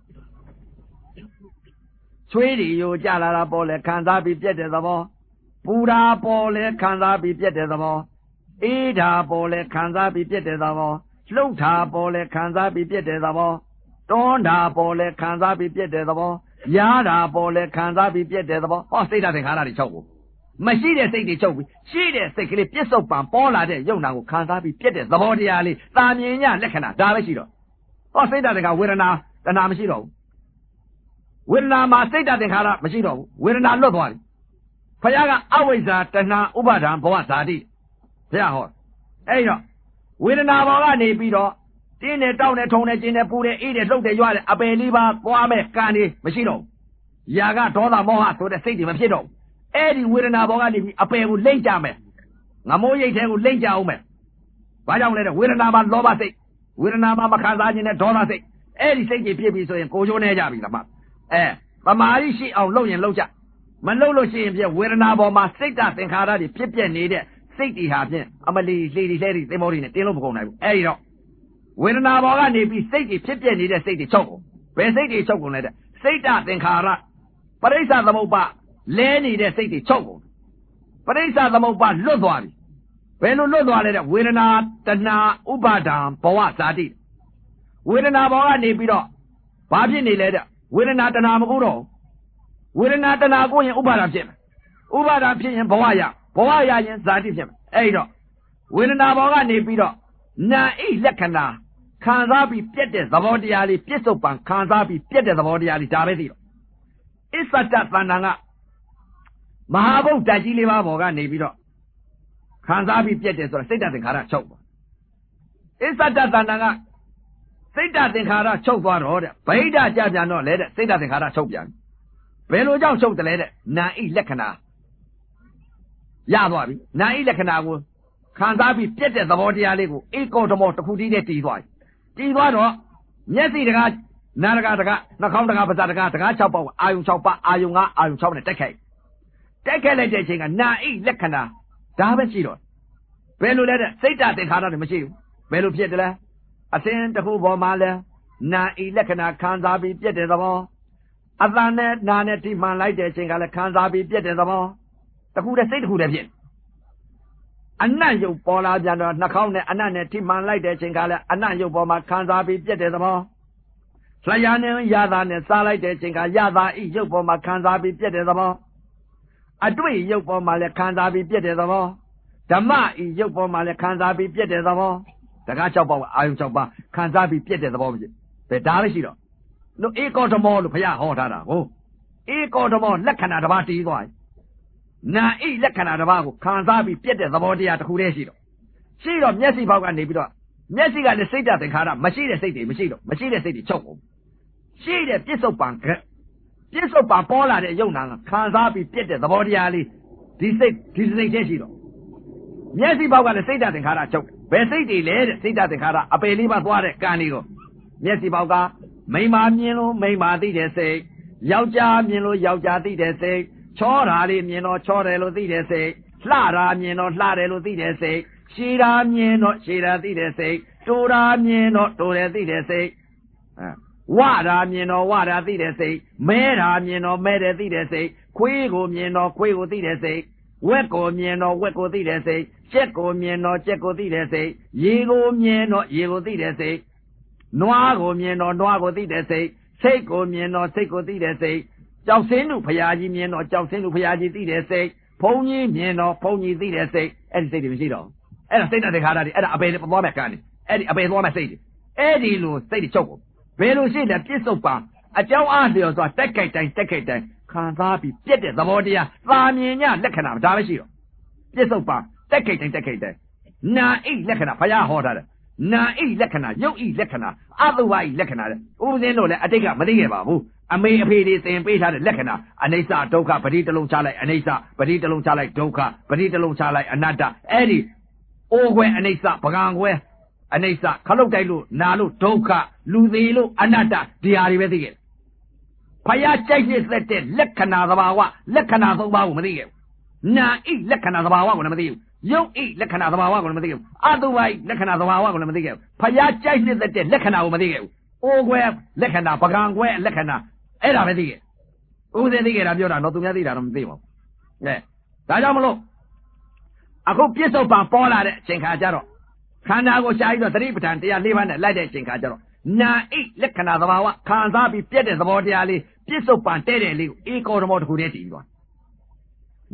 ချွေးရီယိုကြလာတာပေါ်လဲခံစားပြီးပြက်တဲ့သဘောပူတာပေါ်လဲခံစားပြီးပြက်တဲ့သဘောအေးတာပေါ်လဲခံစားပြီးပြက်တဲ့သဘောလှုပ်တာပေါ်လဲခံစားပြီးပြက်တဲ့သဘောတွန်းတာပေါ်လဲခံစားပြီးပြက်တဲ့သဘောရားတာပေါ်လဲခံစားပြီးပြက်တဲ့သဘောစိတ်ဓာတ်သင်္ခါရတွေချုပ်ကိုမရှိတဲ့စိတ်တွေချုပ်ပြီးရှိတဲ့စိတ်ကလေးပြစ္ဆုတ်ပံပေါ်လာတဲ့ယုံနာကိုခံစားပြီးပြက်တဲ့သဘောတရားလေးတာမြင်ညလက္ခဏာဒါပဲရှိတော့စိတ်ဓာတ်သင်္ခါဝေဒနာတဏှာမရှိတော့ဘူးဝေဒနာမှာစိတ်ဓာတ်သင်္ခါရမရှိတော့ဘူးဝေဒနာလွတ်သွားပြီဘုရားကအဝိဇ္ဇာတဏှာဥပါဒံဘဝဇာတိဘုရားဟောအဲ့တော့ဝေဒနာဘောကနေပြီးတော့တင်းနဲ့တောက်နဲ့ထုံနဲ့ကျင်းနဲ့ပူနဲ့အေးနဲ့လှုပ်တယ်ရွာတယ်အပယ်လေးပါသွားမဲ့ကံနေမရှိတော့ဘူးຢာကဒေါသမောဟဆိုတဲ့စိတ်တွေမဖြစ်တော့ဘူးအဲ့ဒီဝေဒနာဘောကနေပြီးအပယ်ကိုလိမ့်ကြမယ်ငမိုးရိတ်ထဲကိုလိမ့်ကြအောင်မယ်ဘာကြောင့်လဲတဲ့ဝေဒနာမှာလောဘစိတ်ဝေဒနာမှာမခံစားခြင်းနဲ့ဒေါသစိတ်အဲ့ဒီစိတ်ကြီးဖြစ်ပြီးဆိုရင်ကိုယ်ကျိုးနေကြပြီလားမပမာရိရှိအောင်လုပ်ရင်လုပ်ကြမလုပ်လို့ရှိရင်ပြဝေဒနာပေါ်မှာစိတ်ဓာတ်သင်္ခါရတွေဖြစ်ပြနေတဲ့စိတ်တွေဟာဖြင့်အမလီလှေတွေသင်္ဘောတွေနဲ့တင်းလို့မကုန်နိုင်ဘူးအဲ့ဒီတော့ဝေဒနာပေါ်ကနေပြီးစိတ်တွေဖြစ်ပြနေတဲ့စိတ်တွေချုပ်ကုန်ဘယ်စိတ်တွေချုပ်ကုန်လဲတဲ့စိတ်ဓာတ်သင်္ခါရပရိစ္ဆသမုပ္ပါလဲနေတဲ့စိတ်တွေချုပ်ကုန်ပရိစ္ဆသမုပ္ပါလွတ်သွားပြီဘယ်လိုလွတ်သွားလဲတဲ့ဝေဒနာတဏှာဥပါဒံဘဝဇာတိဝေဒနာဘောကနေပြီးတော့ဘာဖြစ်နေလဲတဲ့ဝေဒနာတဏှာမကူတော့ဝေဒနာတဏှာကိုရင်ဥပါဒံဖြစ်မယ်ဥပါဒံဖြစ်ရင်ဘဝရရင်ဇာတိဖြစ်မယ်အဲ့တော့ဝေဒနာဘောကနေပြီးတော့နာအိလက္ခဏာခံစားပြီးပြက်တဲ့သဘောတရားလေးပြစ္ဆုတ်ပံခံစားပြီးပြက်တဲ့သဘောတရားလေးဒါပဲသိတော့အစ္ဆတသဏ္ဍာန်ကမဟာဗုဒ္ဓကြီးလေးပါးပေါ်ကနေပြီးတော့ခံစားပြီးပြက်တယ်ဆိုတော့စိတ်ဓာတ်သင်္ခါရချုပ်သွားအစ္ဆတသဏ္ဍာန်ကစိတ်ဓာတ်သင်္ခါရချုပ်သွားတော့တဲ့ဗိဓာကြပြန်တော့လေတဲ့စိတ်ဓာတ်သင်္ခါရချုပ်ပြန်ဘယ်လိုကြောင့်ချုပ်တယ်လဲတဲ့နာဣလက္ခဏာရသွားပြီနာဣလက္ခဏာကိုခံစားပြီးပြက်တဲ့သဘောတရားလေးကိုဧကောဓမောတစ်ခုတည်းနဲ့တည်သွားတော့မျက်စိတကားနားတကားနှာခေါင်းတကားပါးစပ်တကား6ပေါက်အာယုံ6ပါးအာယုံ5အာယုံ6နဲ့တက်ခဲ့လိုက်တဲ့အချိန်ကနာဣလက္ခဏာဒါပဲရှိတော့ဘယ်လိုလဲတဲ့စိတ်ဓာတ်သင်္ခါရတွေမရှိဘူးဘယ်လိုဖြစ်တယ်လဲအသင်တစ်ခုပေါ်မှာလဲနာဣလက္ခဏာခံစားပြီးပြက်တဲ့သဘောအသံနဲ့နာနဲ့ထိမှန်လိုက်တဲ့အချိန်ကလည်းခံစားပြီးပြက်တဲ့သဘောတခုတည်းစိတ်တခုတည်းဖြစ်အနတ်ရုပ်ပေါ်လာပြန်တော့နှာခေါင်းနဲ့အနတ်နဲ့ထိမှန်လိုက်တဲ့အချိန်ကလည်းအနတ်ရုပ်ပေါ်မှာခံစားပြီးပြက်တဲ့သဘောလျှာနဲ့ရတာနဲ့စားလိုက်တဲ့အချိန်ကရတာဤရုပ်ပေါ်မှာခံစားပြီးပြက်တဲ့သဘောအတွေ့ရုပ်ပေါ်မှာလည်းခံစားပြီးပြက်တဲ့သဘောဓမ္မဤရုပ်ပေါ်မှာလည်းခံစားပြီးပြက်တဲ့သဘောတကား6ပေါက်အာယုံ6ပါးခံစားပြီးပြက်တဲ့သဘောပဲဘယ်ဒါပဲရှိတော့လို့ဧကောဓမောလို့ဘုရားဟောထားတာကိုဧကောဓမောလက္ခဏာတစ်ပါးတည်သွားနာဣလက္ခဏာတစ်ပါးကိုခံစားပြီးပြက်တဲ့သဘောတရားတစ်ခုတည်းရှိတော့မျက်စိဘောက်ကနေပြီးတော့မျက်စိကလည်းစိတ်ဓာတ်သင်္ခါရမရှိတဲ့စိတ်တွေမရှိတော့မရှိတဲ့စိတ်တွေချုပ်ကုန်ရှိတဲ့ပြစ္ဆုတ်ပံပေါ်လာတဲ့ယုံနာကခံစားပြီးပြက်တဲ့သဘောတရားလေးဒီစိတ်တည်းရှိတော့မျက်စိဘောက်ကလည်းစိတ်ဓာတ်သင်္ခါရချုပ်ဘယ်စိတ်တွေလဲတဲ့စိတ်ဓာတ်သင်္ခါရအပယ်လေးပါသွားတဲ့ကံတွေကိုမျက်စိဘောက်ကမိန်းမမြင်လို့မိန်းမသိတဲ့စိတ်ယောက်ျားမြင်လို့ယောက်ျားသိတဲ့စိတ်ချောတာလေးမြင်တော့ချောတယ်လို့သိတဲ့စိတ်လှတာမြင်တော့လှတယ်လို့သိတဲ့စိတ်ရှည်တာမြင်တော့ရှည်တာသိတဲ့စိတ်တိုးတာမြင်တော့တိုးတယ်သိတဲ့စိတ်ဝတာမြင်တော့ဝတာသိတဲ့စိတ်မဲတာမြင်တော့မဲတယ်သိတဲ့စိတ်ခွေးကိုမြင်တော့ခွေးကိုသိတဲ့စိတ်ဝက်ကိုမြင်တော့ဝက်ကိုသိတဲ့စိတ်ကြက်ကိုမြင်တော့ကြက်ကိုသိတဲ့စိတ်ရေကိုမြင်တော့ရေကိုသိတဲ့စိတ်နွားကိုမြင်တော့နွားကိုသိတဲ့စိတ်စိတ်ကိုမြင်တော့စိတ်ကိုသိတဲ့စိတ် ကြောက်စင်းတို့ဖရာကြီးမြင်တော့ကြောက်စင်းတို့ဖရာကြီးသိတဲ့စိတ်ဘုံကြီးမြင်တော့ဘုံကြီးသိတဲ့စိတ်အဲ့ဒီစိတ်တွေမရှိတော့အဲ့ဒါစိတ်နဲ့တခါတည်းအဲ့ဒါအပေသွားမဲ့ကန်နေအဲ့ဒီအပေသွားမဲ့စိတ်တွေအဲ့ဒီလိုစိတ်တွေချုပ်ကုန်ဘယ်လိုရှိလဲပြစ္ဆုတ်ပံအကြောင်းအားလျော်စွာတက်ခိုက်တိုင်းခံစားပြီးပြက်တဲ့သဘောတရားသာမြင်ညလက္ခဏာဒါပဲရှိတော့ပြစ္ဆုတ်ပံတက်ခိုက်တိုင်းနာဣလက္ခဏာဘုရားဟောထားတယ်နာဣလက္ခဏာယုတ်ဣလက္ခဏာအတုဝဣလက္ခဏာတဲ့ဥပဇင်းတို့လည်းအတိတ်ကမသိခဲ့ပါဘူးအမေအဖေတွေသင်ပေးထားတဲ့လက္ခဏာအနိစ္စဒုက္ခပရိတလုံးချလိုက်အနိစ္စပရိတလုံးချလိုက်ဒုက္ခပရိတလုံးချလိုက်အနတ္တအဲ့ဒီအိုးခွဲအနိစ္စပကံခွဲအနိစ္စခလုတ်တိုက်လို့နာလို့ဒုက္ခလူသေးလို့အနတ္တဒီဟာတွေပဲသိခဲ့ဖယားကြိုက်နေတဲ့လက္ခဏာသဘာဝလက္ခဏာသုံးပါးကိုမသိခဲ့နာဣလက္ခဏာသဘာဝကိုလည်းမသိဘူးယုတ်ဣလက္ခဏာသဘာဝကိုလည်းမသိခဲ့အတုဝဣလက္ခဏာသဘာဝကိုလည်းမသိခဲ့ဖယားကြိုက်နေတဲ့လက္ခဏာကိုမသိခဲ့အိုးခွဲလက္ခဏာပကံခွဲလက္ခဏာအဲ့ဒါပဲသိခဲ့ဦးစင်းသိခဲ့တာပြောတာတော့သူများသိတာတော့မသိပါဘူးဒါကြောင့်မလို့အခုပြစ္ဆုတ်ပံပေါ်လာတဲ့အချိန်ခါကျတော့ခန္ဓာကိုရှားပြီးတော့သတိပဋ္ဌာန်တရား၄ပါးနဲ့လိုက်တဲ့အချိန်ခါကျတော့နာဣလက္ခဏာသဘာဝခံစားပြီးပြည့်တဲ့သဘောတရားလေးပြစ္ဆုတ်ပံတဲ့တဲ့လေးကိုဧကောဓမောတစ်ခုတည်းတည်ပြီးသွား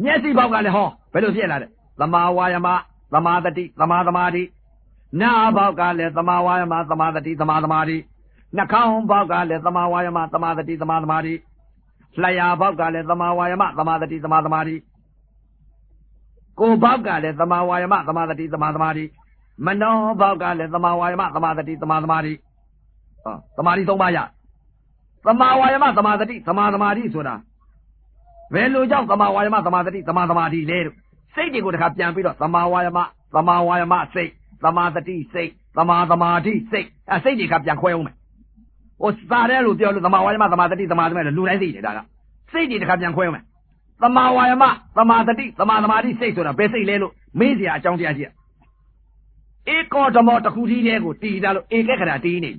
မျက်စိဘောက်ကလည်းဟောဘယ်လိုဖြစ်လာတဲ့သမာဝါယမသမာတတိသမာသမာဓိနာဘောက်ကလည်းသမာဝါယမသမာတတိသမာသမာဓိနှာခေါင်းဘောက်ကလည်းသမာဝါယမသမာတတိသမာသမာဓိလျှာဘောက်ကလည်းသမာဝါယမသမာတတိသမာသမာဓိကိုယ်ဘောက်ကလည်းသမာဝါယမသမာတတိသမာသမာဓိမနောဘောက်ကလည်းသမာဝါယမသမာတတိသမာသမာဓိသမာဓိသုံးပါးရသမာဝါယမသမာတတိသမာသမာဓိဆိုတာဘယ်လိုကြောင့်သမာဝါယမသမာတတိသမာသမာဓိလဲလို့စိတ်တွေကိုတခါပြန်ပြီးတော့သမာဝါယမစိတ်သမာတတိစိတ်သမာသမာဓိစိတ်စိတ်တွေကပြန်ခွဲအောင်မယ်ဟိုစားတယ်လို့ပြောလို့သမာဝါယမသမာတတိသမာသမာဓိလူတိုင်းသိတယ်ဒါကစိတ်တွေတခါပြန်ခွဲအောင်မယ်သမာဝါယမသမာတတိသမာသမာဓိစိတ်ဆိုတာဘယ်စိတ်လဲလို့မေးစရာအကြောင်းတရားရှိဧကောဓမောတစ်ခုတည်းတည်းကိုတည်တာလို့ဧကခဏတီးနေ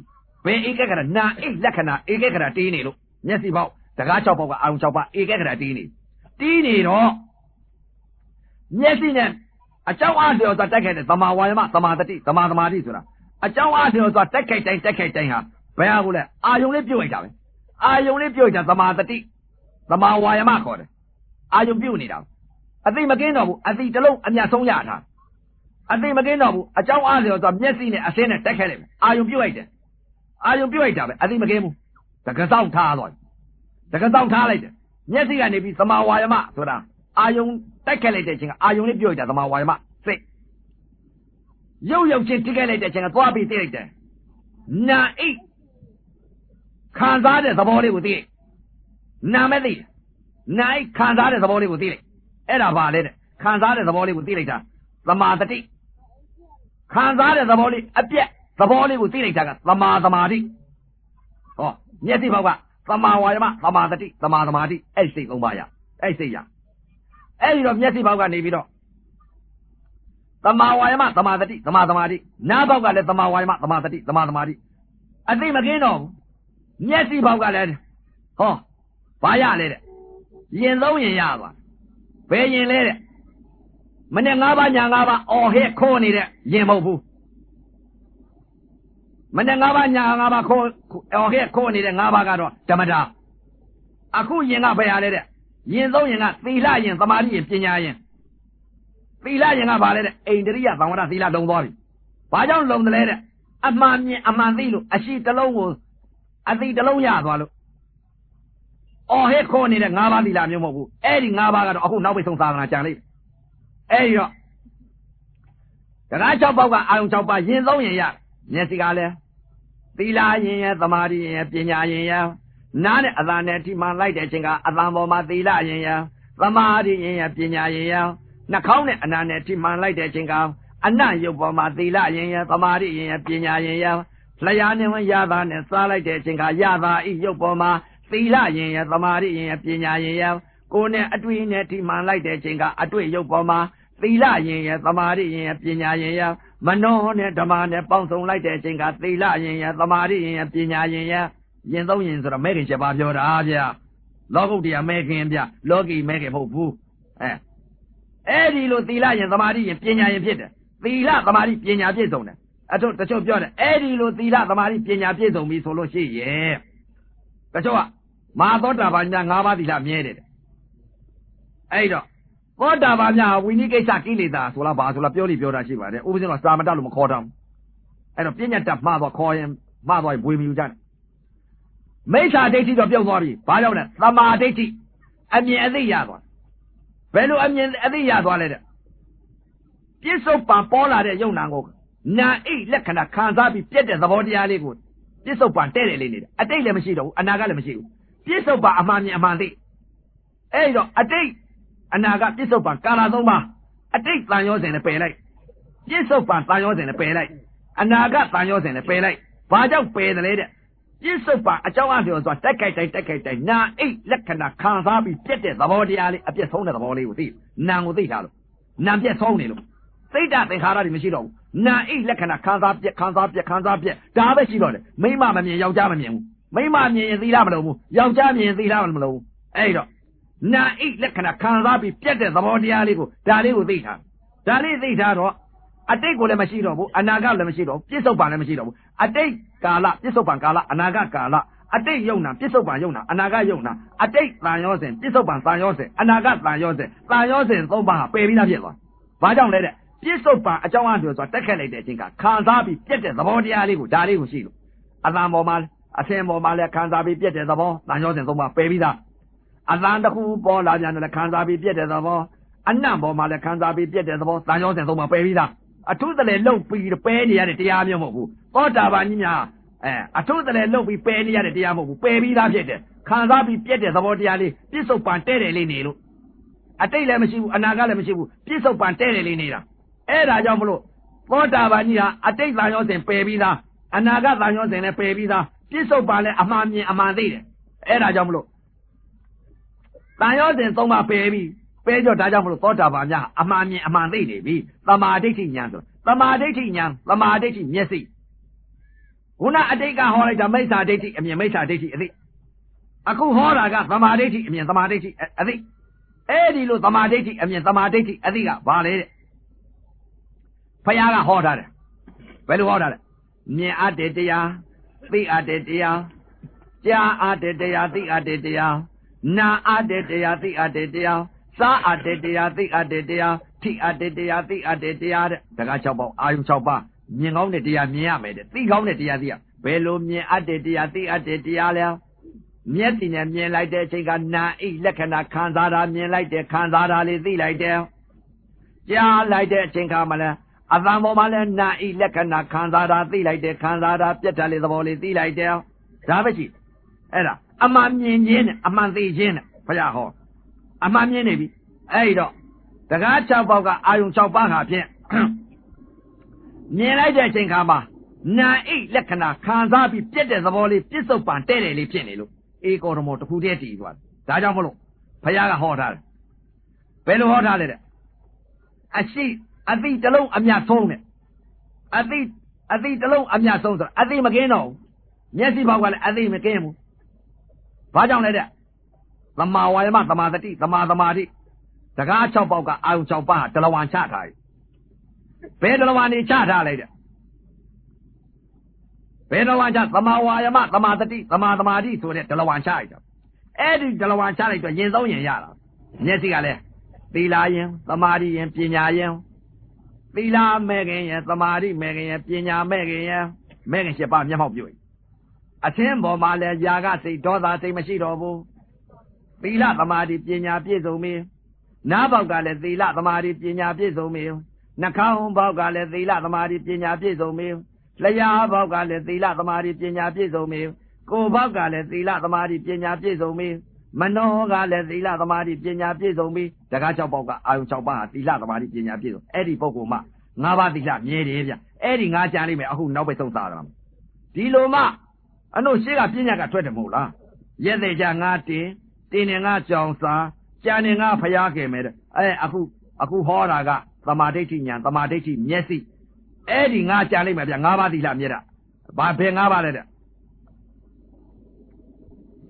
ဘယ်ဧကခဏနာဣလက္ခဏာဧကခဏတီးနေလို့မျက်စိပေါက်တကား6ပေါက်ကအာရုံ6ပါးဧကခဏတီးနေတော့မျက်စိနဲ့အကြောင်းအားလျော်စွာတိုက်ခိုက်တဲ့သမာဝါယမသမာတတိသမာသမာဓိဆိုတာအကြောင်းအားလျော်စွာတိုက်ခိုက်တိုင်းဟာဘယ်ဟာကိုလဲအာယုံလေးပြုတ်လိုက်တာပဲအာယုံလေးပြုတ်ကြသမာတတိသမာဝါယမခေါ်တယ်အာယုံပြုတ်နေတာအသိမကင်းတော့ဘူးအသိတစ်လုံးအမြတ်ဆုံးရတာအသိမကင်းတော့ဘူးအကြောင်းအားလျော်စွာမျက်စိနဲ့အစင်းနဲ့တိုက်ခိုက်လိုက်အာယုံပြုတ်လိုက်တယ်အာယုံပြုတ်လိုက်တာပဲအသိမကင်းဘူးတကစောင့်ထားသွားတကစောင့်ထားလိုက်တယ်မျက်စိကနေပြီးသမာဝါယမဆိုတာအာယုံတိုက်ခိုက်လိုက်တဲ့အချိန်ကအာယုံလေးပြုတ်လိုက်တာသမာဝါယမစိတ်ရုပ်ချင်းတိခိုက်လိုက်တဲ့အချိန်ကသွားပြီးသိလိုက်တယ်နာဣခံစားတဲ့သဘောလေးကိုသိနာမဲ့သိနာဣခံစားတဲ့သဘောလေးကိုသိလိုက်အဲ့ဒါပါလေတဲ့ခံစားတဲ့သဘောလေးကိုသိလိုက်တာသမာတတိခံစားတဲ့သဘောလေးအပြက်သဘောလေးကိုသိလိုက်တာကသမာသမာဓိဟောမျက်စိဘောက်ကသမာဝါယမသမာတတိသမာသမာဓိအဲ့စိတ်သုံးပါးရအဲ့စိတ်ရအဲ့ဒီတော့မျက်စိဘောက်ကနေပြီးတော့သမာဝါယမသမာတတိသမာသမာဓိနားဘောက်ကလည်းသမာဝါယမသမာတတိသမာသမာဓိအသိမကင်းတော့ဘူးမျက်စိဘောက်ကလည်းဟောဘာရလဲတဲ့ရင်သုံးရင်ရသွားဘယ်ရင်လဲတဲ့မနဲ့၅ပါးညာ၅ပါးအော်ဟဲ့ခိုးနေတဲ့ရင်မဟုတ်ဘူးမနဲ့၅ပါးညာ၅ပါးခိုးအော်ဟဲ့ခိုးနေတဲ့၅ပါးကတော့ဓမ္မတာအခုရင်ကဘယ်ရလဲတဲ့ရင်သုံးရင်ကသီလရင်သမာဓိရင်ပညာရင်သီလရင်ကဘာလဲတဲ့အိန္ဒြိယသံဝရသီလလုံသွားပြီဘာကြောင့်လုံတယ်လဲတဲ့အမှန်မြင်အမှန်သိလို့အရှိတစ်လုံးကိုအသိတစ်လုံးရသွားလို့အော်ဟဲ့ခိုးနေတဲ့၅ပါးသီလမျိုးမဟုတ်ဘူးအဲ့ဒီ၅ပါးကတော့အခုနောက်ပိတ်ဆုံးသာသနာကြံလိုက်အဲ့ဒီတော့တရား6ပေါက်ကအာယုံ6ပါးရင်သုံးရင်ရမျက်စိကလည်းသီလရင်ရသမာဓိရင်ရပညာရင်ရနားနဲ့အသာနဲ့အထိမှန်လိုက်တဲ့အချိန်ကအသံပေါ်မှာသီလရင်ရသမာဓိရင်ရပညာရင်ရနှာခေါင်းနဲ့အနာနဲ့အထိမှန်လိုက်တဲ့အချိန်ကအနတ်ရုပ်ပေါ်မှာသီလရင်ရသမာဓိရင်ရပညာရင်ရလျှာနဲ့ဝင်ရတာနဲ့စားလိုက်တဲ့အချိန်ကရတာဤရုပ်ပေါ်မှာသီလရင်ရသမာဓိရင်ရပညာရင်ရကိုယ်နဲ့အတွေ့နဲ့ထိမှန်လိုက်တဲ့အချိန်ကအတွေ့ရုပ်ပေါ်မှာသီလရင်ရသမာဓိရင်ရပညာရင်ရမနောနဲ့ဓမ္မနဲ့ပေါင်းစုံလိုက်တဲ့အချိန်ကသီလရင်ရသမာဓိရင်ရပညာရင်ရရင်သုံးရင်ဆိုတော့မဲခင်7ပါးပြောတာဗျာလောကုတ္တရာမဲခင်ဗျလောကီမဲခင်မဟုတ်ဘူးအဲ့ဒီလိုသီလရင်သမာဓိရင်ပညာရင်ဖြစ်တယ်သီလသမာဓိပညာပြည့်စုံတယ်အထုတချို့ပြောတယ်အဲ့ဒီလိုသီလသမာဓိပညာပြည့်စုံပြီဆိုလို့ရှိရဲ့တချို့က မာသောတာပန်များ၅ပါးသီလမြဲတယ်အဲ့တော့သောတာပန်များဝိနည်းကိစ္စကိလေသာဆိုလားဘာဆိုလားပြောလိပြောတာရှိပါတယ်ဥပဇင်းကစာမတတ်လို့မခေါ်တော့အဲ့တော့ပြဉ္ညာတမှားတော့ခေါ်ရင်မှားသွားရင်ဘွေမယူကြတယ်မိစ္ဆာဒိဋ္ဌိတော့ပြုတ်သွားပြီဘာကြောင့်လဲသမာဓိဋ္ဌိအမြင်အသိရသွားဘယ်လိုအမြင်အသိရသွားလဲတဲ့ပြစ္ဆုတ်ပံပေါ်လာတဲ့ယုံနာကိုနာအိလက္ခဏာခံစားပြီးပြက်တဲ့သဘောတရားလေးကိုပြစ္ဆုတ်ပံတဲ့တယ်လေးနေတယ်အတိတ်လည်းမရှိတော့ဘူးအနာကလည်းမရှိဘူးပြစ္ဆုတ်ပံအမှန်မြင်အမှန်သိအဲ့တော့အတိတ်အနာကပြစ္ဆုတ်ပံကာလသုံးပါအတိတ်တန်ရောစဉ်နဲ့ပယ်လိုက်ပြစ္ဆုတ်ပံတန်ရောစဉ်နဲ့ပယ်လိုက်အနာကတန်ရောစဉ်နဲ့ပယ်လိုက်ဘာကြောင့်ပယ်တယ်လဲတဲ့ပြစ္ဆုတ်ပံအကြောင်းအပြောဆိုတာတက်ခိုက်တိုင်းနာအိလက္ခဏာခံစားပြီးပြက်တဲ့သဘောတရားလေးအပြည့်ဆုံးတဲ့သဘောလေးကိုသိနာကိုသိထားလို့နာပြက်ဆုံးနေလို့သိတာသင်္ခါရတွေမရှိတော့ဘူးနာအိလက္ခဏာခံစားပြက်ဒါပဲရှိတော့တယ်မိမမမြင်ယောက်ျားမမြင်ဘူးမိမမြင်ရင်သီလမလုံးဘူးယောက်ျားမြင်ရင်သီလမလုံးဘူးအဲ့တော့နာအိလက္ခဏာခံစားပြီးပြက်တဲ့သဘောတရားလေးကိုဒါလေးကိုသိထားဒါလေးသိထားတော့အတိတ်ကိုလည်းမရှိတော့ဘူးအနာဂတ်လည်းမရှိတော့ဘူးပြစ္ဆုတ်ပံလည်းမရှိတော့ဘူးအတိတ်ကာလပြစ္ဆုတ်ပံကာလအနာဂတ်ကာလအတိတ်ယုံနာပြစ္ဆုတ်ပံယုံနာအနာဂတ်ယုံနာအတိတ်တန်ရောစဉ်ပြစ္ဆုတ်ပံတန်ရောစဉ်အနာဂတ်တန်ရောစဉ်သုံးပါးဟာပယ်ပြီးသားဖြစ်သွားဘာကြောင့်လဲတဲ့ပြစ္ဆုတ်ပံအကြောင်းအပြောဆိုတာတက်ခက်လိုက်တဲ့အချိန်ကခံစားပြီးပြက်တဲ့သဘောတရားလေးကိုဒါလေးကိုရှိလို့အတန်ပေါ်မှာအဆင်ပေါ်မှာလည်းခံစားပြီးပြက်တဲ့သဘောတန်ရောစဉ်သုံးပါးပယ်ပြီးသားအတန်တစ်ခုပေါ်လာပြန်တယ်ခံစားပြီးပြက်တဲ့သဘောအနံ့ပေါ်မှာလည်းခံစားပြီးပြက်တဲ့သဘောတန်ရောစဉ်သုံးပါးပယ်ပြီးသားအထုတလေလှုပ်ပြီးပယ်နေရတဲ့တရားမျိုးမဟုတ်ဘူးသောတာပန်ကြီးများအထုတလေလှုပ်ပြီးပယ်နေရတဲ့တရားမဟုတ်ဘူးပယ်ပြီးသားဖြစ်တယ်ခံစားပြီးပြက်တဲ့သဘောတရားလေးပြစ္ဆုတ်ပံတဲ့တယ်လေးနေလို့အတိတ်လည်းမရှိဘူးအနာဂတ်လည်းမရှိဘူးပြစ္ဆုတ်ပံတဲ့တယ်လေးနေတာအဲ့ဒါကြောင့်မလို့သောတာပန်ကြီးဟာအတိတ်တန်ရောစဉ်ပယ်ပြီးသားအနာဂတ်တန်ရောစဉ်လည်းပယ်ပြီးသားပြစ္ဆုတ်ပံလည်းအမှန်မြင်အမှန်သိတယ်အဲ့ဒါကြောင့်မလို့တန်ရောစဉ်သုံးပါပယ်ပြီးပဲကြောဒါကြောင့်မလို့သောတာပန်များအမှန်မြင်အမှန်သိနေပြီသမာဓိဋ္ဌိဉာဏ်ဆိုသမာဓိဋ္ဌိဉာဏ်သမာဓိဋ္ဌိမျက်စိခုနအတိတ်ကဟောလိုက်တာမိစ္ဆာဒိဋ္ဌိအမြင်မိစ္ဆာဒိဋ္ဌိအသိအခုဟောတာကသမာဓိဋ္ဌိအမြင်သမာဓိဋ္ဌိအသိအဲ့ဒီလိုသမာဓိဋ္ဌိအမြင်သမာဓိဋ္ဌိအသိကဘာလဲတဲ့ဖယားကဟောထားတယ်ဘယ်လိုဟောထားလဲမြင်အပ်တဲ့တရားသိအပ်တဲ့တရားကြားအပ်တဲ့တရားသိအပ်တဲ့တရားနာအပ်တဲ့တရားသိအပ်တဲ့တရားစားအပ်တဲ့တရားသိအပ်တဲ့တရားထိအပ်တဲ့တရားသိအပ်တဲ့တရားတဲ့တကား6ပေါက်အာယု6ပါးမြင်ကောင်းတဲ့တရားမြင်ရမယ်တဲ့သိကောင်းတဲ့တရားသိရဘယ်လိုမြင်အပ်တဲ့တရားသိအပ်တဲ့တရားလဲမျက်စိနဲ့မြင်လိုက်တဲ့အချိန်ကနာအိလက္ခဏာခံစားတာမြင်လိုက်တဲ့ခံစားတာလေးသိလိုက်တယ်ကြားလိုက်တဲ့အချိန်ကမှလည်းအသံပေါ်မှာလည်းနာအိလက္ခဏာခံစားတာသိလိုက်တယ်ခံစားတာပြတ်တာလေးသဘောလေးသိလိုက်တယ်ဒါပဲရှိအဲ့ဒါအမှန်မြင်ခြင်းနဲ့အမှန်သိခြင်းနဲ့ဘုရားဟောအမှန်မြင်နေပြီအဲ့တော့တကား6ပေါက်ကအာယုံ6ပါးဟာဖြင့်မြင်လိုက်တဲ့အချိန်ခါမှာနာအိလက္ခဏာခံစားပြီးပြက်တဲ့သဘောလေးပြစ္ဆုတ်ပံတဲ့တယ်လေးဖြစ်နေလို့အေကောရမောတစ်ခုတည်းတည်သွားတယ်ဒါကြောင့်မလို့ဘုရားကဟောထားတယ်ဘယ်လိုဟောထားလဲတဲ့အရှိအသိတစ်လုံးအမြတ်ဆုံးနဲ့အသိတစ်လုံးအမြတ်ဆုံးဆိုတာအသိမကင်းတော့ဘူးမျက်စိဘောက်ကလည်းအသိမကင်းဘူးဘာကြောင့်လဲတဲ့သမာဝါယမသမာသတိသမာသမာဓိတကား6ပေါက်ကအာယုံ6ပါးတလဝံချထားတယ်ဘယ်တလဝံနေချထားလိုက်တဲ့ဘယ်တလဝံချသမာဝါယမသမာသတိသမာသမာဓိဆိုတဲ့တလဝံချလိုက်တော့အဲ့ဒီတလဝံချလိုက်တော့ရင်သုံးရင်ရတာမျက်စိကလည်းသီလရင်သမာဓိရင်ပညာရင်သီလမဲ့ခင်ရင်သမာဓိမဲ့ခင်ရင်ပညာမဲ့ခင်ရင်မဲ့ခင်7ပါးမျက်မှောက်ပြုတ်အချင်းပေါ်မှာလည်းຢာကစိတ်ဒေါသစိတ်မရှိတော့ဘူးသီလသမာဓိပညာပြည့်စုံပြီနားပေါက်ကလည်းသီလသမာဓိပညာပြည့်စုံပြီနှာခေါင်းပေါက်ကလည်းသီလသမာဓိပညာပြည့်စုံပြီလျှာပေါက်ကလည်းသီလသမာဓိပညာပြည့်စုံပြီကိုယ်ပေါက်ကလည်းသီလသမာဓိပညာပြည့်စုံပြီမနောကလည်းသီလသမာဓိပညာပြည့်စုံပြီတကား6ပေါက်ကအာယုံ6ပါးဟာသီလသမာဓိပညာပြည့်စုံအဲ့ဒီပုဂ္ဂိုလ်မှ5ပါးသီလမြဲတယ်ဗျအဲ့ဒီ5ကြံလိမ့်မယ်အခုနောက်ပဲသုံးစားတာဒီလိုမှအနုရှိကပညာကထွက်တယ်မဟုတ်လားရက်သေးကြငါတင်နေငါကြောင်စာကြံနေငါဖျားခဲ့မယ်တဲ့အခုဟောတာကသမာဓိဋ္ဌိဉာဏ်သမာဓိဋ္ဌိမျက်စိအဲ့ဒီငါကြံလိမ့်မယ်ဗျ5ပါးသီလမြဲတာဘာဘယ်5ပါးလဲတဲ့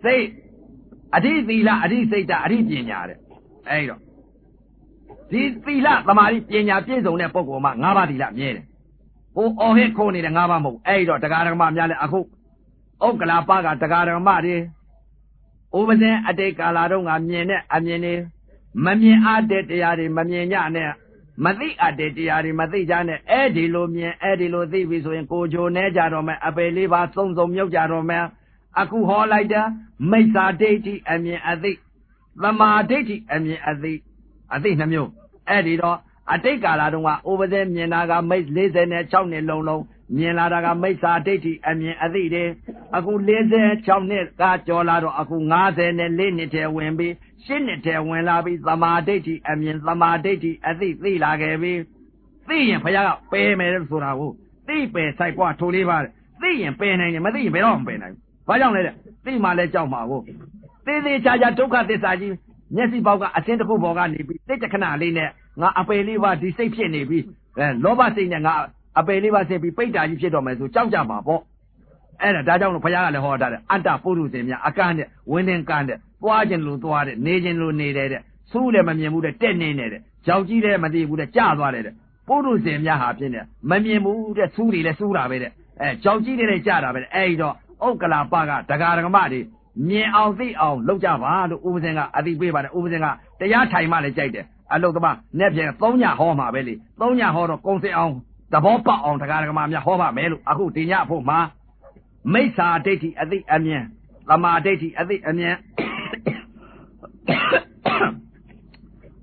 စိတ်အဓိသီလအဓိစိတ်ဓာတ်အဓိပညာတဲ့အဲ့တော့ဒီသီလသမာဓိပညာပြည့်စုံတဲ့ပုဂ္ဂိုလ်မှ5ပါးသီလမြဲတယ်ဟိုအော်ဟစ်ခိုးနေတဲ့5ပါးမဟုတ်အဲ့တော့တရားဓမ္မများလဲအခုဥက္ကလာပကတရားဓမ္မတွေ ဥပဇင်အတိတ်ကာလတော့ငါမြင်တဲ့အမြင်တွေမမြင်အပ်တဲ့တရားတွေမမြင်ညနဲ့မသိအပ်တဲ့တရားတွေမသိကြနဲ့အဲ့ဒီလိုမြင်အဲ့ဒီလိုသိပြီဆိုရင်ကိုဂျိုနေကြတော့မယ်အပေလေးပါစုံမြုပ်ကြတော့မယ်အခုဟောလိုက်တာမိစ္ဆာဒိဋ္ဌိအမြင်အသိသမာဓိဋ္ဌိအမြင်အသိနှမျိုးအဲ့ဒီတော့အတိတ်ကာလတုန်းကဥပဇင်မြင်တာကမိတ်46နှစ်လုံးမြင်လာတာကမိစ္ဆာဒိဋ္ဌိအမြင်အသိတွေအခု46နှစ်ကကျော်လာတော့အခု54နှစ်ထဲဝင်ပြီး10နှစ်ထဲဝင်လာပြီးသမာဓိဋ္ဌိအမြင်သမာဓိဋ္ဌိအသိလာခဲ့ပြီသိရင်ဘုရားကပယ်မယ်ဆိုတာကိုသိပယ်ဆိုင်ကွာထိုလေးပါသိရင်ပယ်နိုင်တယ်မသိရင်ဘယ်တော့မှပယ်နိုင်ဘူးဘာကြောင့်လဲတဲ့သိမှလည်းကြောက်မှာကိုသေးချာဒုက္ခသစ္စာကြီးမျက်စိပေါက်ကအစင်းတစ်ခုပေါ်ကနေပြီးစိတ်တခဏလေးနဲ့ငါအပေလေးပါဒီစိတ်ဖြစ်နေပြီးလောဘစိတ်နဲ့ငါအပေလေးပါဆင်းပြီးပိတ်တာကြီးဖြစ်တော့မယ်ဆိုကြောက်ကြမှာပေါ့အဲ့ဒါကြောင့်လို့ဘုရားကလည်းဟောတာတဲ့အတ္တပုရုဇဉ်များအကန့်နဲ့ဝင်းတင်ကန့်တဲ့သွားခြင်းလို့သွားတဲ့နေခြင်းလို့နေတဲ့ဆူးလည်းမမြင်ဘူးတဲ့တက်နေနေတဲ့ကြောက်ကြီးလည်းမသိဘူးတဲ့ကြသွားတယ်တဲ့ပုရုဇဉ်များဟာဖြစ်နေမမြင်ဘူးတဲ့ဆူးတွေလည်းဆူးတာပဲတဲ့ကြောက်ကြီးတွေလည်းကြတာပဲအဲ့တော့ဥက္ကလာပကဒကာဒကမတွေမြင်အောင်သိအောင်လုပ်ကြပါလို့ဥပဇင်ကအတိပေးပါတယ်ဥပဇင်ကတရားထိုင်မှလည်းကြိုက်တယ်အလုတ်သမားနဲ့ပြန်3ညဟောမှာပဲလေ3ညဟောတော့ကုံစင်အောင်သဘောပေါက်အောင်ဒကာဒကမများဟောပါမယ်လို့အခုဒီညဖို့မှာမိစ္ဆာဒိဋ္ဌိအသိအမြင်သမာဓိဋ္ဌိအသိအမြင်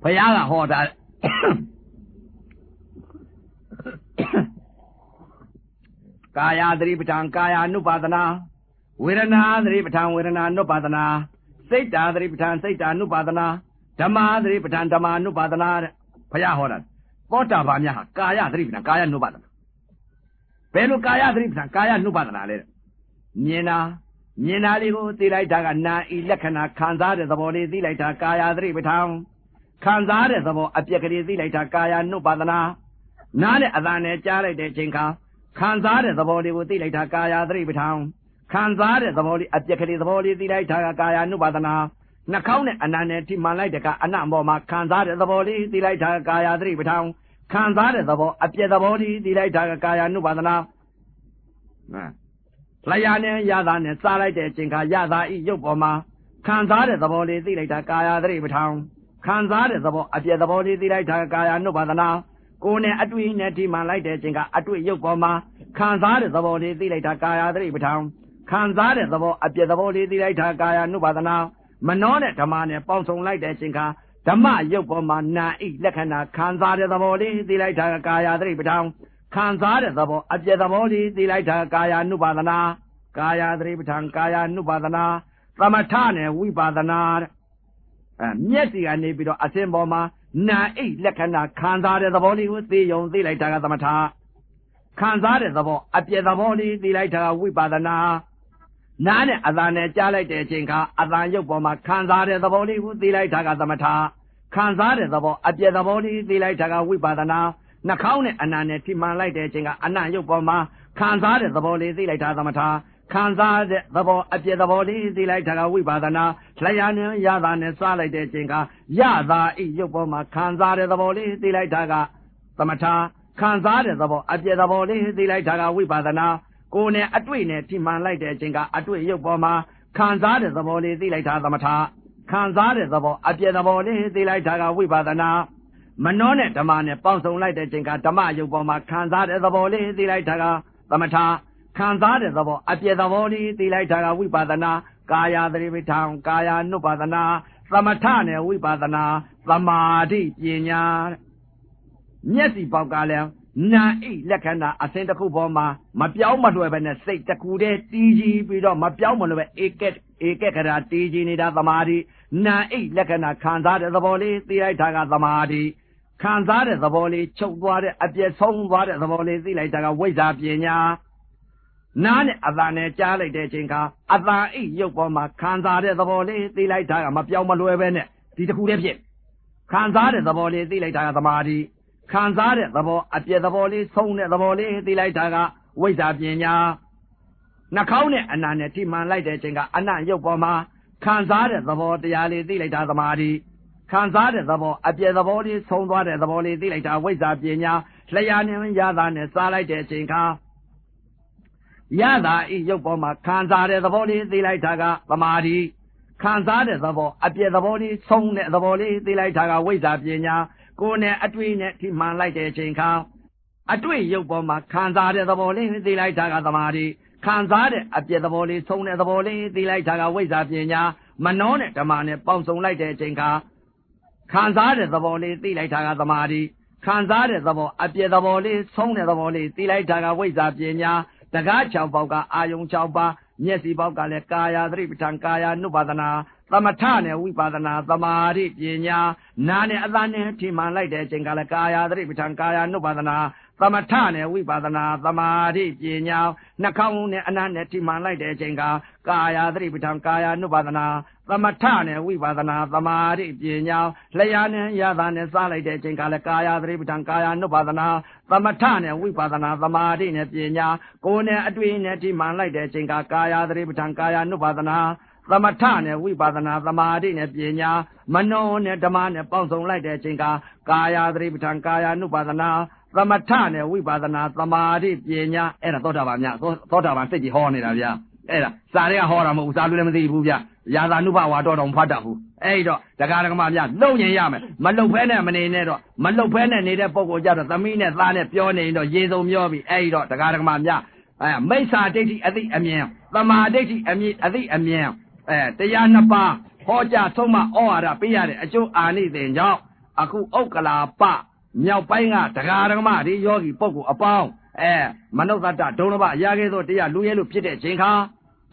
ဘုရားကဟောတာကာယသတိပဋ္ဌာန်ကာယ ानु ပါဒနာဝေဒနာသတိပဋ္ဌာန်ဝေဒနာ ानु ပါဒနာစိတ်ဓာသတိပဋ္ဌာန်စိတ်ဓာ ानु ပါဒနာဓမ္မသတိပဋ္ဌာန်ဓမ္မ ानु ပါဒနာတဲ့ဘုရားဟောတာသောတာပန်များဟာကာယသတိပဋ္ဌာန်ကာယ ानु ပါဒနာဘယ်လိုကာယသတိပဋ္ဌာန်ကာယ ानु ပါဒနာလဲမြင်တာလေးကိုသိလိုက်တာကနာဤလက္ခဏာခံစားတဲ့သဘောလေးသိလိုက်တာကာယသတိပဋ္ဌာန်ခံစားတဲ့သဘောအပြက်ကလေးသိလိုက်တာကာယ ानु ပါဒနာနားနဲ့အသံနဲ့ကြားလိုက်တဲ့အချိန်ခါခံစားတဲ့သဘောလေးကိုသိလိုက်တာကာယသတိပဋ္ဌာန်ခံစားတဲ့သဘောလေးအပြက်ကလေးသဘောလေးသိလိုက်တာကာယ ानु ပါဒနာနှာခေါင်းနဲ့အနံနဲ့ထိမှန်လိုက်တဲ့ကအနံ့ပေါ်မှာခံစားတဲ့သဘောလေးသိလိုက်တာကာယသတိပဋ္ဌာန်ခံစားတဲ့သဘောအပြက်သဘောလေးသိလိုက်တာကာယ ानु ပါဒနာလျာနဲ့ရတာနဲ့စားလိုက်တဲ့အချိန်ခါရတာဤရုပ်ပေါ်မှာခံစားတဲ့သဘောလေးသိလိုက်တာကာယသတိပဋ္ဌာန်ခံစားတဲ့သဘောအပြက်သဘောလေးသိလိုက်တာကာယ ानु ပါဒနာကိုယ်နဲ့အတွေ့နဲ့ထိမှန်လိုက်တဲ့အချိန်ကအတွေ့ရုပ်ပေါ်မှာခံစားတဲ့သဘောလေးသိလိုက်တာကာယသတိပဋ္ဌာန်ခံစားတဲ့သဘောအပြက်သဘောလေးသိလိုက်တာကာယ ानु ပါဒနာမနောနဲ့ဓမ္မနဲ့ပေါင်းစုံလိုက်တဲ့အချိန်ခါဓမ္မရုပ်ပေါ်မှာနာဤလက္ခဏာခံစားတဲ့သဘောလေးသိလိုက်တာကာယသတိပဋ္ဌာန်ခံစားတဲ့သဘောအပြက်သဘောလေးသိလိုက်တာကာယ ानु ပါဒနာကာယသတိပဋ္ဌာန်ကာယ ानु ပါဒနာသမထနဲ့ဝိပါဒနာမျက်စိကနေပြီးတော့အစင်ပေါ်မှာနာအိတ်လက္ခဏာခံစားတဲ့သဘောလေးကိုသိယုံသိလိုက်တာကသမထခံစားတဲ့သဘောအပြည့်သဘောလေးသိလိုက်တာကဝိပါဒနာနားနဲ့အသံနဲ့ကြားလိုက်တဲ့အချိန်ခါအသံရုပ်ပေါ်မှာခံစားတဲ့သဘောလေးကိုသိလိုက်တာကသမထခံစားတဲ့သဘောအပြည့်သဘောလေးသိလိုက်တာကဝိပါဒနာနှာခေါင်းနဲ့အနံနဲ့ထိမှန်လိုက်တဲ့အချိန်ကအနံ့ရုပ်ပေါ်မှာခံစားတဲ့သဘောလေးသိလိုက်တာသမထခံစားတဲ့သဘောအပြည့်သဘောလေးသိလိုက်တာကဝိပါဒနာလျာနဲ့ရတာနဲ့စားလိုက်တဲ့အချိန်ကရတာဤရုပ်ပေါ်မှာခံစားတဲ့သဘောလေးသိလိုက်တာကသမထခံစားတဲ့သဘောအပြည့်သဘောလေးသိလိုက်တာကဝိပါဒနာကိုယ်နဲ့အတွေ့နဲ့ထိမှန်လိုက်တဲ့အချိန်ကအတွေ့ရုပ်ပေါ်မှာခံစားတဲ့သဘောလေးသိလိုက်တာသမထခံစားတဲ့သဘောအပြည့်သဘောလေးသိလိုက်တာကဝိပါဒနာမနောနဲ့ဓမ္မနဲ့ပေါင်းစုံလိုက်တဲ့အချိန်ကဓမ္မရုပ်ပေါ်မှာခံစားတဲ့သဘောလေးသိလိုက်တာကသမထခံစားတဲ့သဘောအပြည့်သဘောလေးသိလိုက်တာကဝိပါဒနာကာယသတိပဋ္ဌာန်ကာယ ानु ပါဒနာသမထနဲ့ဝိပါဒနာသမာဓိပညာမျက်စိပေါက်ကလည်းနာအိလက္ခဏာအစဉ်တစ်ခုပေါ်မှာမပြောင်းမလွယ်ပဲနဲ့စိတ်တစ်ခုတည်းတည်ကြည်ပြီးတော့မပြောင်းမလွယ်ပဲဧကခရာတည်ကြည်နေတာသမာဓိနာအိလက္ခဏာခံစားတဲ့သဘောလေးသိလိုက်တာကသမာဓိခံစားတဲ့သဘောလေးချုပ်သွားတဲ့အပြည့်ဆုံးသွားတဲ့သဘောလေးသိလိုက်တာကဝိဇ္ဇာပညာနားနဲ့အသံနဲ့ကြားလိုက်တဲ့အချိန်ကအသံအိရုပ်ပေါ်မှာခံစားတဲ့သဘောလေးသိလိုက်တာကမပြောင်းမလွယ်ပဲနဲ့ဒီတစ်ခုတည်းဖြစ်ခံစားတဲ့သဘောလေးသိလိုက်တာကသမာဓိခံစားတဲ့သဘောအပြည့်သဘောလေးဆုံးတဲ့သဘောလေးသိလိုက်တာကဝိဇ္ဇာပညာနှာခေါင်းနဲ့အနံနဲ့ထိမှန်လိုက်တဲ့အချိန်ကအနံ့ရုပ်ပေါ်မှာခံစားတဲ့သဘောတရားလေးသိလိုက်တာသမာဓိခံစားတဲ့သဘောအပြည့်သဘောလေးဆုံးသွားတဲ့သဘောလေးသိလိုက်တာဝိဇ္ဇာပညာလျာနဲ့ရတာနဲ့စားလိုက်တဲ့အချိန်ခါရတာဤရုပ်ပေါ်မှာခံစားတဲ့သဘောလေးသိလိုက်တာကသမာဓိ ခံစားတဲ့သဘောအပြည့်သဘောလေးဆုံးတဲ့သဘောလေးသိလိုက်တာကဝိဇ္ဇာပညာကိုယ်နဲ့အတွေ့နဲ့ထိမှန်လိုက်တဲ့အချိန်ခါအတွေ့ရုပ်ပေါ်မှာခံစားတဲ့သဘောလေးသိလိုက်တာကသမာဓိခံစားတဲ့အပြည့်သဘောလေးဆုံးတဲ့သဘောလေးသိလိုက်တာကဝိဇ္ဇာပညာမနှောနဲ့ဓမ္မနဲ့ပေါင်းစုံလိုက်တဲ့အချိန်ခါခံစားတဲ့သဘောလေးသိလိုက်တာကသမာဓိခံစားတဲ့သဘောအပြည့်သဘောလေးဆုံးတဲ့သဘောလေးသိလိုက်တာကဝိဇ္ဇာပညာတကား6ပေါက်ကအာယုံ6ပါးမျက်စိပေါက်ကလည်းကာယသတိပဋ္ဌာန်ကာယ ानु ပါဒနာသမထနဲ့ဝိပါဒနာသမာဓိပညာနာနဲ့အသနဲ့ထိမှန်လိုက်တဲ့အချိန်ကလည်းကာယသတိပဋ္ဌာန်ကာယ ानु ပါဒနာသမထနဲ့ဝိပါဒနာသမာဓိပညာနှာခေါင်းနဲ့အနားနဲ့ထိမှန်လိုက်တဲ့အချိန်ကကာယသတိပဋ္ဌာန်ကာယ ानु ပါဒနာသမထနဲ့ဝိပါဒနာသမာဓိပညာလျှာနဲ့ရတာနဲ့စားလိုက်တဲ့အချိန်ကလည်းကာယသတိပဋ္ဌာန်ကာယ ानु ပါဒနာသမထနဲ့ဝိပါဒနာသမာဓိနဲ့ပညာကိုယ်နဲ့အတွေ့နဲ့ထိမှန်လိုက်တဲ့အချိန်ကကာယသတိပဋ္ဌာန်ကာယ ानु ပါဒနာသမထနဲ့ဝိပါဒနာသမာဓိနဲ့ပညာမနောနဲ့ဓမ္မနဲ့ပေါင်းစုံလိုက်တဲ့အချိန်ကကာယသတိပဋ္ဌာန်ကာယ ानु ပါဒနာသမထနဲ့ဝိပါဒနာသမာဓိပညာအဲ့ဒါသောတာပန်မြတ်သောတာပန်စိတ်ကြီးဟောနေတာဗျာအဲ့ဒါစာတွေကဟောတာမဟုတ်ဘူးစာလူလည်းမသိဘူးဗျာယာသာနုဘဝါတော့ဖတ်တတ်ဘူးအဲ့တော့ဒကာဒကမမြတ်လုံရင်ရမယ်မလုံဖဲနဲ့မနေနဲ့တော့မလုံဖဲနဲ့နေတဲ့ပုံကိုကြတော့သမီးနဲ့သားနဲ့ပြောနေရင်တော့ရေစုံမျောပြီအဲ့တော့ဒကာဒကမမြတ်မိစ္ဆာဒိဋ္ဌိအသိအမြင်သမာဒိဋ္ဌိအသိအမြင်တရား2ပါးဟောကြားဆုံးမဩဝါဒပေးရတဲ့အကျိုးအာနိသင်ကြောင့်အခုဥက္ကလာပမြောက်ပိုင်းကဒကာဒကမဒီယောဂီပုဂ္ဂိုလ်အပေါင်းမနုဿတ္တဒုံလဘရာခဲ့သောတရားလူရဲလို့ဖြစ်တဲ့အချိန်ခါ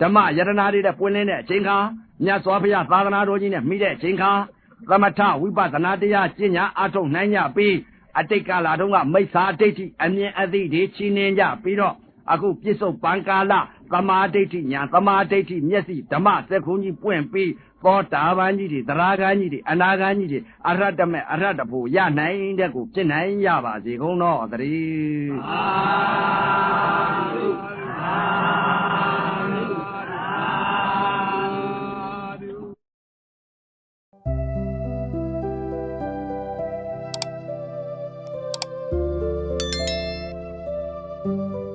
ဓမ္မယတနာတွေနဲ့ပွင့်လင်းတဲ့အချိန်ခါမြတ်စွာဘုရားသာသနာတော်ကြီးနဲ့မိတဲ့အချိန်ခါသမထဝိပဿနာတရားကျင့်ညာအားထုတ်နိုင်ကြပြီးအတိတ်ကာလတုန်းကမိစ္ဆာဒိဋ္ဌိအမြင်အသိတွေချီးနှင်းကြပြီးတော့အခုပြစ္ဆုတ်ပံကာလသမာဓိဋ္ဌိညာသမာဓိဋ္ဌိမျက်စိဓမ္မစက္ခုံကြီးပွင့်ပြီးသောတာပန်ကြီးတွေသရဂန်ကြီးတွေအနာဂန်ကြီးတွေအရဟတမေအရဟတဖို့ရနိုင်တဲ့ကိုဖြစ်နိုင်ရပါစေကုန်တော့သတည်းအာသုအာသု